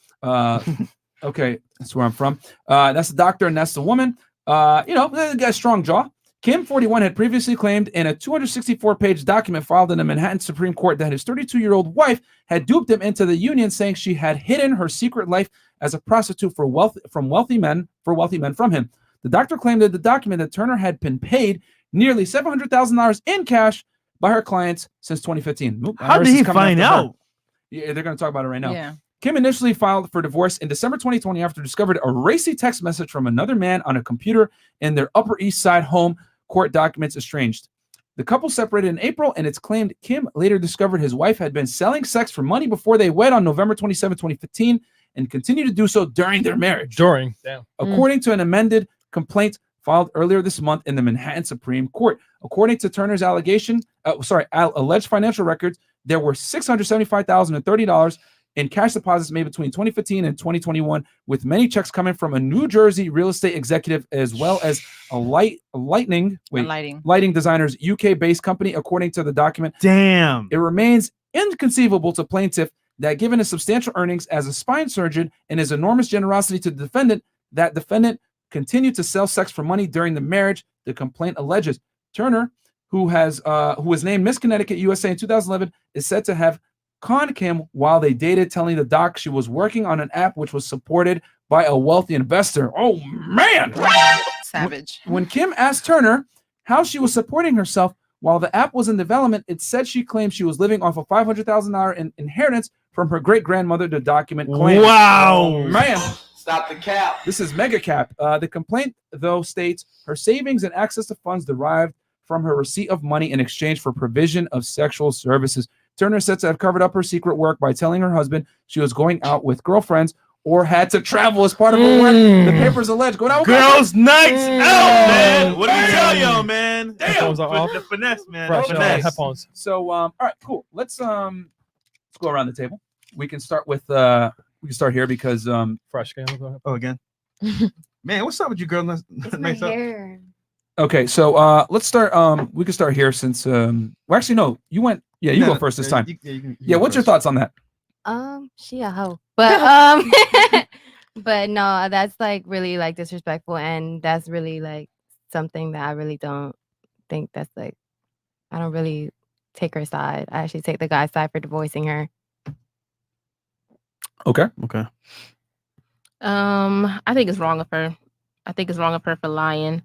Okay, that's where I'm from. That's the doctor and that's the woman. They got a strong jaw. Kim, 41, had previously claimed in a 264-page document filed in the Manhattan Supreme Court that his 32-year-old wife had duped him into the union, saying she had hidden her secret life as a prostitute from wealthy men from him. The doctor claimed in the document that Turner had been paid nearly $700,000 in cash by her clients since 2015. How did he find out? Yeah, they're going to talk about it right now. Yeah. Kim initially filed for divorce in December 2020 after discovered a racy text message from another man on a computer in their Upper East Side home. Court documents estranged. The couple separated in April, and it's claimed Kim later discovered his wife had been selling sex for money before they wed on November 27, 2015, and continued to do so during their marriage. According to an amended complaint filed earlier this month in the Manhattan Supreme Court. According to Turner's alleged financial records, there were $675,030 in cash deposits made between 2015 and 2021, with many checks coming from a New Jersey real estate executive as well as a lighting designers UK-based company, according to the document. Damn. It remains inconceivable to plaintiff that given his substantial earnings as a spine surgeon and his enormous generosity to the defendant, that defendant continued to sell sex for money during the marriage. The complaint alleges Turner, who was named Miss Connecticut USA in 2011, is said to have conned Kim while they dated, telling the doc she was working on an app which was supported by a wealthy investor. Oh, man. Savage. When Kim asked Turner how she was supporting herself while the app was in development, it said she claimed she was living off a $500,000 inheritance from her great-grandmother, the document claims. Wow. Oh, man. Stop the cap. This is mega cap. The complaint, though, states her savings and access to funds derived from her receipt of money in exchange for provision of sexual services. Turner said to have covered up her secret work by telling her husband she was going out with girlfriends or had to travel as part of her work. The papers allege going out with girls' nights out, man. What do you tell y'all, man? Damn. The finesse, man. Headphones. So, all right, cool. Let's go around the table. We can start with we can start here because Fresh. Oh, again. Man, what's up with you, girl? Nice up. Okay, so let's start. We can start here since well, actually, no, you went. Yeah, you go first this time. You what's your thoughts on that? She a hoe, but but no, that's like really like disrespectful, and that's really like something that I really don't think that's like. I don't really take her side. I actually take the guy's side for divorcing her. Okay. I think it's wrong of her. I think it's wrong of her for lying.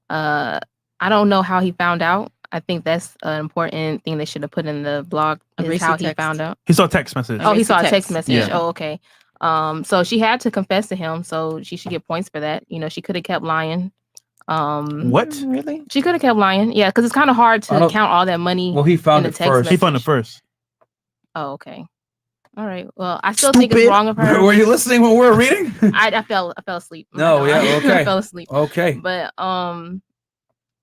I don't know how he found out. I think that's an important thing they should have put in the blog. Is how he found out. He saw a text message. Oh, he saw a text message. Yeah. Oh, okay. So she had to confess to him, so she should get points for that. You know, she could have kept lying. What? Really? She could have kept lying. Yeah, because it's kind of hard I to don't- count all that money. Well, he found in it the text first. He found it message. first. Oh, okay. All right. Well, I still think it's Stupid. wrong of her. Were you listening when we were reading? I fell asleep. I'm No, not yeah, gonna lie. okay. I fell asleep. Okay. But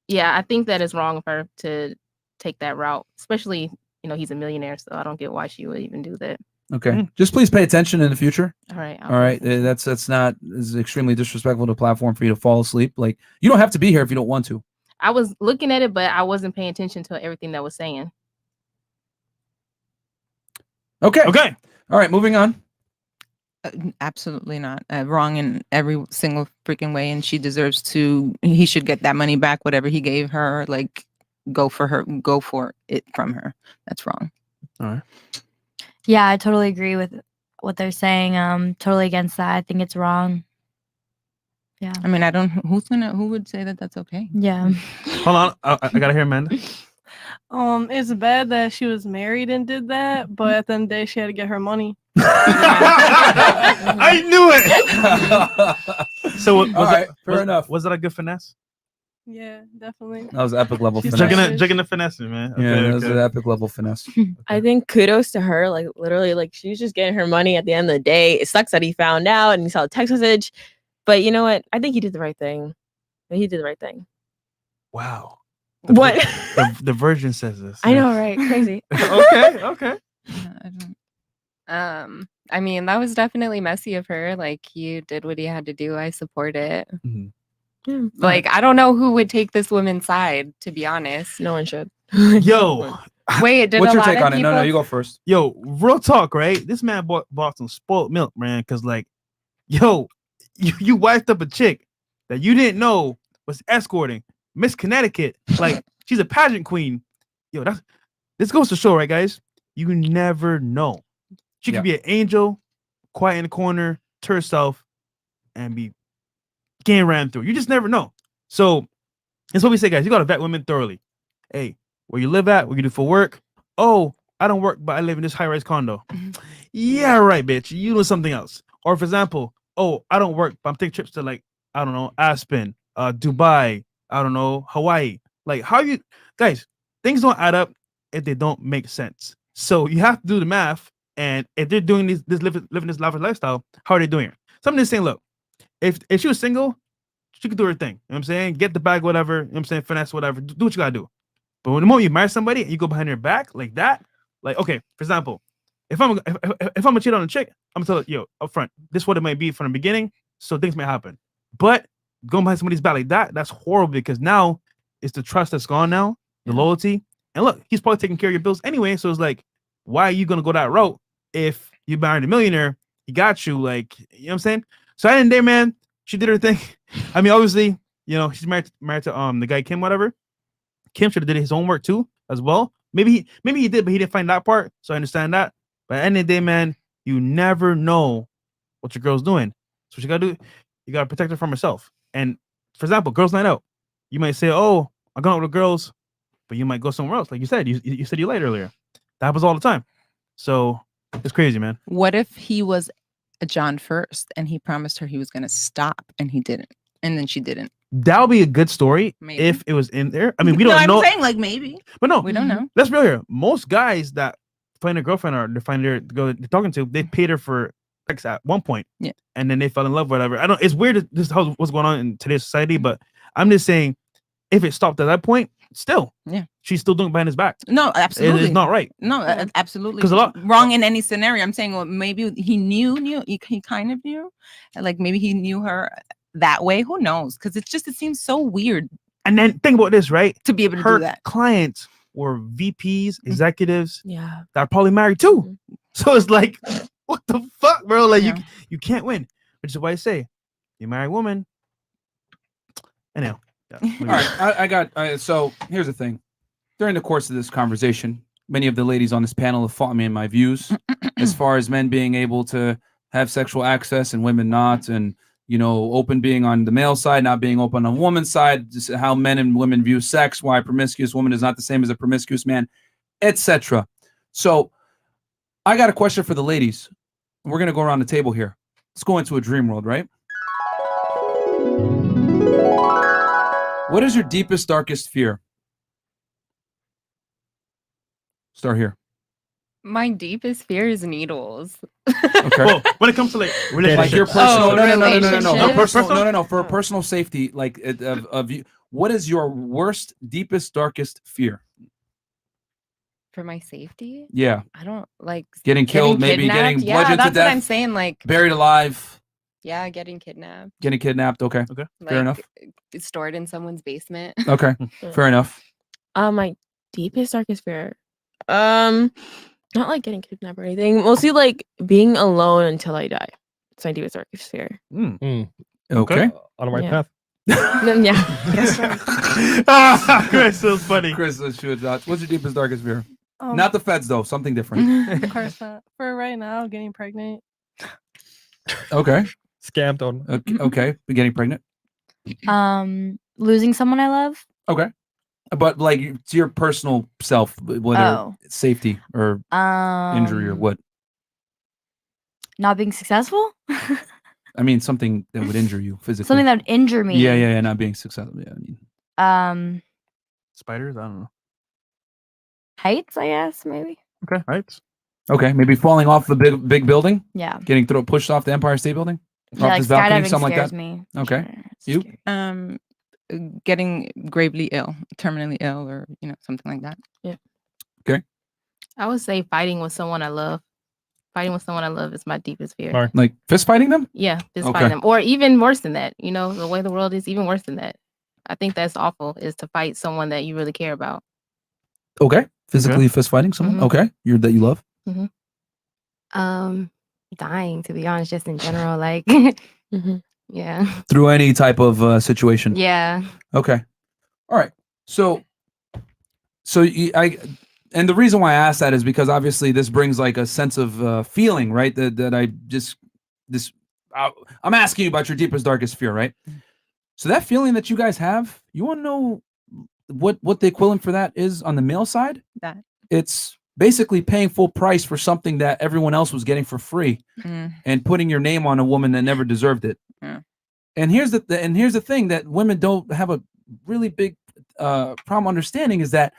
yeah, I think that it's wrong of her to take that route, especially he's a millionaire, so I don't get why she would even do that. Okay. Just please pay attention in the future. All right. All right. That's not is extremely disrespectful to the platform for you to fall asleep. Like you don't have to be here if you don't want to. I was looking at it, but I wasn't paying attention to everything that was saying. Okay. Okay. All right. Moving on. Absolutely not. Wrong in every single freaking way, and she deserves to. He should get that money back, whatever he gave her. Like, go for it from her. That's wrong. All right. Yeah, I totally agree with what they're saying. Totally against that. I think it's wrong. Yeah. I mean, who would say that that's okay? Yeah. Hold on. I gotta hear Amanda. It's bad that she was married and did that, but at the end of the day, she had to get her money. I knew it. So fair enough. Was that a good finesse? Yeah, definitely. That was epic level She's finesse. Jugging the finesse, man. Okay, Yeah, that was okay. an epic level finesse. I think kudos to her. Like literally, like she was just getting her money at the end of the day. It sucks that he found out and he saw the text message, but you know what? I think he did the right thing. He did the right thing. Wow. What? The Virgin says this. I know, right? Crazy. Okay. I mean, that was definitely messy of her. Like he did what he had to do. I support it. Mhm. Like I don't know who would take this woman's side, to be honest. No one should. Yo, Wait, did What's a your lot take of on it? No, people- you go first. yo, real talk, right? This man bought some spoiled milk, man. Cause like, yo, you wifed up a chick that you didn't know was escorting Miss Connecticut. Like she's a pageant queen. Yo, this goes to show, right, guys? You never know. She could be an angel, quiet in the corner to herself, and be getting ran through. You just never know. So that's what we say, guys. You gotta vet women thoroughly. Hey, where you live at, what you do for work. Oh, I don't work, but I live in this high-rise condo. Yeah, right, bitch. You do something else. Or for example, oh, I don't work, but I'm taking trips to like, I don't know, Aspen, Dubai, I don't know, Hawaii. Like how you guys, things don't add up if they don't make sense. So you have to do the math. And if they're doing living this lavish lifestyle, how are they doing it? Somebody saying, look, if she was single, she could do her thing. You know what I'm saying? Get the bag, whatever. You know what I'm saying? Finesse, whatever. Do what you gotta do. But when the moment you marry somebody and you go behind their back like that, like, okay, for example, if I'm a cheat on a chick, I'm gonna tell her, yo, up front, this is what it might be from the beginning, so things may happen. But going behind somebody's back like that, that's horrible because now it's the trust that's gone now, the loyalty. And look, he's probably taking care of your bills anyway. So it's like, why are you gonna go that route? If you married a millionaire, he got you, like, you know what I'm saying? So at the end of the day, man, she did her thing. I mean, obviously, she's married to the guy Kim, whatever. Kim should have did his homework too, as well. Maybe he did, but he didn't find that part. So I understand that. But at the end of the day, man, you never know what your girl's doing. So what you gotta do, you gotta protect her from herself. And for example, girls' night out, you might say, "Oh, I'm going out with the girls," but you might go somewhere else. Like you said, you said you lied earlier. That happens all the time. So it's crazy, man. What if he was a John first and he promised her he was going to stop and he didn't, and then she didn't? That would be a good story Maybe. if it was in there. I mean, we don't know. I'm saying like maybe, But no, we don't know. let's be real here. Most guys that find a girlfriend or they find their girl they're talking to, they paid her for sex at one point. Yeah. And then they fell in love, whatever. It's weird that this is what's going on in today's society, but I'm just saying if it stopped at that point, still, Yeah. she's still doing it behind his back. No, absolutely. It's not right. No, absolutely. 'Cause a lot- wrong in any scenario. I'm saying, well, maybe he knew, he kind of knew, like maybe he knew her that way. Who knows? Because it seems so weird And then think about this, right? to be able to Her do that. clients were VPs, executives Yeah. that are probably married too. So it's like, what the fuck, bro? Like Yeah. you can't win. Which is why I say, you marry a woman. Anyhow. Yeah, All right, so here's the thing. During the course of this conversation, many of the ladies on this panel have fought me in my views as far as men being able to have sexual access and women not, and open being on the male side, not being open on the woman's side, just how men and women view sex, why a promiscuous woman is not the same as a promiscuous man, etc. So I got a question for the ladies. We're gonna go around the table here. Let's go into a dream world, right? What is your deepest, darkest fear? Start here. My deepest fear is needles. Okay. Well, when it comes to like Like your relationships, personal, Oh, no, relationships? for personal safety, like of you. What is your worst, deepest, darkest fear? For my safety? Yeah, I don't like getting killed, maybe kidnapped. getting Yeah, bludgeoned to that's what I'm death, saying. Like, buried alive, yeah, getting kidnapped. getting kidnapped. Okay, Okay. Like, fair enough. It's stored in someone's basement. Okay, fair enough. My deepest, darkest fear. Not like getting kidnapped or anything. Mostly like being alone until I die. It's my deepest, darkest fear. Okay. On the right Yeah. path. Then, yeah. I guess so. Chris, so funny. Chris, let's shoot dots. What's your deepest, darkest fear? Um, Not the feds, though. Something different. Of course not. For right now, getting pregnant. Okay. Scammed on. Okay. Getting pregnant. Losing someone I love. Okay. But like to your personal self, whether Oh. safety or injury or what? Not being successful. I mean, something that would injure you physically. Something that would injure me. Yeah. Not being successful. Yeah. I mean, Spiders? I don't know. Heights, I guess, maybe. Okay, heights. okay. Maybe falling off the big building, Yeah. getting pushed off the Empire State Building, Yeah, off like this balcony, skydiving something like scares that. me. Okay. Sure, it's You? scary. Getting gravely ill, terminally ill, or something like that. I would say fighting with someone I love. Fighting with someone I love is my deepest fear. All right. Like fist fighting them? Yeah, just Okay. fighting them. Or even worse than that. The way the world is, even worse than that. I think that's awful, is to fight someone that you really care about. Okay. Physically fist fighting someone? Mhm. Okay. That you love? Dying, to be honest, just in general. Like, yeah. Through any type of situation? Yeah. Okay. All right. So and the reason why I asked that is because obviously this brings like a sense of feeling, right? I'm asking you about your deepest, darkest fear, right? So that feeling that you guys have, you want to know what the equivalent for that is on the male side? That. It's basically paying full price for something that everyone else was getting for free and putting your name on a woman that never deserved it. Yeah. And here's the thing that women don't have a really big problem understanding is that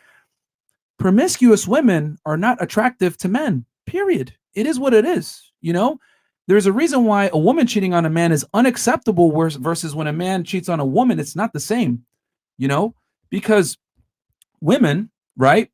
promiscuous women are not attractive to men, period. It is what it is. There's a reason why a woman cheating on a man is unacceptable versus when a man cheats on a woman, it's not the same, because women, right,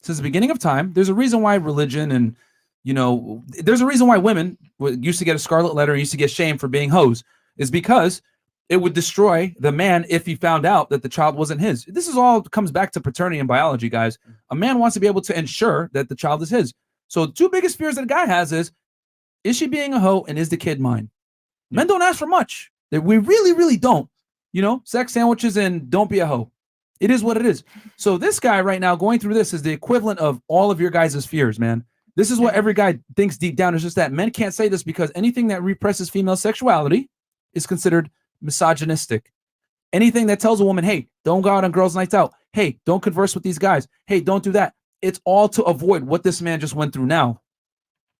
since the beginning of time, there's a reason why religion and, there's a reason why women used to get a scarlet letter and used to get shamed for being hoes, is because it would destroy the man if he found out that the child wasn't his. This is all comes back to paternity and biology, guys. A man wants to be able to ensure that the child is his. So the two biggest fears that a guy has is she being a hoe and is the kid mine? Men don't ask for much. We really, really don't. Sex sandwiches and don't be a hoe. It is what it is. So this guy right now going through this is the equivalent of all of your guys' fears, man. This is what every guy thinks deep down. It's just that men can't say this because anything that represses female sexuality is considered misogynistic. Anything that tells a woman, hey, don't go out on girls' nights out. Hey, don't converse with these guys. Hey, don't do that. It's all to avoid what this man just went through now.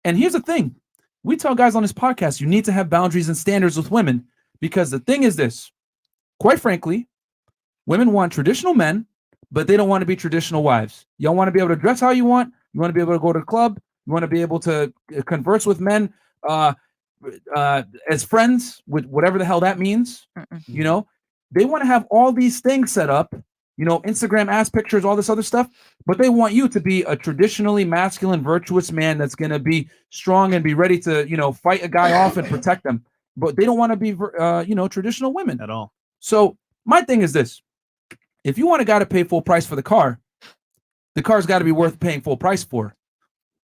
And here's the thing. We tell guys on this podcast, you need to have boundaries and standards with women because the thing is this. Quite frankly, women want traditional men, but they don't want to be traditional wives. Y'all want to be able to dress how you want. You want to be able to go to the club. You want to be able to converse with men as friends, with whatever the hell that means. They want to have all these things set up, Instagram ass pictures, all this other stuff, but they want you to be a traditionally masculine, virtuous man that's going to be strong and be ready to, fight a guy off and protect them. But they don't want to be, traditional women At all. So my thing is this. If you want a guy to pay full price for the car's got to be worth paying full price for.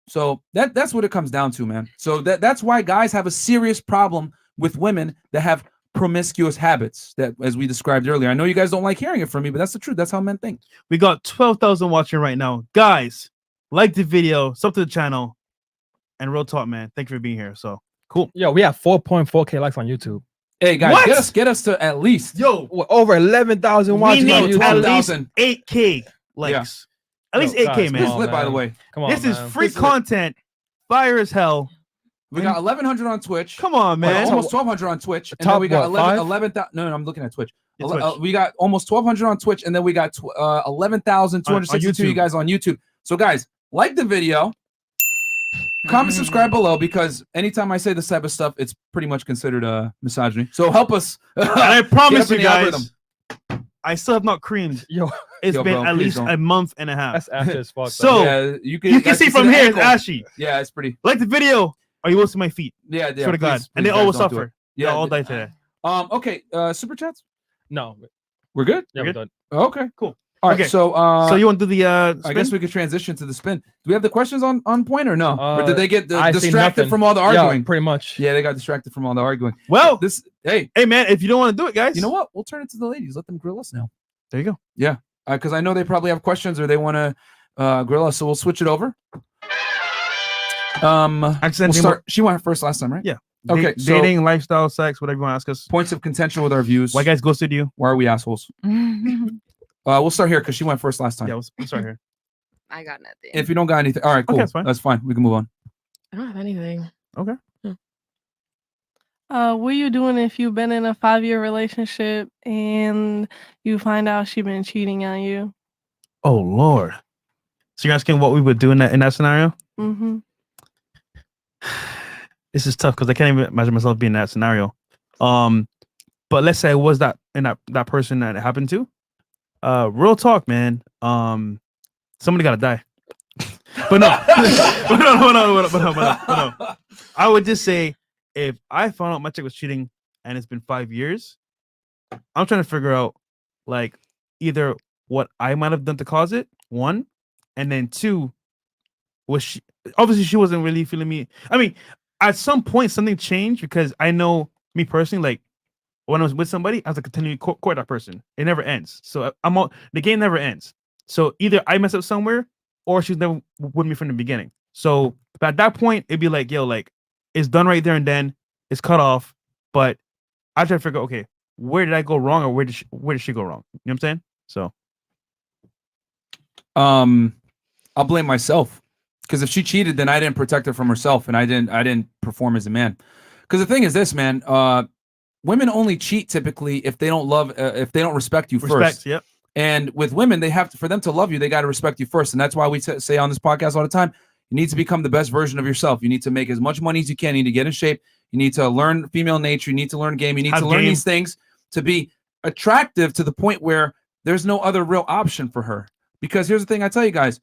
So that's what it comes down to, man. So that's why guys have a serious problem with women that have promiscuous habits that, as we described earlier. I know you guys don't like hearing it from me, but that's the truth. That's how men think. We got 12,000 watching right now. Guys, like the video, sub to the channel, and real talk, man. Thank you for being here. So cool. Yo, we have 4.4K likes on YouTube. Hey guys, get us to at least over 11,000 watching we on need YouTube. at least 8K likes. At least 8K, guys, man. This is lit, by the way. Come on, This is man. free content. Fire as hell. We got 1,100 on Twitch. Come on, man. Almost 1,200 on Twitch. And Top then we got what, 11,000. No, I'm looking at Twitch. We got almost 1,200 on Twitch, and then we got 11,262 you guys on YouTube. So guys, like the video, comment, subscribe below, because anytime I say this type of stuff, it's pretty much considered misogyny. So help us. And I promise you the guys, algorithm. I still have not creamed. It's Yo, been bro, at please least don't. a month and a half. That's ashy as fuck. So Yeah, you can see from the here, it's ankle. ashy. Yeah, it's pretty. Like the video, or you will see my feet. Yeah, Swear to God. please, And they please, all will guys, don't do suffer. it. Yeah, Yeah, all die today. Okay. Super chats. No, We're good. yeah, we're done. Okay. Cool. All right. Okay. So So you want to do the I guess we could transition to the spin. Do we have the questions on point or no? Or did they get I see distracted nothing. from all the Yeah, arguing? pretty much. Yeah, they got distracted from all the arguing. Well, hey man, if you don't want to do it, guys, you know what? We'll turn it to the ladies. Let them grill us now. There you go. Yeah, because I know they probably have questions or they want to grill us. So we'll switch it over. We'll start. She went first last time, right? Yeah. Okay. Dating, lifestyle, sex, whatever you want to ask us. Points of contention with our views. Why guys ghosted you? Why are we assholes? We'll start here because she went first last time. Yeah, we'll start here. I got nothing. If you don't got anything, all right, cool. Okay, that's fine. We can move on. I don't have anything. Okay. What are you doing if you've been in a 5-year relationship and you find out she been cheating on you? Oh Lord. So you're asking what we would do in that scenario? Mm-hmm. This is tough because I can't even imagine myself being in that scenario. But let's say it was that person that it happened to. Real talk, man. Somebody gotta die. But no. but no. I would just say if I found out my chick was cheating and it's been 5 years, I'm trying to figure out like either what I might have done to cause it, one, and then two, was she obviously she wasn't really feeling me. I mean, at some point something changed because I know me personally, like when I was with somebody, I was like continuing to court that person. It never ends. So the game never ends. So either I mess up somewhere or she's never with me from the beginning. So at that point, it'd be like, yo, like it's done right there and then. It's cut off. But I try to figure, okay, where did I go wrong or where did she go wrong? You know what I'm saying? So I'll blame myself. Because if she cheated, then I didn't protect her from herself, and I didn't perform as a man. Because the thing is this, man, women only cheat typically if they don't respect you first. Yep. And with women, they have to, for them to love you, they got to respect you first. And that's why we say on this podcast all the time, you need to become the best version of yourself. You need to make as much money as you can. You need to get in shape. You need to learn female nature. You need to learn game. You need to learn these things to be attractive to the point where there's no other real option for her. Because here's the thing I tell you guys,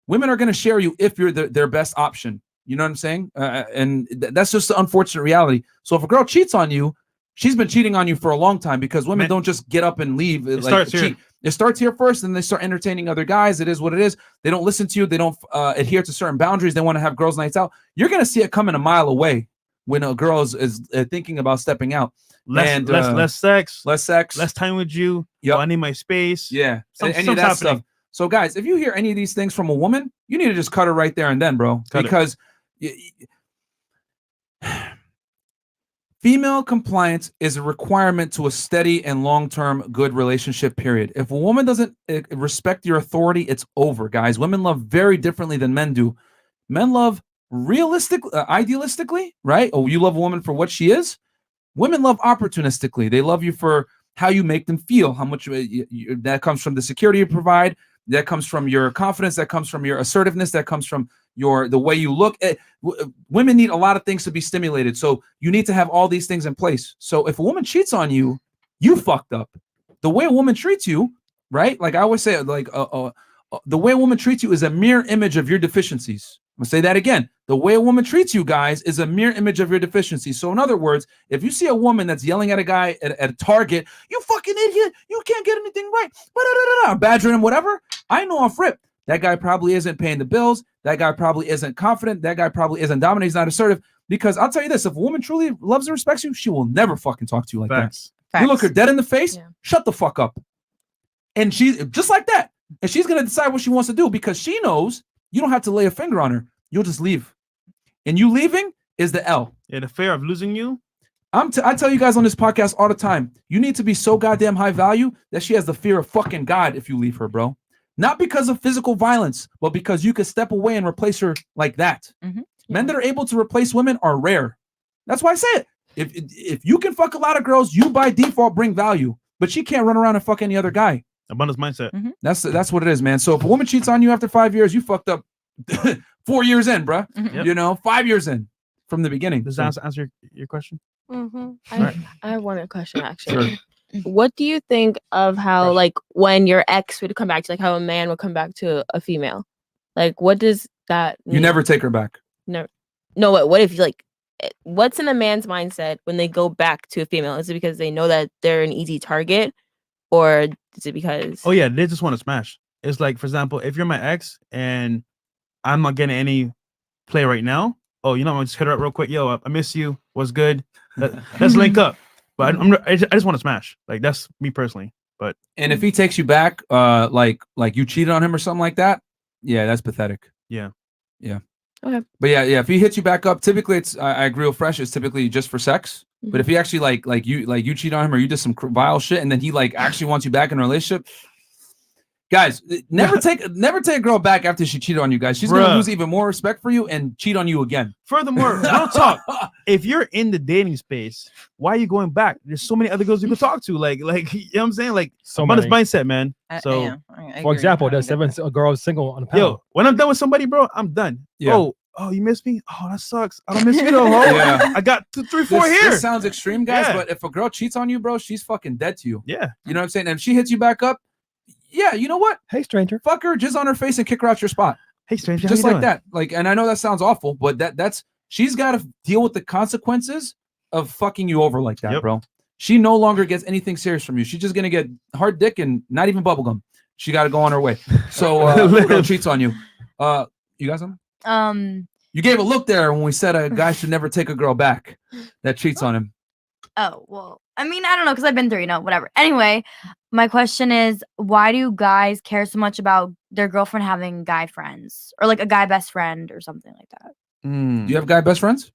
women are going to share you if you're their best option. You know what I'm saying? And that's just the unfortunate reality. So if a girl cheats on you, she's been cheating on you for a long time because women don't just get up and leave. It starts here first, and they start entertaining other guys. It is what it is. They don't listen to you. They don't adhere to certain boundaries. They want to have girls' nights out. You're going to see it coming a mile away when a girl is thinking about stepping out. Less sex, less time with you. Yep. I need my space. Yeah, any of that stuff. So, guys, if you hear any of these things from a woman, you need to just cut her right there and then, bro. Because female compliance is a requirement to a steady and long-term good relationship, period. If a woman doesn't respect your authority, it's over, guys. Women love very differently than men do. Men love idealistically, right? Oh, you love a woman for what she is. Women love opportunistically. They love you for how you make them feel, how much that comes from the security you provide. That comes from your confidence. That comes from your assertiveness. That comes from the way you look. Women need a lot of things to be stimulated. So you need to have all these things in place. So if a woman cheats on you, you fucked up. The way a woman treats you, right? Like I always say, like the way a woman treats you is a mirror image of your deficiencies. I'm gonna say that again. The way a woman treats you guys is a mirror image of your deficiencies. So in other words, if you see a woman that's yelling at a guy at a Target, you fucking idiot, you can't get anything right, badgering him, whatever, I know off rip, that guy probably isn't paying the bills. That guy probably isn't confident. That guy probably isn't dominant. He's not assertive. Because I'll tell you this, if a woman truly loves and respects you, she will never fucking talk to you like that. You look her dead in the face, shut the fuck up. And she's just like that. And she's going to decide what she wants to do because she knows you don't have to lay a finger on her. You'll just leave. And you leaving is the L. Yeah, the fear of losing you. I tell you guys on this podcast all the time, you need to be so goddamn high value that she has the fear of fucking God if you leave her, bro. Not because of physical violence, but because you could step away and replace her like that. Mm-hmm. Men that are able to replace women are rare. That's why I say it. If you can fuck a lot of girls, you by default bring value. but she can't run around and fuck any other guy. Abundance mindset. That's what it is, man. So if a woman cheats on you after 5 years, you fucked up 4 years in, bruh. Yep. You know, 5 years in from the beginning. Does So- that answer your question? I have one question actually. What do you think of how like when your ex would come back to like how a man would come back to a female? Like what does that mean? You never take her back. No. What if like what's in a man's mindset when they go back to a female? Is it because they know that they're an easy target, or is it because? Oh yeah, they just want to smash. It's like, for example, if you're my ex and I'm not getting any play right now. Oh, you know, I'm gonna just hit her up real quick. Yo, I miss you. What's good? Let's link up. But I just want to smash. Like that's me personally. But And if he takes you back, like you cheated on him or something like that, yeah, that's pathetic. Yeah. Okay. But yeah, if he hits you back up, typically it's I agree with Fresh. It's typically just for sex. But if he actually like you cheat on him or you did some vile shit and then he like actually wants you back in a relationship, guys, never take a girl back after she cheated on you, guys. She's gonna lose even more respect for you and cheat on you again. Furthermore, real talk. If you're in the dating space, why are you going back? There's so many other girls you can talk to. Like you know what I'm saying? Like So abundance many. mindset, man. So yeah, I For agree. example, there's 7 girls single on the panel. yo, when I'm done with somebody, bro, I'm done. Yeah. Oh, you miss me? Oh, that sucks. I don't miss you though. Ho. Yeah. I got 2, 3, 4 This here. sounds extreme, guys, Yeah. but if a girl cheats on you, bro, she's fucking dead to you. Yeah. You know what I'm saying? And if she hits you back up, yeah, you know what? Hey, stranger. Fuck her, jizz on her face and kick her out your spot. Hey, stranger. Just how you like doing? that. Like, and I know that sounds awful, but that's she's got to deal with the consequences of fucking you over like that, Yep. bro. She no longer gets anything serious from you. She's just gonna get hard dick and not even bubblegum. She got to go on her way. So if a girl cheats on you. You got something? You gave a look there when we said a guy should never take a girl back that cheats on him. Oh, well, I mean, I don't know, because I've been through, whatever. Anyway, my question is, why do guys care so much about their girlfriend having guy friends or like a guy best friend or something like that? Do you have guy best friends?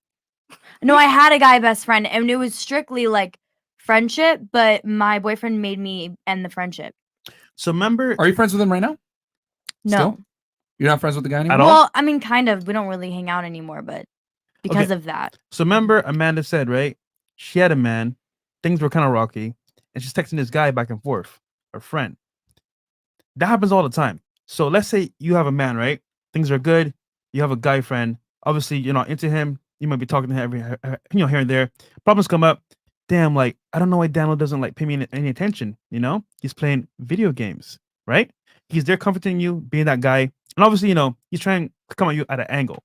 No, I had a guy best friend and it was strictly like friendship, but my boyfriend made me end the friendship. So remember, Are you friends with him right now? No. Still? You're not friends with the guy anymore? At all? Well, I mean, kind of. We don't really hang out anymore, but because of that. So remember, Amanda said, right? She had a man, things were kind of rocky, and she's texting this guy back and forth, her friend. That happens all the time. So let's say you have a man, right? Things are good. You have a guy friend. Obviously, you're not into him. You might be talking to him here and there. Problems come up. Damn, like I don't know why Daniel doesn't like pay me any attention. You know, he's playing video games, right? He's there comforting you, being that guy, and obviously, he's trying to come at you at an angle.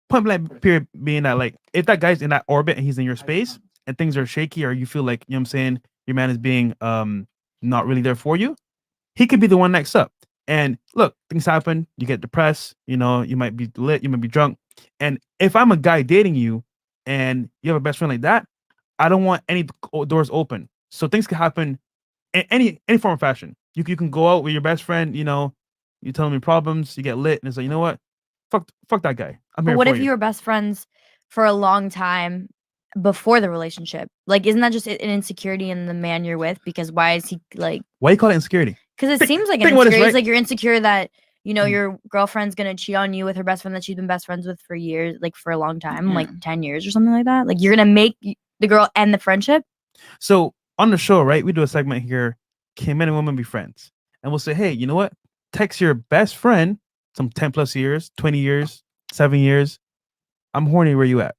Point blank period being that, like, if that guy's in that orbit and he's in your space and things are shaky, or you feel like, you know what I'm saying, your man is being not really there for you, he could be the one next up. And look, things happen, you get depressed, you might be lit, you might be drunk. And if I'm a guy dating you and you have a best friend like that, I don't want any doors open. So things can happen in any form of fashion. You can go out with your best friend, you tell him your problems, you get lit, and it's like, you know what? Fuck that guy. I'm here But what for if you were best friends for a long time before the relationship? Like, isn't that just an insecurity in the man you're with? Because why is he like? Why you call it insecurity? Because it seems like an think what is insecurity. It's right- like you're insecure that your girlfriend's gonna cheat on you with her best friend that she's been best friends with for years, like for a long time, like 10 years or something like that. Like you're gonna make the girl end the friendship. So on the show, right, we do a segment here, can men and women be friends? And we'll say, hey, you know what? Text your best friend, some 10 plus years, 20 years, 7 years. I'm horny, where you at?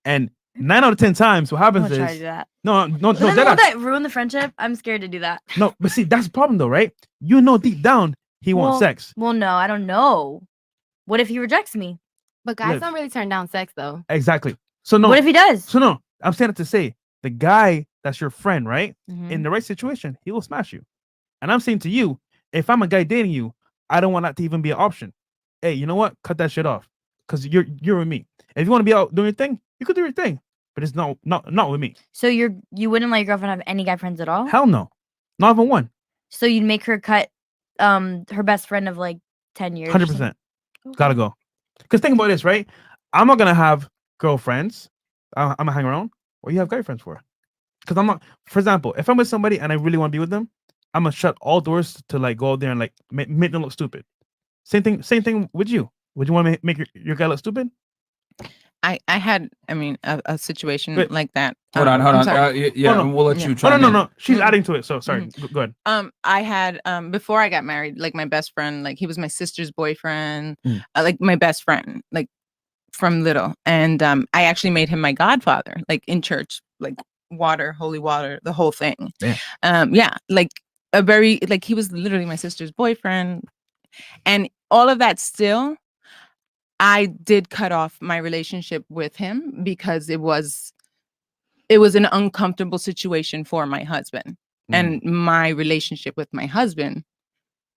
And 9 out of 10 times, what I'm happens gonna try to is do that. no, But then that- won't that ruin the friendship? I'm scared to do that. no, but see, that's the problem though, right? Deep down, he wants sex. Well, no, I don't know. What if he rejects me? But guys Liv. don't really turn down sex though. Exactly. So no, What if he does? so no, I'm saying it to say the guy that's your friend, right? Mhm. In the right situation, he will smash you. And I'm saying to you, if I'm a guy dating you, I don't want that to even be an option. Hey, you know what? Cut that shit off. Because you're with me. If you want to be out doing your thing, you could do your thing. But it's not with me. So you wouldn't let your girlfriend have any guy friends at all? Hell no. Not even one. So you'd make her cut her best friend of like 10 years. or 100%. Gotta go. Because think about this, right? I'm not gonna have girlfriends. I'm gonna hang around. What do you have guy friends for? Because I'm not. For example, if I'm with somebody and I really want to be with them, I'm gonna shut all doors to like go out there and like make them look stupid. Same thing with you. Would you want to make your guy look stupid? I had, I mean, a situation Wait. like that. Hold on. I'm sorry. Yeah, Oh, no. and we'll let Yeah. you Oh, chime in. no. She's Mhm. adding to it. So sorry. Go ahead. I had before I got married, like my best friend, like he was my sister's boyfriend, Mm. like my best friend, like from little. And I actually made him my godfather, like in church, like water, holy water, the whole thing. Yeah, like a very, like he was literally my sister's boyfriend. And all of that still, I did cut off my relationship with him because it was an uncomfortable situation for my husband. And my relationship with my husband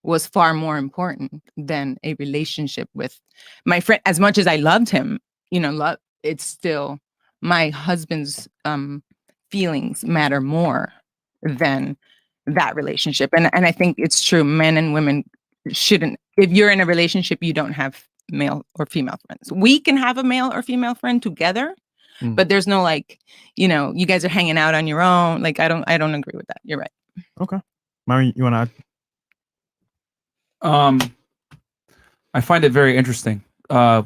was far more important than a relationship with my friend. As much as I loved him, you know, it's still my husband's feelings matter more than that relationship. And I think it's true. Men and women shouldn't, if you're in a relationship, you don't have male or female friends. We can have a male or female friend together, but there's no like, you know, you guys are hanging out on your own. Like, I don't agree with that. You're right. Okay. Mary, you want to add? I find it very interesting. A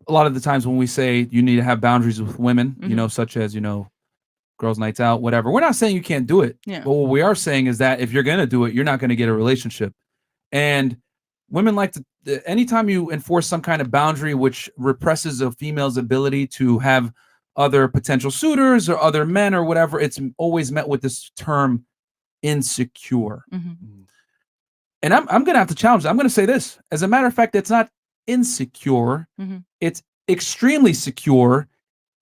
lot of the times when we say you need to have boundaries with women, you know, such as, you know, girls' nights out, whatever. We're not saying you can't do it. Yeah. But what we are saying is that if you're going to do it, you're not going to get a relationship. And women like to, anytime you enforce some kind of boundary which represses a female's ability to have other potential suitors or other men or whatever, it's always met with this term insecure. And I'm going to have to challenge that. I'm going to say this. As a matter of fact, it's not insecure. It's extremely secure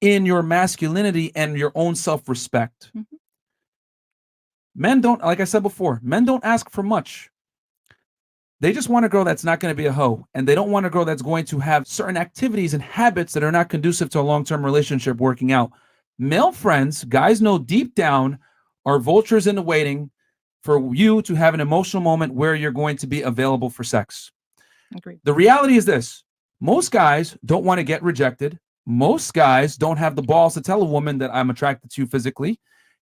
in your masculinity and your own self-respect. Men don't, like I said before, men don't ask for much. They just want a girl that's not going to be a hoe. And they don't want a girl that's going to have certain activities and habits that are not conducive to a long-term relationship working out. Male friends, guys know deep down, are vultures in the waiting for you to have an emotional moment where you're going to be available for sex. Agreed. The reality is this. Most guys don't want to get rejected. Most guys don't have the balls to tell a woman that I'm attracted to you physically.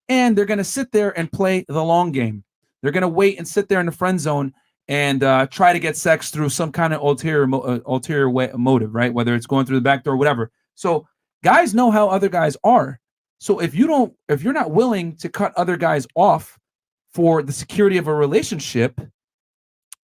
And they're going to sit there and play the long game. They're going to wait and sit there in the friend zone and try to get sex through some kind of ulterior motive, right? Whether it's going through the back door or whatever. So guys know how other guys are. So if you're not willing to cut other guys off for the security of a relationship,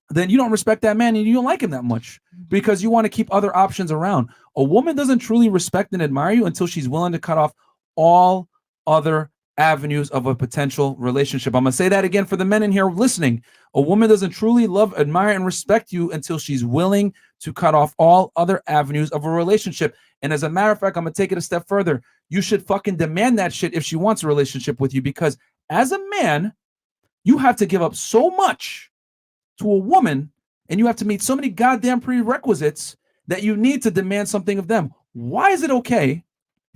then you don't respect that man and you don't like him that much because you want to keep other options around. A woman doesn't truly respect and admire you until she's willing to cut off all other avenues of a potential relationship. I'm going to say that again for the men in here listening. A woman doesn't truly love, admire, and respect you until she's willing to cut off all other avenues of a relationship. And as a matter of fact, I'm going to take it a step further. You should fucking demand that shit if she wants a relationship with you, because as a man, you have to give up so much to a woman and you have to meet so many goddamn prerequisites that you need to demand something of them. Why is it okay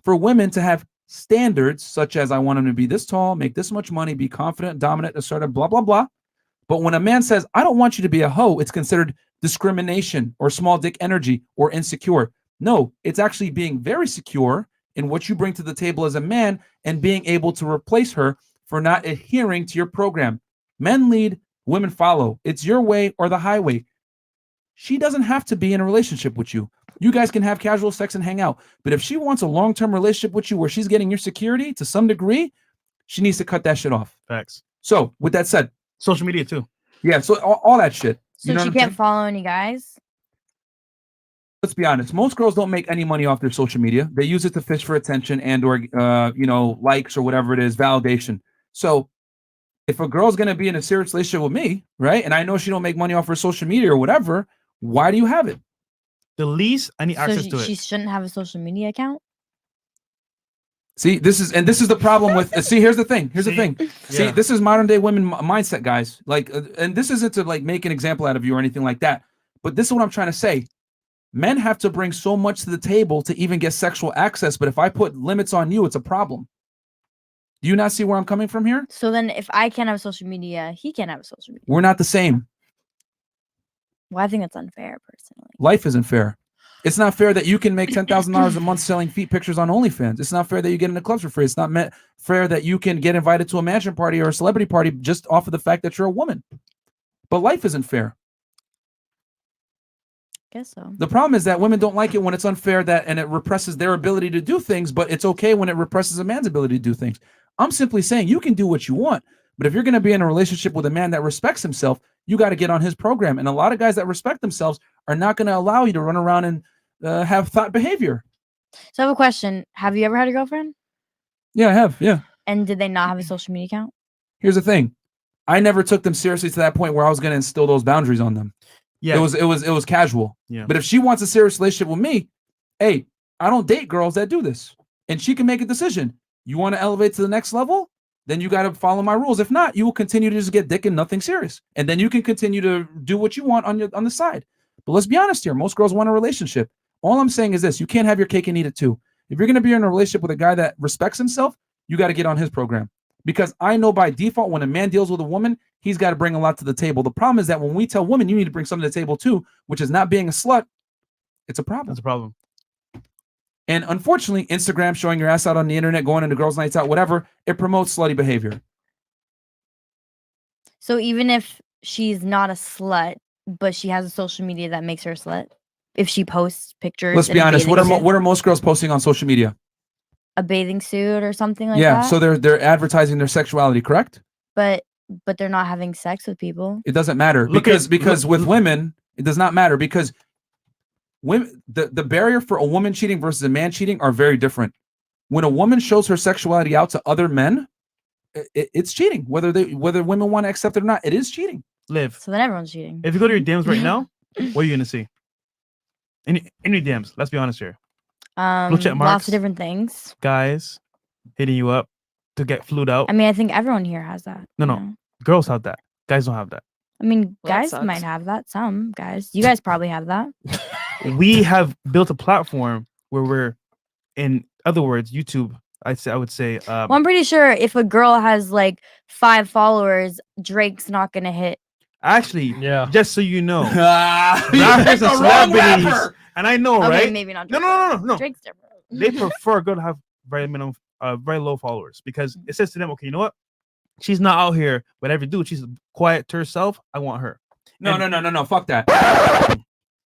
for women to have standards such as I want them to be this tall, make this much money, be confident, dominant, assertive, blah, blah, blah. But when a man says, I don't want you to be a hoe, it's considered discrimination or small dick energy or insecure. No, it's actually being very secure in what you bring to the table as a man and being able to replace her for not adhering to your program. Men lead, women follow. It's your way or the highway. She doesn't have to be in a relationship with you. You guys can have casual sex and hang out. But if she wants a long-term relationship with you where she's getting your security to some degree, she needs to cut that shit off. Facts. So with that said, social media too. Yeah, so all that shit. So she can't follow any guys? Let's be honest. Most girls don't make any money off their social media. They use it to fish for attention and or likes or whatever it is, validation. So if a girl's going to be in a serious relationship with me, right, and I know she don't make money off her social media or whatever, why do you have it? The least I need access to She it. shouldn't have a social media account? See, this is the problem with, see, here's the thing. See, Yeah. this is modern day women mindset, guys. Like, and this isn't to like make an example out of you or anything like that. But this is what I'm trying to say. Men have to bring so much to the table to even get sexual access. But if I put limits on you, it's a problem. Do you not see where I'm coming from here? So then if I can't have social media, he can't have a social media. We're not the same. Well, I think that's unfair, personally. Life isn't fair. It's not fair that you can make $10,000 a month selling feet pictures on OnlyFans. It's not fair that you get into clubs for free. It's not fair that you can get invited to a mansion party or a celebrity party just off of the fact that you're a woman. But life isn't fair. Guess so. The problem is that women don't like it when it's unfair and it represses their ability to do things, but it's okay when it represses a man's ability to do things. I'm simply saying you can do what you want, but if you're going to be in a relationship with a man that respects himself, you got to get on his program. And a lot of guys that respect themselves are not going to allow you to run around and have thought behavior. So I have a question. Have you ever had a girlfriend? Yeah, I have. Yeah. And did they not have a social media account? Here's the thing. I never took them seriously to that point where I was going to instill those boundaries on them. Yeah. It was casual. Yeah. But if she wants a serious relationship with me, hey, I don't date girls that do this. And she can make a decision. You want to elevate to the next level? Then you got to follow my rules. If not, you will continue to just get dick and nothing serious. And then you can continue to do what you want on the side. But let's be honest here. Most girls want a relationship. All I'm saying is this. You can't have your cake and eat it too. If you're going to be in a relationship with a guy that respects himself, you got to get on his program. Because I know by default, when a man deals with a woman, he's got to bring a lot to the table. The problem is that when we tell women, you need to bring something to the table too, which is not being a slut, it's a problem. That's a problem. And unfortunately, Instagram, showing your ass out on the internet, going into girls' nights out, whatever, it promotes slutty behavior. So even if she's not a slut, but she has a social media that makes her a slut, if she posts pictures. Let's be honest. What are most girls posting on social media? A bathing suit or something like that. Yeah, so they're advertising their sexuality, correct? But they're not having sex with people. It doesn't matter because with women, it does not matter because women, the barrier for a woman cheating versus a man cheating are very different. When a woman shows her sexuality out to other men, it's cheating. Whether women want to accept it or not, it is cheating. Live. So then everyone's cheating. If you go to your DMs right now, what are you gonna see? Any DMs? Let's be honest here. Blue check marks, Lots of different things. Guys hitting you up to get flued out. I mean, I think everyone here has that. No. Girls have that. Guys don't have that. I mean, Well, that guys sucks. might have that. Some guys. You guys probably have that. We have built a platform where we're, in other words, YouTube. I would say. Well, I'm pretty sure if a girl has like 5 followers, Drake's not gonna hit. Actually, Yeah. just so you know, Rappers rappers and celebrities, and I know, Okay, right? maybe not. No. Drake's different. They prefer a girl to have very low followers because it says to them, okay, you know what? She's not out here with every dude. She's quiet to herself. I want her. No. Fuck that.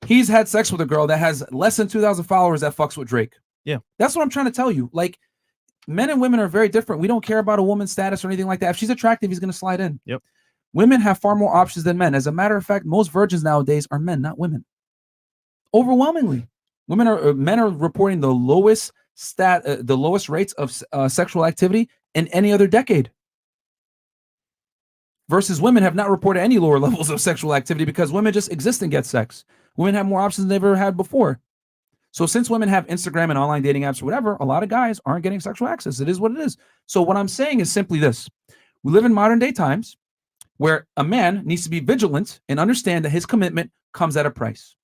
He's had sex with a girl that has less than 2,000 followers that fucks with Drake. Yeah. That's what I'm trying to tell you. Like, men and women are very different. We don't care about a woman's status or anything like that. If she's attractive, he's going to slide in. Yep. Women have far more options than men. As a matter of fact, most virgins nowadays are men, not women. Overwhelmingly. Men are reporting the lowest rates of sexual activity in any other decade. Versus women have not reported any lower levels of sexual activity because women just exist and get sex. Women have more options than they've ever had before. So since women have Instagram and online dating apps or whatever, a lot of guys aren't getting sexual access. It is what it is. So what I'm saying is simply this. We live in modern day times where a man needs to be vigilant and understand that his commitment comes at a price.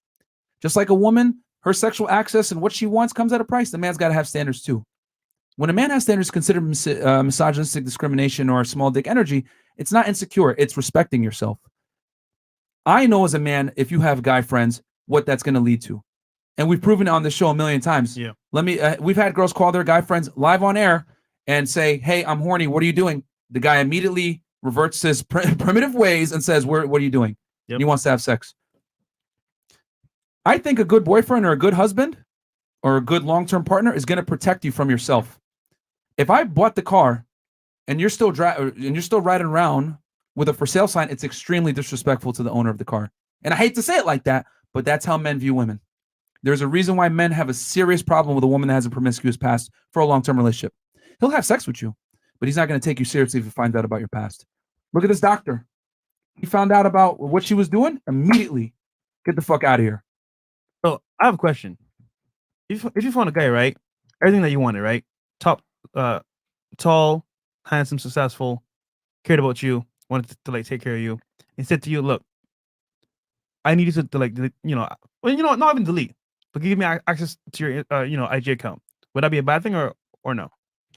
Just like a woman, her sexual access and what she wants comes at a price. The man's got to have standards too. When a man has standards considered misogynistic discrimination or small dick energy, it's not insecure. It's respecting yourself. I know as a man, if you have guy friends, what that's going to lead to. And we've proven it on the show a million times. Yeah. We've had girls call their guy friends live on air and say, hey, I'm horny. What are you doing? The guy immediately reverts his primitive ways and says, what are you doing? Yep. And he wants to have sex. I think a good boyfriend or a good husband or a good long-term partner is going to protect you from yourself. If I bought the car and you're still riding around with a for sale sign, it's extremely disrespectful to the owner of the car. And I hate to say it like that, but that's how men view women. There's a reason why men have a serious problem with a woman that has a promiscuous past for a long-term relationship. He'll have sex with you, but he's not going to take you seriously if he finds out about your past. Look at this doctor. He found out about what she was doing immediately. Get the fuck out of here. So I have a question. If you found a guy, right, everything that you wanted, right, top, tall, handsome, successful, cared about you, wanted to like take care of you, and said to you, look, I need you to like, not even delete, but give me access to your, IG account. Would that be a bad thing or no?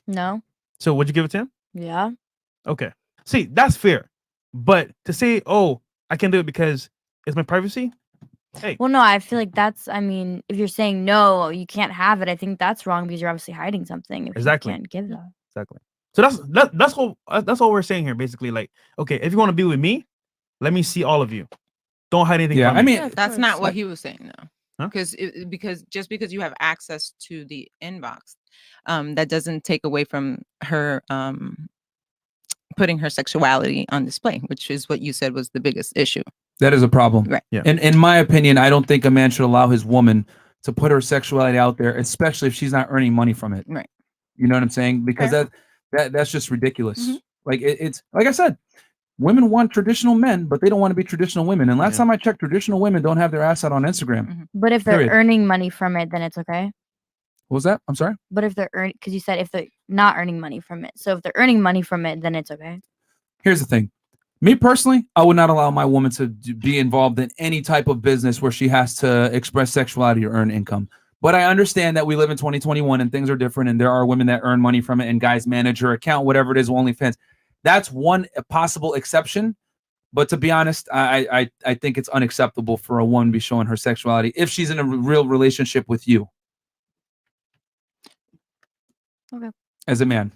No. So would you give it to him? Yeah. Okay. See, that's fair. But to say, oh, I can't do it because it's my privacy. Hey. Well, no, I feel like if you're saying no, you can't have it, I think that's wrong because you're obviously hiding something. If Exactly. You can't give that. Exactly. So that's all we're saying here, basically. Like, okay, if you want to be with me, let me see all of you. Don't hide anything. Yeah, from I me. mean, That's not what he was saying, though. Huh? Because just because you have access to the inbox, that doesn't take away from her putting her sexuality on display, which is what you said was the biggest issue. that is a problem. Right. Yeah. And in my opinion, I don't think a man should allow his woman to put her sexuality out there, especially if she's not earning money from it. Right. You know what I'm saying? Because Fair. that's just ridiculous. Mhm. Like it's like I said, women want traditional men, but they don't want to be traditional women. And last Yeah. time I checked, traditional women don't have their ass out on Instagram. But if they're Period. earning money from it, then it's okay. What was that? I'm sorry. But if they're earning, because you said if they're not earning money from it, so if they're earning money from it, then it's okay. Here's the thing. Me personally, I would not allow my woman to be involved in any type of business where she has to express sexuality or earn income. But I understand that we live in 2021 and things are different, and there are women that earn money from it, and guys manage her account, whatever it is, OnlyFans. That's one possible exception. But to be honest, I think it's unacceptable for a woman to be showing her sexuality if she's in a real relationship with you. Okay. As a man.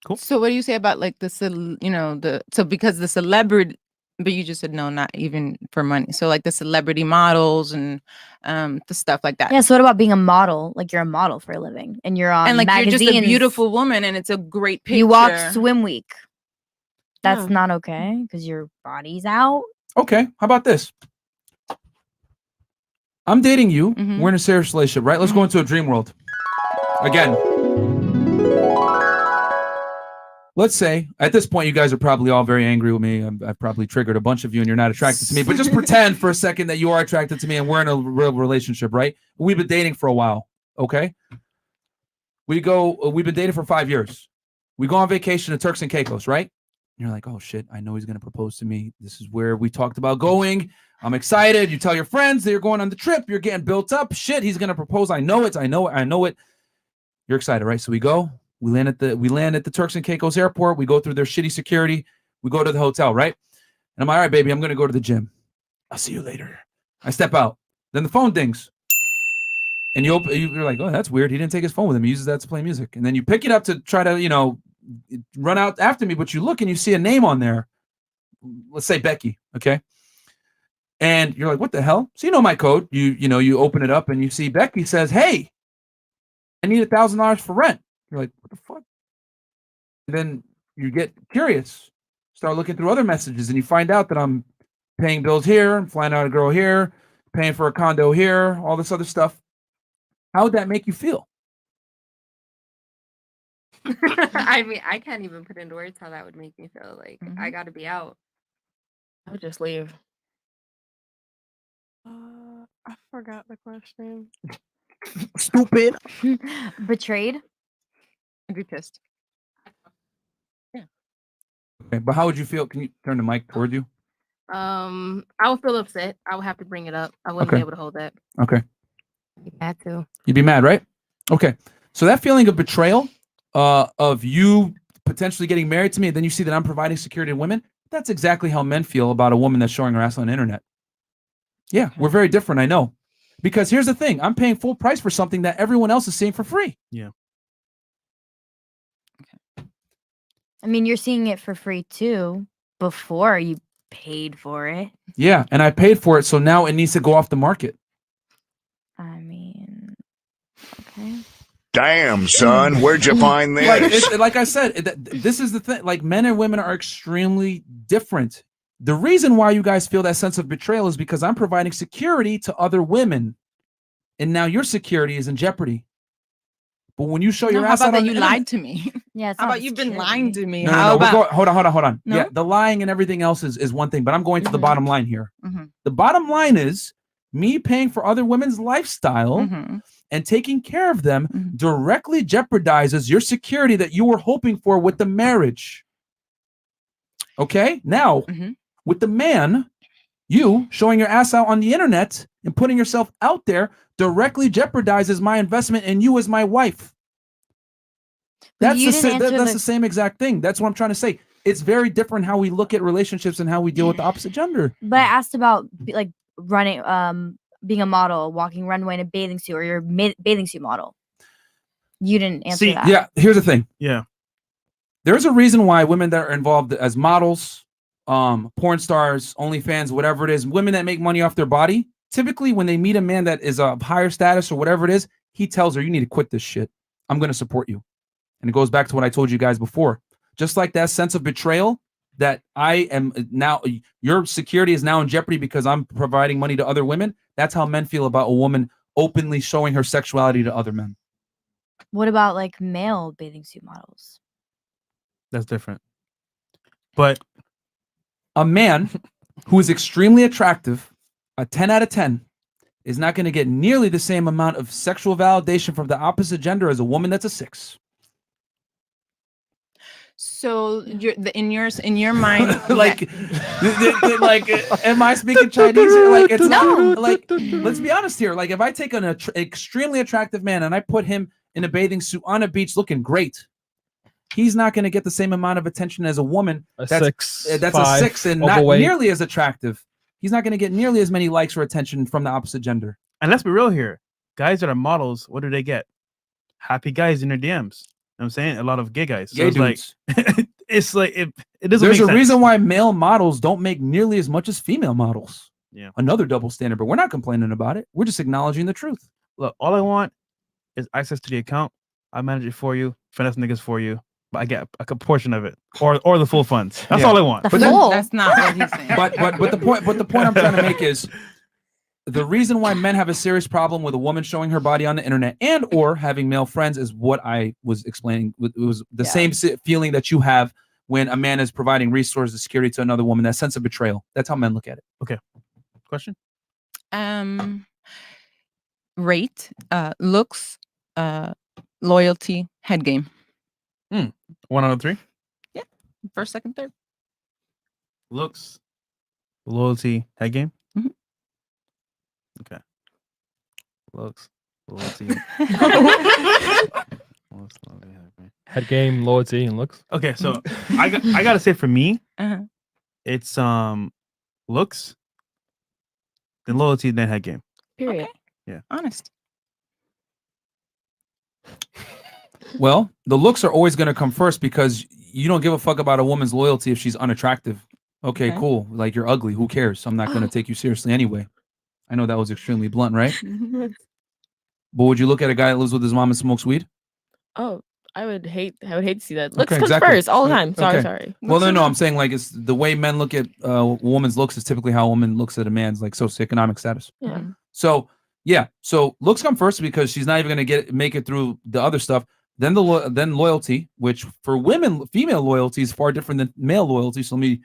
Cool. So what do you say about like because the celebrity, but you just said no, not even for money. So like the celebrity models and the stuff like that. Yeah. So what about being a model? Like you're a model for a living, and you're on And like magazines. you're just a beautiful woman, and it's a great picture. You walk Swim Week. That's Yeah. not okay because your body's out. Okay, how about this? I'm dating you. Mhm. We're in a serious relationship, right? Let's go into a dream world. Again. Let's say at this point, you guys are probably all very angry with me. I've probably triggered a bunch of you and you're not attracted to me, but just pretend for a second that you are attracted to me and we're in a real relationship, right? We've been dating for a while. Okay. We've been dating for 5 years. We go on vacation to Turks and Caicos, right? You're like, oh shit, I know he's going to propose to me. This is where we talked about going. I'm excited. You tell your friends that you're going on the trip. You're getting built up. Shit, he's going to propose. I know it. You're excited, right? So we go. We land at the Turks and Caicos airport. We go through their shitty security. We go to the hotel, right? And I'm like, all right, baby, I'm going to go to the gym. I'll see you later. I step out. Then the phone dings. And you're like, oh, that's weird. He didn't take his phone with him. He uses that to play music. And then you pick it up to try to, run out after me, but you look and you see a name on there. Let's say Becky, okay? And you're like, what the hell? So you know my code. You open it up and you see Becky says, hey, I need $1,000 for rent. You're like, what the fuck? And then you get curious, start looking through other messages, and you find out that I'm paying bills here, I'm flying out a girl here, paying for a condo here, all this other stuff. How would that make you feel? I mean, I can't even put into words how that would make me feel. Like I got to be out. I would just leave. I forgot the question. Stupid. Betrayed. I'd be pissed. Okay, but how would you feel? Can you turn the mic toward you? I would feel upset. I would have to bring it up. I wouldn't Okay. be able to hold that. Okay. Had to. You'd be mad, right? Okay. So that feeling of betrayal, of you potentially getting married to me, and then you see that I'm providing security to women, that's exactly how men feel about a woman that's showing her ass on the internet. Yeah, we're very different, I know. Because here's the thing, I'm paying full price for something that everyone else is seeing for free. Yeah. I mean, you're seeing it for free too before you paid for it. Yeah, and I paid for it, so now it needs to go off the market. I mean, okay. Damn, son, where'd you find this? Like I said, this is the thing. Like, men and women are extremely different. The reason why you guys feel that sense of betrayal is because I'm providing security to other women, and now your security is in jeopardy. But when you show your how ass about out that on you the lied to me? Yeah. It's How not about you've been security. lying to me? No, How we're about going, hold on. No? Yeah, the lying and everything else is one thing, but I'm going to the Mhm. bottom line here. Mhm. The bottom line is me paying for other women's lifestyle Mhm. and taking care of them Mhm. directly jeopardizes your security that you were hoping for with the marriage. Okay? Now, Mhm. with the man, you showing your ass out on the internet and putting yourself out there directly jeopardizes my investment in you as my wife. But That's you didn't answer the same exact thing. That's what I'm trying to say. It's very different how we look at relationships and how we deal with the opposite gender. But I asked about like running, being a model, walking runway in a bathing suit, or your bathing suit model. You didn't answer See, that. Yeah, here's the thing. Yeah. There's a reason why women that are involved as models porn stars, OnlyFans, whatever it is, women that make money off their body, typically when they meet a man that is of higher status or whatever it is, he tells her, you need to quit this shit. I'm going to support you. And it goes back to what I told you guys before. Just like that sense of betrayal that I am now, your security is now in jeopardy because I'm providing money to other women. That's how men feel about a woman openly showing her sexuality to other men. What about like male bathing suit models? That's different. But a man who is extremely attractive, a 10 out of 10, is not going to get nearly the same amount of sexual validation from the opposite gender as a woman that's a 6. So in your mind, like, like, am I speaking Chinese? Like, it's not. Like, let's be honest here. Like, if I take an extremely attractive man and I put him in a bathing suit on a beach looking great, he's not going to get the same amount of attention as a woman that's a 6 and not nearly as attractive. He's not going to get nearly as many likes or attention from the opposite gender. And let's be real here. Guys that are models, what do they get? Happy guys in their DMs. You know what I'm saying? A lot of gay guys. So Gay dudes. It's like it doesn't There's make a sense. reason why male models don't make nearly as much as female models. Yeah. Another double standard, but we're not complaining about it. We're just acknowledging the truth. Look, all I want is access to the account. I manage it for you, finesse niggas for you, but I get a portion of it, or the full funds. That's all I want. But then, that's not what he's saying. but the point I'm trying to make is the reason why men have a serious problem with a woman showing her body on the internet and or having male friends is what I was explaining. It was the same feeling that you have when a man is providing resources, security to another woman. That sense of betrayal. That's how men look at it. Okay. Question. Rate, looks, loyalty, head game. 1 out of 3. Yeah. First, second, third. Looks, loyalty, head game. Mhm. Okay. Looks, loyalty. Head game, loyalty, and looks. Okay, so I gotta say for me, Uh-huh. it's looks, then loyalty, then head game. Period. Okay. Yeah. Honest. Well, the looks are always going to come first because you don't give a fuck about a woman's loyalty if she's unattractive. Okay, Okay. cool. Like, you're ugly. Who cares? I'm not going to take you seriously anyway. I know that was extremely blunt, right? But would you look at a guy that lives with his mom and smokes weed? Oh, I would hate to see that. Looks Okay, comes exactly. first all the time. Sorry, Okay. sorry. Well, no, I'm saying like it's the way men look at a woman's looks is typically how a woman looks at a man's like socioeconomic status. Yeah. So yeah, so looks come first because she's not even going to make it through the other stuff. Then then loyalty, which for women, female loyalty is far different than male loyalty. So let me,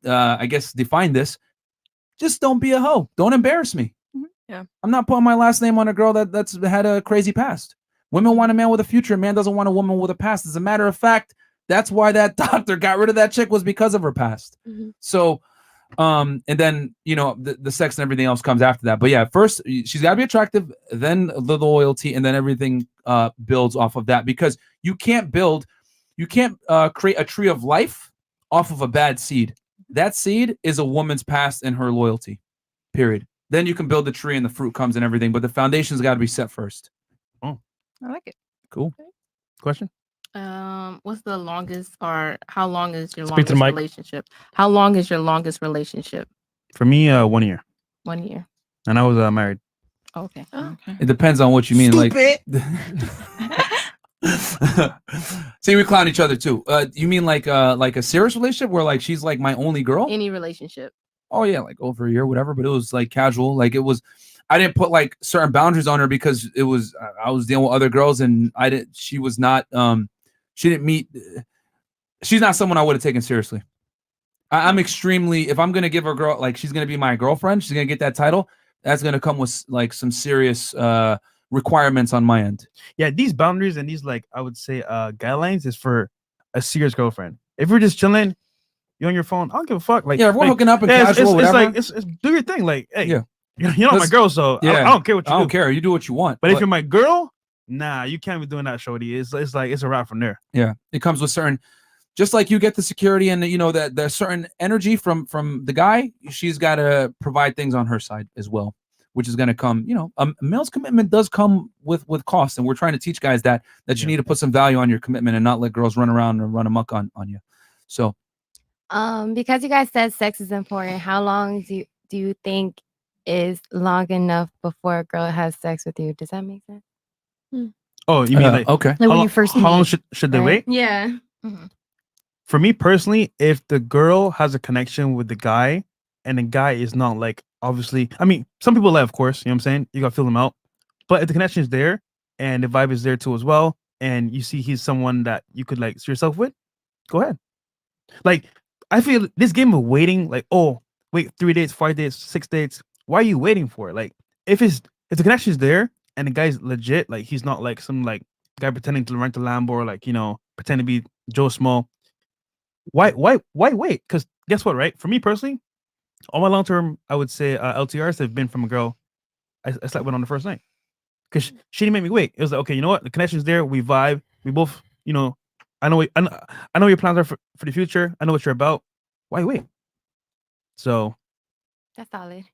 I guess, define this. Just don't be a hoe. Don't embarrass me. Yeah. I'm not putting my last name on a girl that's had a crazy past. Women want a man with a future. A man doesn't want a woman with a past. As a matter of fact, that's why that doctor got rid of that chick, was because of her past. So, and then, you know, the sex and everything else comes after that. But yeah, first she's got to be attractive, then the loyalty, and then everything builds off of that, because you can't create a tree of life off of a bad seed. That seed is a woman's past and her loyalty, period. Then you can build the tree and the fruit comes and everything, but the foundation's got to be set first. Oh, I like it. Cool. Question. What's the longest, or how long is your Speak to the longest mic. relationship? How long is your longest relationship? For me, 1 year, 1 year. and I was married. Okay. Okay. It depends on what you mean. Stupid. See, we clown each other too. You mean like a serious relationship where like she's like my only girl? Any relationship. Oh yeah, like over a year, whatever. But it was like casual. Like it was, I didn't put like certain boundaries on her because it was I was dealing with other girls and I didn't. She was not. She didn't meet. She's not someone I would have taken seriously. I'm extremely. If I'm gonna give her a girl, like she's gonna be my girlfriend, she's gonna get that title. That's gonna come with like some serious requirements on my end. Yeah, these boundaries and these, like, I would say guidelines is for a serious girlfriend. If you're just chilling, you're on your phone, I don't give a fuck. Like, Yeah, if we're like, hooking up and yeah, casual, it's whatever. like it's do your thing. Like, hey, Yeah. you're not my Let's- girl, so I Yeah, don't care what you I do. don't care. You do what you want. But if you're my girl, nah, you can't be doing that, shorty. It's like it's a wrap from there. Yeah, it comes with certain, just like you get the security and you know that there's certain energy from the guy. She's got to provide things on her side as well, which is going to come. You know, a male's commitment does come with costs, and we're trying to teach guys that you need to put some value on your commitment and not let girls run around and run amok on you. So, Because you guys said sex is important, how long do you think is long enough before a girl has sex with you? Does that make sense? Oh, you mean like okay? Like when you first how long meet, should they right? wait? Yeah. For me personally, if the girl has a connection with the guy and the guy is not like obviously, I mean, some people lie, of course, you know what I'm saying? You gotta feel them out. But if the connection is there and the vibe is there too as well, and you see he's someone that you could like see yourself with, go ahead. Like, I feel this game of waiting, like, oh, wait, 3 dates, 5 dates, 6 dates. Why are you waiting for it? Like, if the connection is there and the guy's legit, like he's not like some like guy pretending to rent a Lambo or like, you know, pretend to be Joe Small. Why wait? Because guess what, right? For me personally, all my long term, I would say LTRs have been from a girl I slept with on the first night. Because she didn't make me wait. It was like, okay, you know what? The connection's there. We vibe. We both, you know, I know your plans are for the future. I know what you're about. Why wait? So That's solid.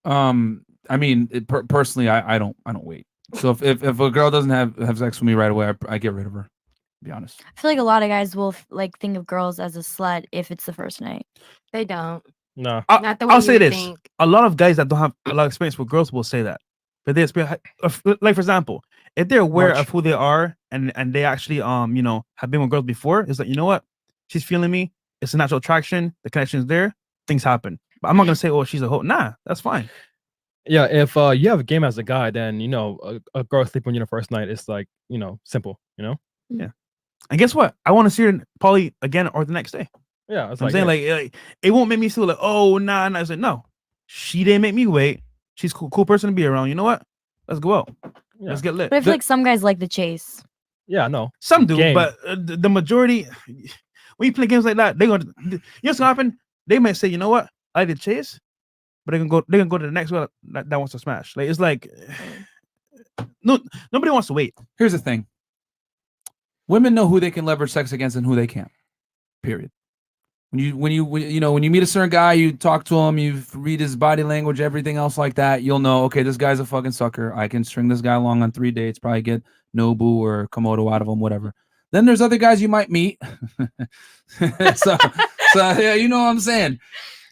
I mean, personally, I don't wait. So if a girl doesn't have sex with me right away, I get rid of her. To be honest. I feel like a lot of guys will like think of girls as a slut if it's the first night. They don't. No. Not the way I'll you say would this. think. A lot of guys that don't have a lot of experience with girls will say that. But they experience, like for example, if they're aware of who they are and they actually you know, have been with girls before, it's like, you know what? She's feeling me. It's a natural attraction. The connection is there. Things happen. But I'm not gonna say, oh, she's a hoe. Nah, that's fine. Yeah, if you have a game as a guy, then you know a girl sleeping on you the first night is like, you know, simple, you know? Yeah. And guess what? I want to see her probably again or the next day. Yeah, it's I'm saying like it won't make me feel like, oh nah. I said no. She didn't make me wait. She's cool person to be around. You know what? Let's go out. Yeah. Let's get lit. But I feel like some guys like the chase. Yeah, no. Some do, Game. but the majority, when you play games like that, they're gonna. You know what's gonna happen? They might say, you know what? I did chase, but they're gonna go to the next one that wants to smash. Like it's like, no, nobody wants to wait. Here's the thing. Women know who they can leverage sex against and who they can't. Period. When you meet a certain guy, you talk to him, you read his body language, everything else like that, you'll know, okay, this guy's a fucking sucker. I can string this guy along on 3 dates, probably get Nobu or Komodo out of him, whatever. Then there's other guys you might meet. so yeah, you know what I'm saying.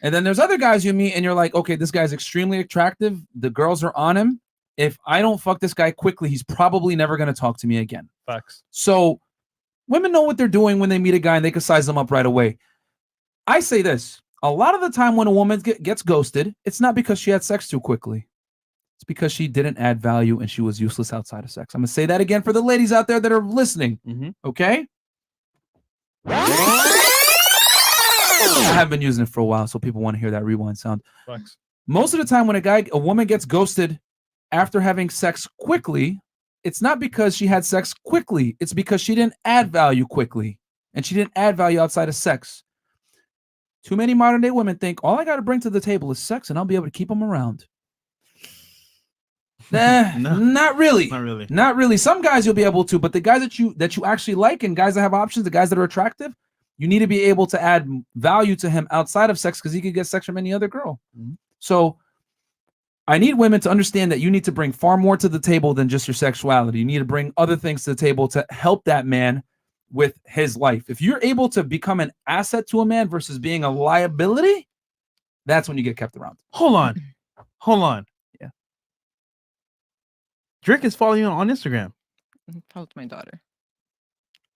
And then there's other guys you meet and you're like, okay, this guy's extremely attractive. The girls are on him. If I don't fuck this guy quickly, he's probably never going to talk to me again. Facts. So women know what they're doing when they meet a guy and they can size them up right away. I say this, a lot of the time when a woman gets ghosted, it's not because she had sex too quickly. It's because she didn't add value and she was useless outside of sex. I'm going to say that again for the ladies out there that are listening. Okay? I have been using it for a while, so people want to hear that rewind sound. Thanks. Most of the time when a woman gets ghosted after having sex quickly, it's not because she had sex quickly. It's because she didn't add value quickly. And she didn't add value outside of sex. Too many modern day women think all I got to bring to the table is sex and I'll be able to keep them around. Nah, No. not really. Not really. Not really. Some guys you'll be able to, but the guys that you actually like and guys that have options, the guys that are attractive, you need to be able to add value to him outside of sex because he could get sex from any other girl. So I need women to understand that you need to bring far more to the table than just your sexuality. You need to bring other things to the table to help that man with his life. If you're able to become an asset to a man versus being a liability, that's when you get kept around. Hold on. Yeah. Drake is following you on Instagram. Follows my daughter.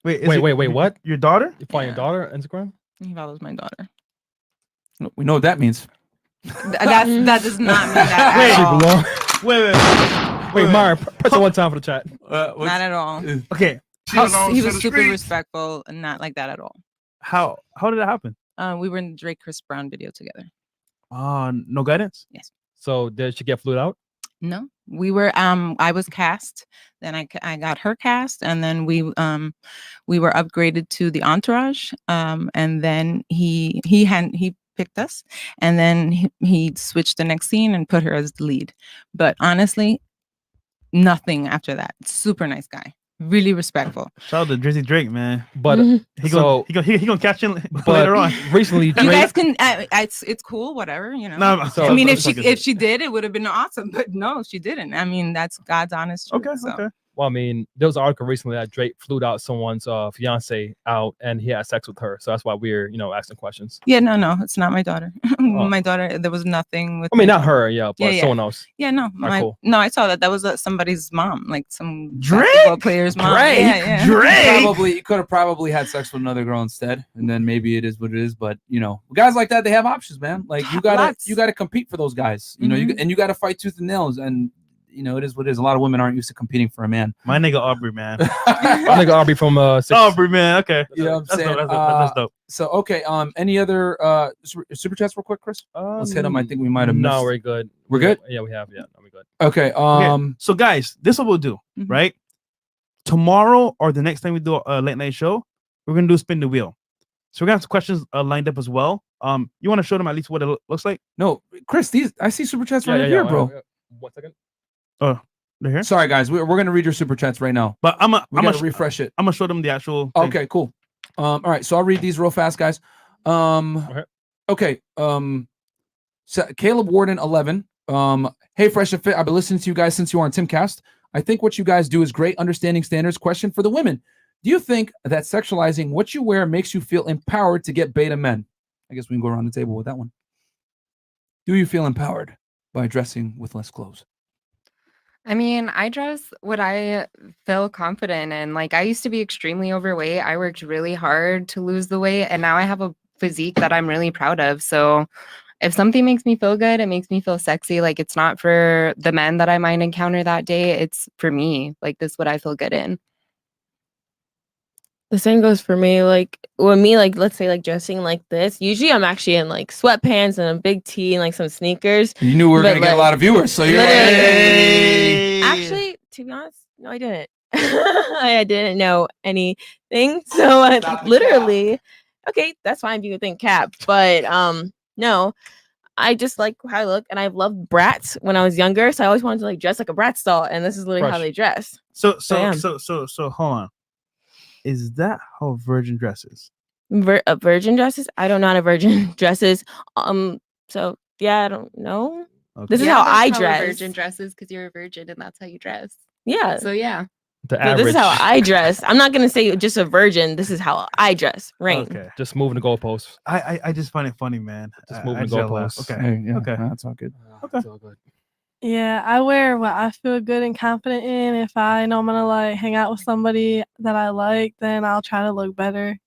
Wait, what? Your daughter? You follow your daughter on Instagram? He follows my daughter. We know what that means. That does not mean that at all. Wait, Mara, press it one time for the chat. Not at all. Okay. He was super respectful and not like that at all. How did that happen? We were in the Drake Chris Brown video together. No guidance? Yes. So did she get flued out? No, we were. I was cast. Then I got her cast, and then we were upgraded to the entourage. And then he picked us, and then he switched the next scene and put her as the lead. But honestly, nothing after that. Super nice guy. Really respectful. Shout out to Drizzy Drake, man. But he gonna catch him later on. Recently, Drake, you guys can. It's cool. Whatever, you know. No, so, I mean, if she did, it would have been awesome. But no, she didn't. I mean, that's God's honest truth. Okay. So. Okay. Well, I mean, there was an article recently that Drake flew out someone's fiance out, and he had sex with her. So that's why we're asking questions. Yeah, no, it's not my daughter. My daughter, there was nothing with. I mean, my not daughter. her, yeah, but someone else. Yeah, no, cool. no, I saw that. That was somebody's mom, like some Drake? basketball player's mom. Drake? Yeah. He could have probably had sex with another girl instead, and then maybe it is what it is. But guys like that, they have options, man. Like you gotta compete for those guys. You gotta fight tooth and nails, and it is what it is. A lot of women aren't used to competing for a man. My nigga Aubrey, man. My nigga Aubrey from Aubrey, man. Okay, you know what I'm saying? That's dope. So okay, any other super chats real quick, Chris? Let's hit them. I think we might have missed. No, we're good. We're good. Yeah, we have. Yeah, no, we're good. Okay. So guys, this is what we'll do, right? Tomorrow or the next time we do a late night show, we're gonna do spin the wheel. So we're gonna have some questions lined up as well. You want to show them at least what it looks like? No, Chris, I see super chats right here, bro. 1 second. Oh, they're here. Sorry, guys. We're gonna read your super chats right now. But I'm gonna refresh it. I'm gonna show them the actual thing. Okay, cool. All right, so I'll read these real fast, guys. Okay. So Caleb Warden 11. Hey, Fresh and Fit. I've been listening to you guys since you were on Timcast. I think what you guys do is great. Understanding standards. Question for the women: do you think that sexualizing what you wear makes you feel empowered to get beta men? I guess we can go around the table with that one. Do you feel empowered by dressing with less clothes? I mean, I dress what I feel confident in. Like, I used to be extremely overweight. I worked really hard to lose the weight, and now I have a physique that I'm really proud of. So if something makes me feel good, it makes me feel sexy. Like, it's not for the men that I might encounter that day. It's for me. Like, this is what I feel good in. The same goes for me. Like when me, like let's say like dressing like this. Usually I'm actually in like sweatpants and a big tee and like some sneakers. You knew we were gonna get a lot of viewers, so you're actually, to be honest, no, I didn't. I didn't know anything. So literally, okay, that's fine. You would think cap, but no. I just like how I look, and I've loved brats when I was younger, so I always wanted to like dress like a brat doll, and this is literally how they dress. So hold on. Is that how a virgin dresses? A virgin dresses? I don't know how a virgin dresses. So yeah, I don't know. Okay. This is how I dress. A virgin dresses because you're a virgin, and that's how you dress. Yeah. So yeah. This is how I dress. I'm not gonna say just a virgin. This is how I dress. Rain. Okay. Just moving the goalposts. I just find it funny, man. Just moving the goalposts. Okay. Hey, yeah, okay. That's all good. Okay. All good. Yeah, I wear what I feel good and confident in. If I know I'm gonna like hang out with somebody that I like, then I'll try to look better.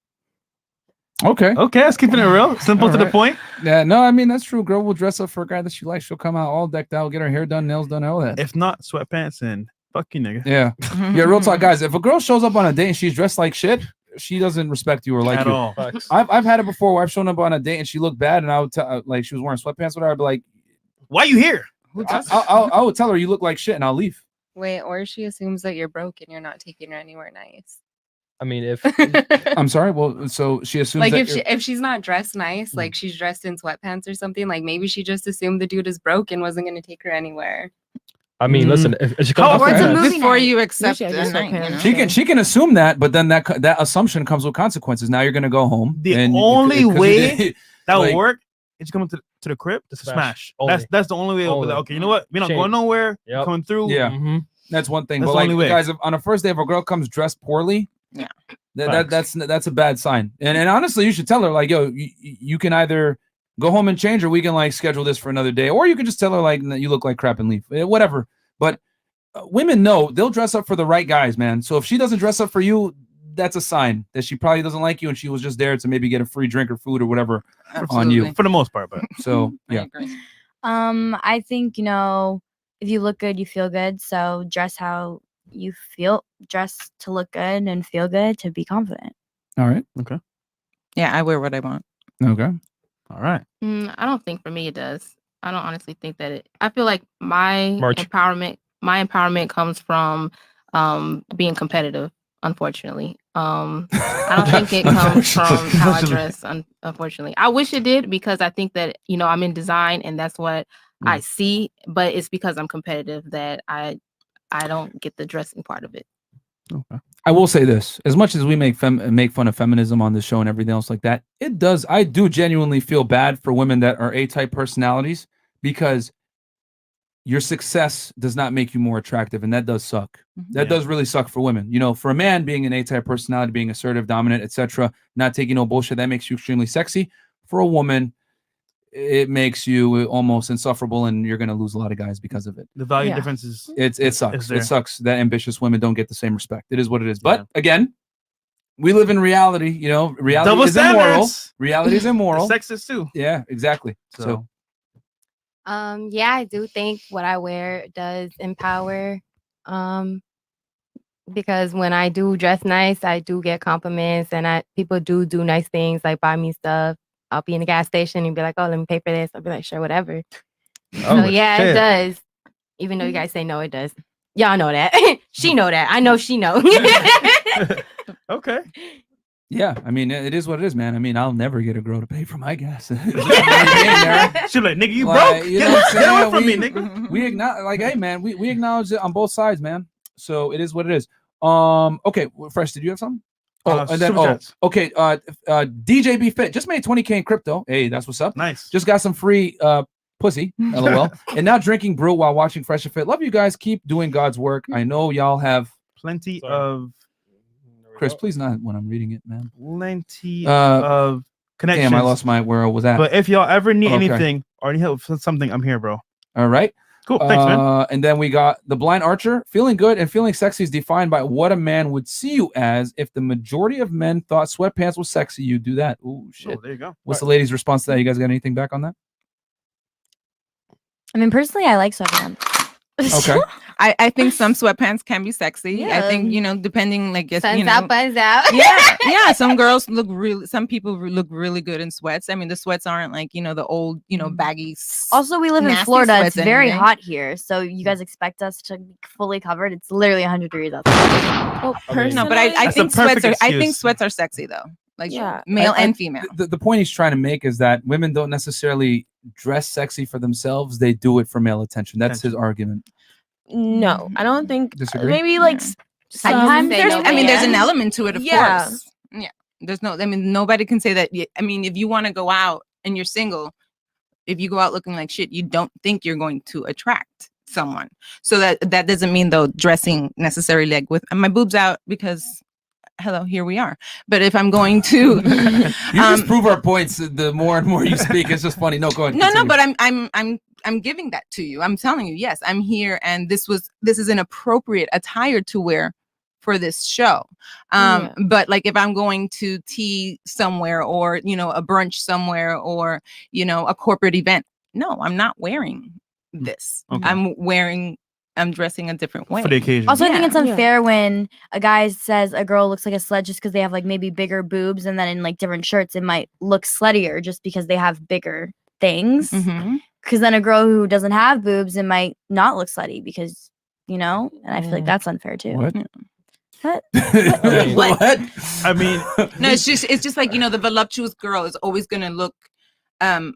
Okay. Let's keep it real. Simple to the point. Yeah, no, I mean that's true. Girl will dress up for a guy that she likes. She'll come out all decked out, get her hair done, nails done, all that. If not sweatpants, and fuck you, nigga. Yeah. Yeah, real talk, guys. If a girl shows up on a date and she's dressed like shit, she doesn't respect you or like at you. all. I've had it before where I've shown up on a date and she looked bad, and I would tell like she was wearing sweatpants, whatever. I'd be like, "Why you here?" I would tell her you look like shit, and I'll leave. Wait, or she assumes that you're broke and you're not taking her anywhere nice. I mean, if I'm sorry, well, so she assumes like that if she's not dressed nice, like she's dressed in sweatpants or something, like maybe she just assumed the dude is broke and wasn't going to take her anywhere. I mean, listen, if she comes before you accept it, she can assume that, but then that assumption comes with consequences. Now you're gonna go home. The only way that will work is coming to the crib to smash. That's the only way. Okay, you know what? We're not going nowhere. Yep. Coming through. Yeah, that's one thing. That's but the only way. Guys, on a first day, if a girl comes dressed poorly, that's a bad sign. And honestly, you should tell her like, yo, you can either go home and change, or we can like schedule this for another day, or you can just tell her like you look like crap and leave, whatever. But women know they'll dress up for the right guys, man. So if she doesn't dress up for you, that's a sign that she probably doesn't like you, and she was just there to maybe get a free drink or food or whatever on you. For the most part, but so yeah. I think if you look good, you feel good. So dress how you feel. Dress to look good and feel good to be confident. All right. Okay. Yeah, I wear what I want. Okay. All right. I don't think for me it does. I don't honestly think that I feel like my empowerment comes from being competitive, unfortunately. I don't think it comes from how I dress, unfortunately. I wish it did, because I think that, I'm in design and that's what I see, but it's because I'm competitive that I don't get the dressing part of it. Okay. I will say this: as much as we make fun of feminism on the show and everything else like that, I do genuinely feel bad for women that are A-type personalities, because your success does not make you more attractive, and that does suck. That Yeah. does really suck for women. You know, for a man, being an A-type personality, being assertive, dominant, etc., not taking no bullshit, that makes you extremely sexy. For a woman, it makes you almost insufferable, and you're going to lose a lot of guys because of it. The value difference is it sucks. there. It sucks that ambitious women don't get the same respect. It is what it is. But again, we live in reality. You know, reality Double is immoral. standards. Reality is immoral. Sexist too. Yeah, exactly. So Yeah, I do think what I wear does empower. Because when I do dress nice, I do get compliments, and people do nice things, like buy me stuff. I'll be in the gas station and be like, "Oh, let me pay for this." I'll be like, "Sure, whatever." So yeah, shit. it does. Even though you guys say no, it does. Y'all know that. She know that. I know she know. Okay. yeah, I mean, it is what it is, man. I mean, I'll never get a girl to pay for my gas. She's like, nigga, you broke. You know what I'm Get away saying? from me, nigga. We acknowledge, like, hey, man, we acknowledge it on both sides, man. So it is what it is. Okay, Fresh, did you have something? And then super chats. okay. DJ Be Fit just made 20K in crypto. Hey, that's what's up. Nice. Just got some free pussy, lol. And now drinking brew while watching FreshandFit. Love you guys. Keep doing God's work. I know y'all have Plenty of Chris. Please not when I'm reading it, man. plenty of connections. Damn, I lost my where I was at. But if y'all ever need Okay. anything or need help with something, I'm here, bro. All right. Cool. Thanks, man. And then we got the blind archer. Feeling good and feeling sexy is defined by what a man would see you as. If the majority of men thought sweatpants was sexy, you do that. Ooh, shit. Oh, there you go. What's the ladies' response to that? You guys got anything back on that? I mean, personally, I like sweatpants. Okay. I think some sweatpants can be sexy. I think, Yeah. depending, like, yes, Suns out, buns out. yeah, some girls some people look really good in sweats. I mean, the sweats aren't like, the old, baggy. Also, we live in nasty Florida. It's sweats very anyway. hot here. So you guys expect us to be fully covered? It's literally 100 degrees outside. No, but I That's think a perfect I think excuse. sweats are sexy though. Like Yeah. male I- and female. The point he's trying to make is that women don't necessarily dress sexy for themselves. They do it for male attention. That's his argument. No, I don't think. Disagree? Maybe like Sometimes say there's, no I mean, there's an man. element to it, of Yeah. course. Yeah. There's no, I mean, nobody can say that. I mean, if you want to go out and you're single, if you go out looking like shit, you don't think you're going to attract someone. So that doesn't mean though dressing necessarily like with my boobs out because hello, here we are. But if I'm going to, You just prove our points. The more and more you speak, it's just funny. No, go ahead. no, continue. but I'm giving that to you. I'm telling you, yes, I'm here, and this is an appropriate attire to wear for this show. But like if I'm going to tea somewhere or a brunch somewhere or a corporate event, no, I'm not wearing this. Okay. I'm dressing a different way For the occasion. Also, I think it's Yeah. unfair when a guy says a girl looks like a slut just because they have like maybe bigger boobs, and then in like different shirts it might look sluttier just because they have bigger things. Mhm. Because then a girl who doesn't have boobs, it might not look slutty because and I feel like that's unfair too. What? What? What? I mean, No, it's just like the voluptuous girl is always gonna look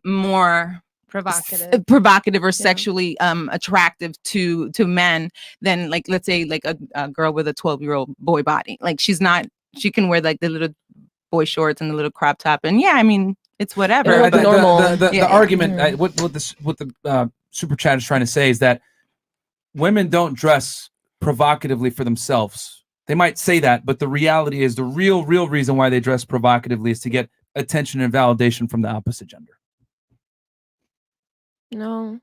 more provocative or sexually attractive to men than like let's say like a girl with a 12-year-old boy body. Like she can wear like the little boy shorts and the little crop top, and yeah, I mean it's whatever. It'll look but- normal. The argument, what the super chat is trying to say is that women don't dress provocatively for themselves. They might say that, but the reality is the real reason why they dress provocatively is to get attention and validation from the opposite gender. No,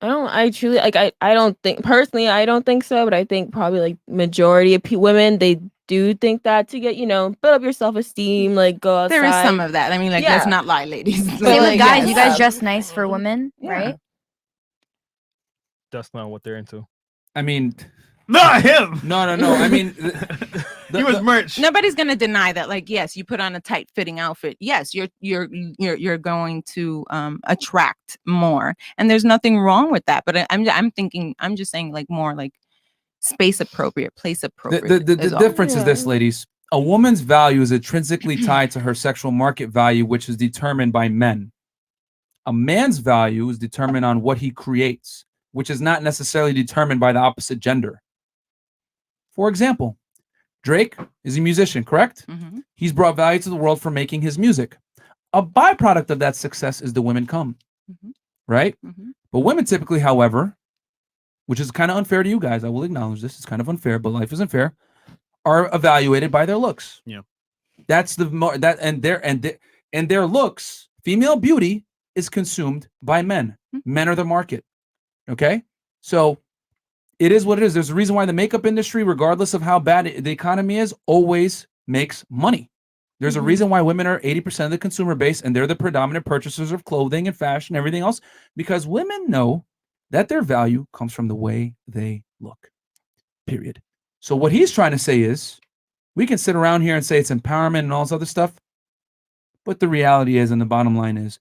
I don't. I truly like. I don't think personally. I don't think so. But I think probably like majority of women they do think that to get build up your self esteem. Like go outside. There is some of that. I mean, like let's Yeah. not lie, ladies. Same Like, with guys. yes. You guys dress nice for women, Yeah. right? That's not what they're into. I mean, not him. No. I mean, He was merch. Nobody's gonna deny that. Like, yes, you put on a tight fitting outfit. Yes, you're going to attract more, and there's nothing wrong with that. But I'm just saying like more like space appropriate, place appropriate. The difference is this, ladies. A woman's value is intrinsically tied to her sexual market value, which is determined by men. A man's value is determined on what he creates, which is not necessarily determined by the opposite gender. For example, Drake is a musician, correct? Mhm. He's brought value to the world for making his music. A byproduct of that success is the women come, Mhm. right? Mhm. But women typically, however, which is kind of unfair to you guys. I will acknowledge this. It's kind of unfair, but life isn't fair. Are evaluated by their looks. Yeah. That's and their looks, female beauty is consumed by men. Men are the market. Okay? So it is what it is. There's a reason why the makeup industry, regardless of how bad the economy is, always makes money. There's a reason why women are 80% of the consumer base and they're the predominant purchasers of clothing and fashion and everything else, because women know that their value comes from the way they look. Period. So what he's trying to say is, we can sit around here and say it's empowerment and all this other stuff, but the reality is, and the bottom line is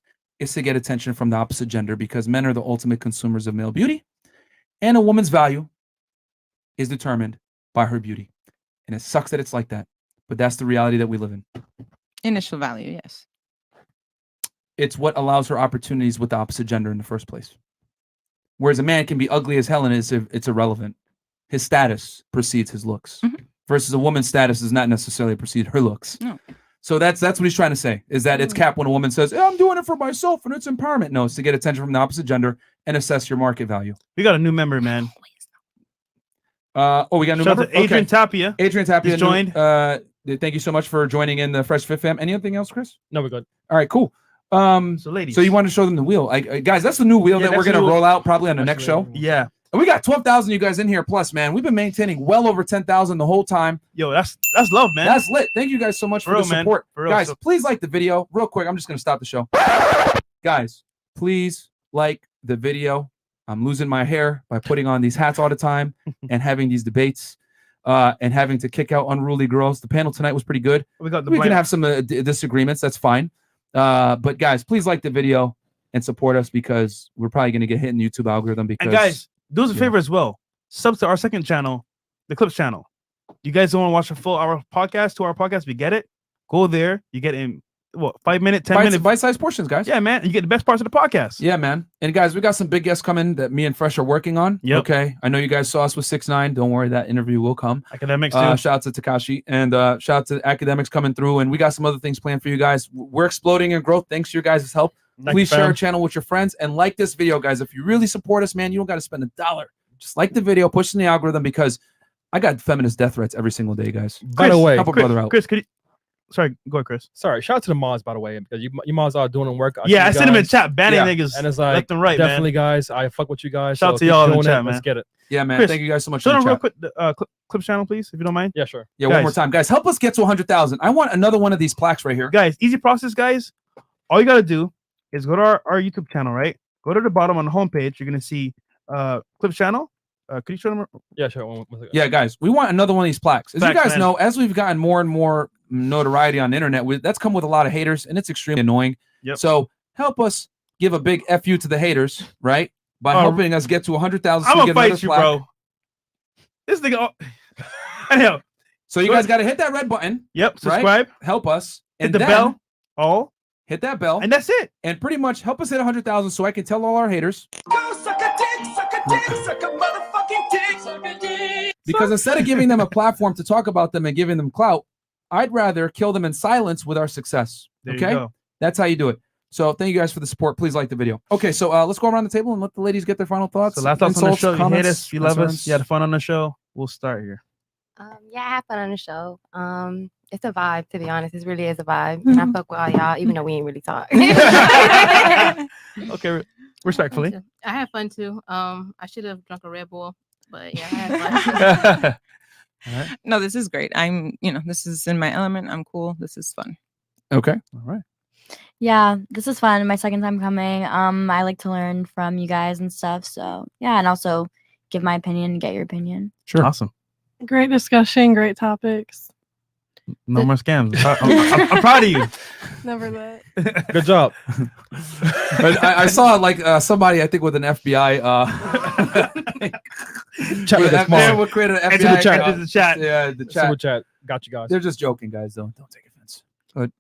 to get attention from the opposite gender, because men are the ultimate consumers of male beauty, and a woman's value is determined by her beauty. And it sucks that it's like that, but that's the reality that we live in. Initial value, yes. It's what allows her opportunities with the opposite gender in the first place. Whereas a man can be ugly as hell and it's irrelevant. His status precedes his looks. Versus a woman's status does not necessarily precede her looks. No. So that's what he's trying to say, is that it's cap when a woman says, I'm doing it for myself and it's empowerment. No, it's to get attention from the opposite gender and assess your market value. We got a new member, man. We got a new member? Adrian Tapia. Adrian Tapia He's joined. Thank you so much for joining in the FreshandFit fam. Anything else, Chris? No, we're good. All right, cool. So ladies. So you want to show them the wheel. Guys, that's the new wheel that we're going to roll out probably on the next show. Yeah. And we got 12,000 you guys in here plus, man. We've been maintaining well over 10,000 the whole time. Yo, that's love, man. That's lit. Thank you guys so much for the support. For real. Guys, please like the video. Real quick, I'm just going to stop the show. Guys, please like the video. I'm losing my hair by putting on these hats all the time and having these debates and having to kick out unruly girls. The panel tonight was pretty good. We can have some disagreements. That's fine. But guys, please like the video and support us, because we're probably going to get hit in the YouTube algorithm. Because, and guys, do us a favor as well. Sub to our second channel, the Clips channel. You guys don't want to watch a full hour podcast, 2 hour podcast? We get it. Go there. You get in 5 minute, 10 minute bite-sized portions, guys. Yeah, man. You get the best parts of the podcast. Yeah, man. And guys, we got some big guests coming that me and Fresh are working on. Yep. Okay. I know you guys saw us with 6ix9ine. Don't worry, that interview will come. Academics too. Shout out to Takashi and shout out to Academics coming through. And we got some other things planned for you guys. We're exploding in growth thanks to your guys' help. Please share our channel with your friends and like this video, guys. If you really support us, man, you don't got to spend $1. Just like the video, push in the algorithm, because I got feminist death threats every single day, guys. By the way, help a brother out. Chris, could you... Sorry, go ahead, Chris. Sorry, shout out to the mods, by the way, because you mods are doing the work. Yeah, I sent him in chat, banning niggas, and it's like left and right, definitely, man. guys. I fuck with you guys. Shout out to y'all in the chat, man. Let's get it. Yeah, man. Chris, thank you guys so much. Show them real chat. quick Clips channel, please, if you don't mind. Yeah, sure. Yeah, guys, one more time, guys. Help us get to 100,000. I want another one of these plaques right here, guys. Easy process, guys. All you gotta do is go to our YouTube channel, right? Go to the bottom on the homepage. You're gonna see Clips channel. Could you show them? Yeah, sure. Yeah, guys, we want another one of these plaques. As you guys man. know, as we've gotten more and more notoriety on the internet, that's come with a lot of haters, and it's extremely annoying. Yep. So help us give a big FU to the haters, right? By helping us get to 100,000. I'm gonna fight you, bro. This nigga. Anyhow, so you guys got to hit that red button. Yep. Subscribe. Right? Help us. Hit the bell. Hit that bell. And that's it. And pretty much help us hit 100,000 so I can tell all our haters. Because instead of giving them a platform to talk about them and giving them clout, I'd rather kill them in silence with our success. There you Okay? go. That's how you do it. So thank you guys for the support. Please like the video. Okay, so let's go around the table and let the ladies get their final thoughts. So last thoughts on the insults, show. You comments, hate us. You love concerns. us. You had fun on the show. We'll start here. Yeah, I have fun on the show. It's a vibe, to be honest. It really is a vibe. And I fuck with all y'all, even though we ain't really talk. Okay, respectfully. I had fun too. I should have drunk a Red Bull, but yeah, I had fun. Right. No, this is great. This is in my element. I'm cool. This is fun. Okay. All right. Yeah, this is fun. My second time coming. I like to learn from you guys and stuff. So yeah, and also give my opinion and get your opinion. Sure. Awesome. Great discussion, great topics. No more scams. I'm proud of you. Never let. Good job. But I saw like somebody, I think with an FBI Chat with us, Mom. would create an Enter FBI the chat. Enter the chat. Yeah, the Super chat. chat. Got you guys. They're just joking, guys. Don't take offense.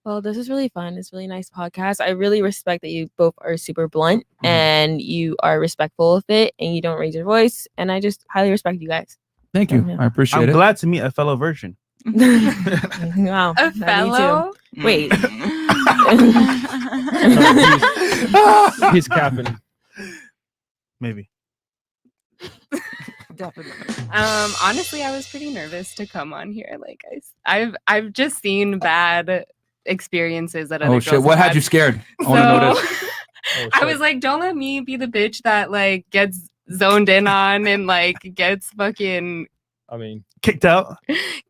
Well, this is really fun. It's a really nice podcast. I really respect that you both are super blunt and you are respectful of it and you don't raise your voice. And I just highly respect you guys. Thank you. I appreciate I'm it. glad to meet a fellow virgin. Wow. A Me too. fellow? Wait. He's capping. Maybe. Definitely. Honestly, I was pretty nervous to come on here. Like I've just seen bad experiences that other Oh girls shit! What have had you scared? I So want to know this. Oh, I shit. was like, don't let me be the bitch that like gets zoned in on and like gets fucking I mean, Kicked out.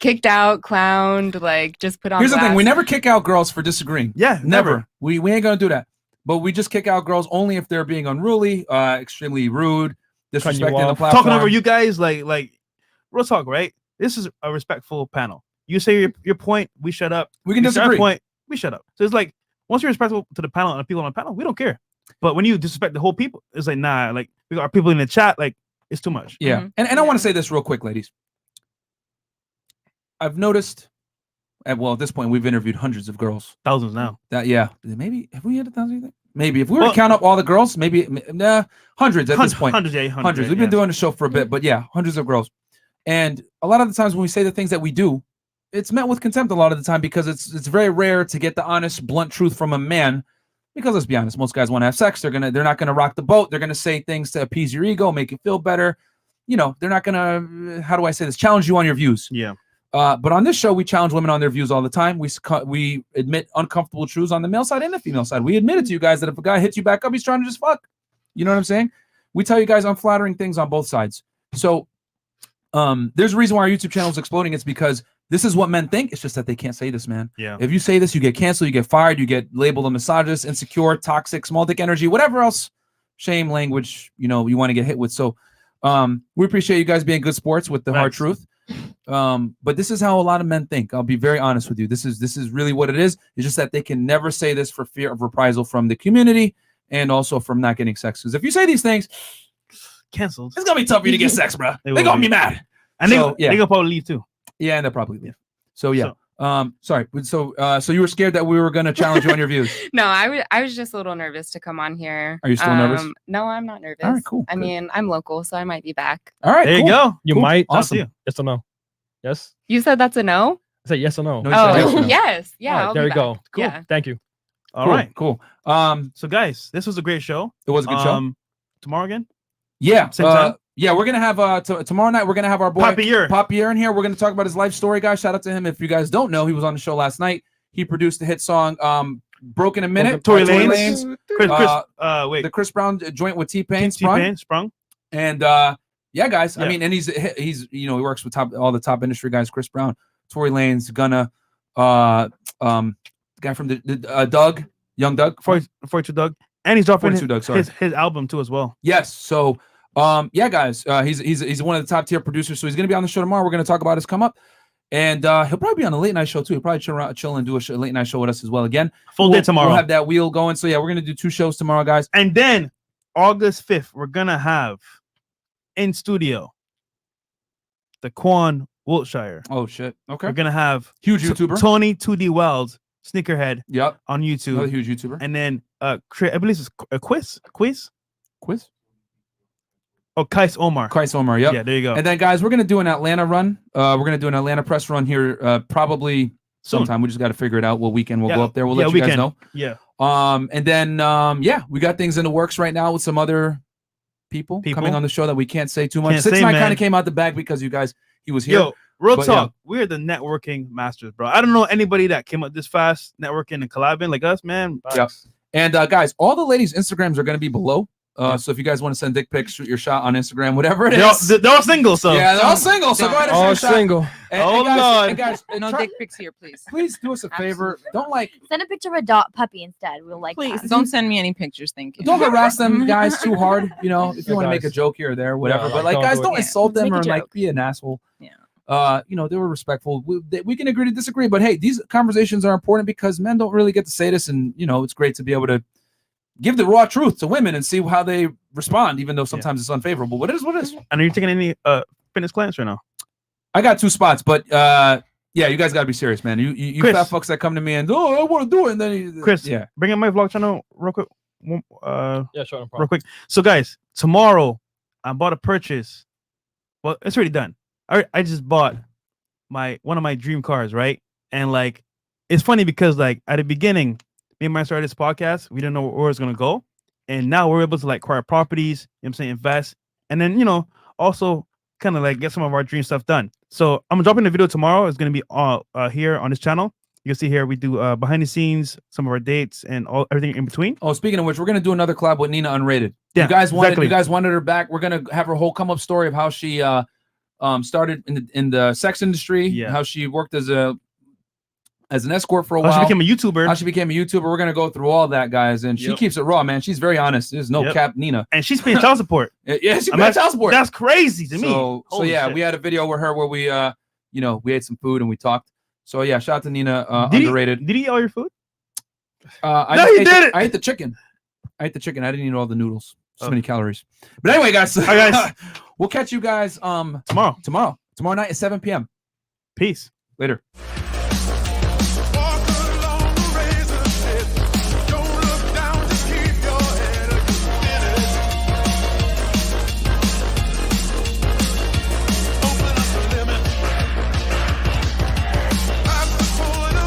kicked out, clowned, like just put on Here's the thing: blast. we never kick out girls for disagreeing. Yeah, Never. We ain't gonna do that. But we just kick out girls only if they're being unruly, extremely rude, Cutting you disrespecting the off. platform. Talking over you guys, like real talk, right? This is a respectful panel. You say your point, we shut up. We can You say our disagree. point, we shut up. So it's like once you're respectful to the panel and the people on the panel, we don't care. But when you disrespect the whole people, it's like nah. Like we got our people in the chat, like it's too much. Yeah. Mhm. And I want to say this real quick, ladies. I've noticed, at this point, we've interviewed hundreds of girls. Thousands now. Maybe have we had 1,000? You think? Maybe if we were Well- to count up all the girls, maybe hundreds at this point. Hundreds. Hundreds. We've been doing the show for a bit, but yeah, hundreds of girls. And a lot of the times when we say the things that we do, it's met with contempt a lot of the time because it's very rare to get the honest, blunt truth from a man. Because let's be honest, most guys want to have sex. They're not gonna rock the boat. They're gonna say things to appease your ego, make you feel better. You know, they're not gonna, how do I say this? Challenge you on your views. Yeah. But on this show, we challenge women on their views all the time. We admit uncomfortable truths on the male side and the female side. We admit it to you guys that if a guy hits you back up, he's trying to just fuck. You know what I'm saying? We tell you guys unflattering things on both sides. So there's a reason why our YouTube channel is exploding. It's because this is what men think. It's just that they can't say this, man. Yeah. If you say this, you get canceled, you get fired, you get labeled a misogynist, insecure, toxic, small dick energy, whatever else shame language, you want to get hit with. So we appreciate you guys being good sports with the hard truth. But this is how a lot of men think. I'll be very honest with you. This is really what it is. It's just that they can never say this for fear of reprisal from the community and also from not getting sex. Because if you say these things, Canceled. it's gonna be tough for you to get sex, bro. They They're will gonna be. be mad. And So, they gonna probably leave too. Yeah, and they'll probably leave. So yeah. Sorry. So you were scared that we were gonna challenge you on your views. No, I was just a little nervous to come on here. Are you still nervous? No, I'm not nervous. All right, cool. I mean, I'm local, so I might be back. All right. There cool. you go. You Cool. might. Awesome. Yes or no? Yes. You said that's a no? I said yes or no. No, you said yes or no. Yes. Yeah. All right, I'll there be you go. back. Cool. Yeah. Thank you. All right. Cool. So guys, this was a great show. It was a good show. Tomorrow again. Yeah. Same time? Yeah, we're gonna have tomorrow night. We're gonna have our boy Papier in here. We're gonna talk about his life story, guys. Shout out to him. If you guys don't know, he was on the show last night. He produced the hit song "Broken a Minute." Tory by Lanez. Wait. The Chris Brown joint with T-Pain. Sprung. And yeah, guys. I Yeah. mean, and he's he works with all the top industry guys. Chris Brown, Tory Lanez, Gunna, guy from the Doug, Young Doug, 42 Doug, and he's dropping 42 Doug. Sorry, his album too as well. Yes. So, yeah, guys, he's one of the top tier producers. So he's gonna be on the show tomorrow. We're gonna talk about his come up, and he'll probably be on a late night show too. He'll probably chill and do a late night show with us as well. Again, Full day tomorrow. We'll have that wheel going. So yeah, we're gonna do 2 shows tomorrow, guys. And then August 5th, we're gonna have in studio the Quan Wiltshire. Oh shit. Okay. We're gonna have huge YouTuber Tony 2D Wells, Sneakerhead. Yep. On YouTube. Another huge YouTuber. And then I believe it's a quiz. Oh, Kais Omar. Yep. Yeah, there you go. And then, guys, we're gonna do an Atlanta run. We're gonna do an Atlanta press run here, probably sometime. We just got to figure it out. What weekend we'll go up there. We'll let you guys know. Yeah. And then, yeah, we got things in the works right now with some other people coming on the show that we can't say too much. 6 9 kind of came out the bag because you guys, he was here. Yo, real But, talk. We're the networking masters, bro. I don't know anybody that came up this fast networking and collabing like us, man. Yeah. And guys, all the ladies' Instagrams are gonna be below. So if you guys want to send dick pics, shoot your shot on Instagram, whatever it is. They're all single, so yeah, they're all single. So go ahead and All shoot your shot. single. And guys, No dick pics here, please. Please do us a favor. Don't Send a picture of a dog puppy instead. We'll like Please that. don't send me any pictures. Thank you. don't harass them guys too hard. If you want to make a guys. joke here or there, whatever. Yeah, but like, don't guys, do it. don't Yeah. insult them Make a or like joke. be an asshole. Yeah. They were respectful. We can agree to disagree, but hey, these conversations are important because men don't really get to say this, and it's great to be able to give the raw truth to women and see how they respond, even though sometimes it's unfavorable. But it is what it is. And are you taking any fitness clients right now? I got 2 spots, but yeah, you guys got to be serious, man. You Chris. fat fucks that come to me and I want to do it, and then Chris, yeah, bring up my vlog channel real quick. Yeah, sure. No Real problem. quick. So guys, tomorrow I bought a purchase. Well, it's already done. I just bought one of my dream cars, right? And like, it's funny because like at the beginning, me and Mike started this podcast. We didn't know where it was gonna go, and now we're able to like acquire properties. You know what I'm saying, invest, and then also kind of like get some of our dream stuff done. So I'm dropping the video tomorrow. It's gonna be all here on this channel. You can see here we do behind the scenes, some of our dates, and everything in between. Oh, speaking of which, we're gonna do another collab with Nina Unrated. Yeah, you guys exactly. wanted her back. We're gonna have her whole come up story of how she started in the sex industry, how she worked as an escort for a while. How she became a YouTuber. How she became a YouTuber. We're gonna go through all that, guys, and she keeps it raw, man. She's very honest. There's no cap, Nina, and she's paying child support. Yeah, she's paying child support. That's crazy to me. So yeah, we had a video with her where we we ate some food and we talked. So yeah, shout out to Nina. Underrated. Did he eat all your food? No, he did it. I ate the chicken. I didn't eat all the noodles. So many calories. But anyway, guys. All right, guys. We'll catch you guys tomorrow night at 7 p.m. Peace. Later.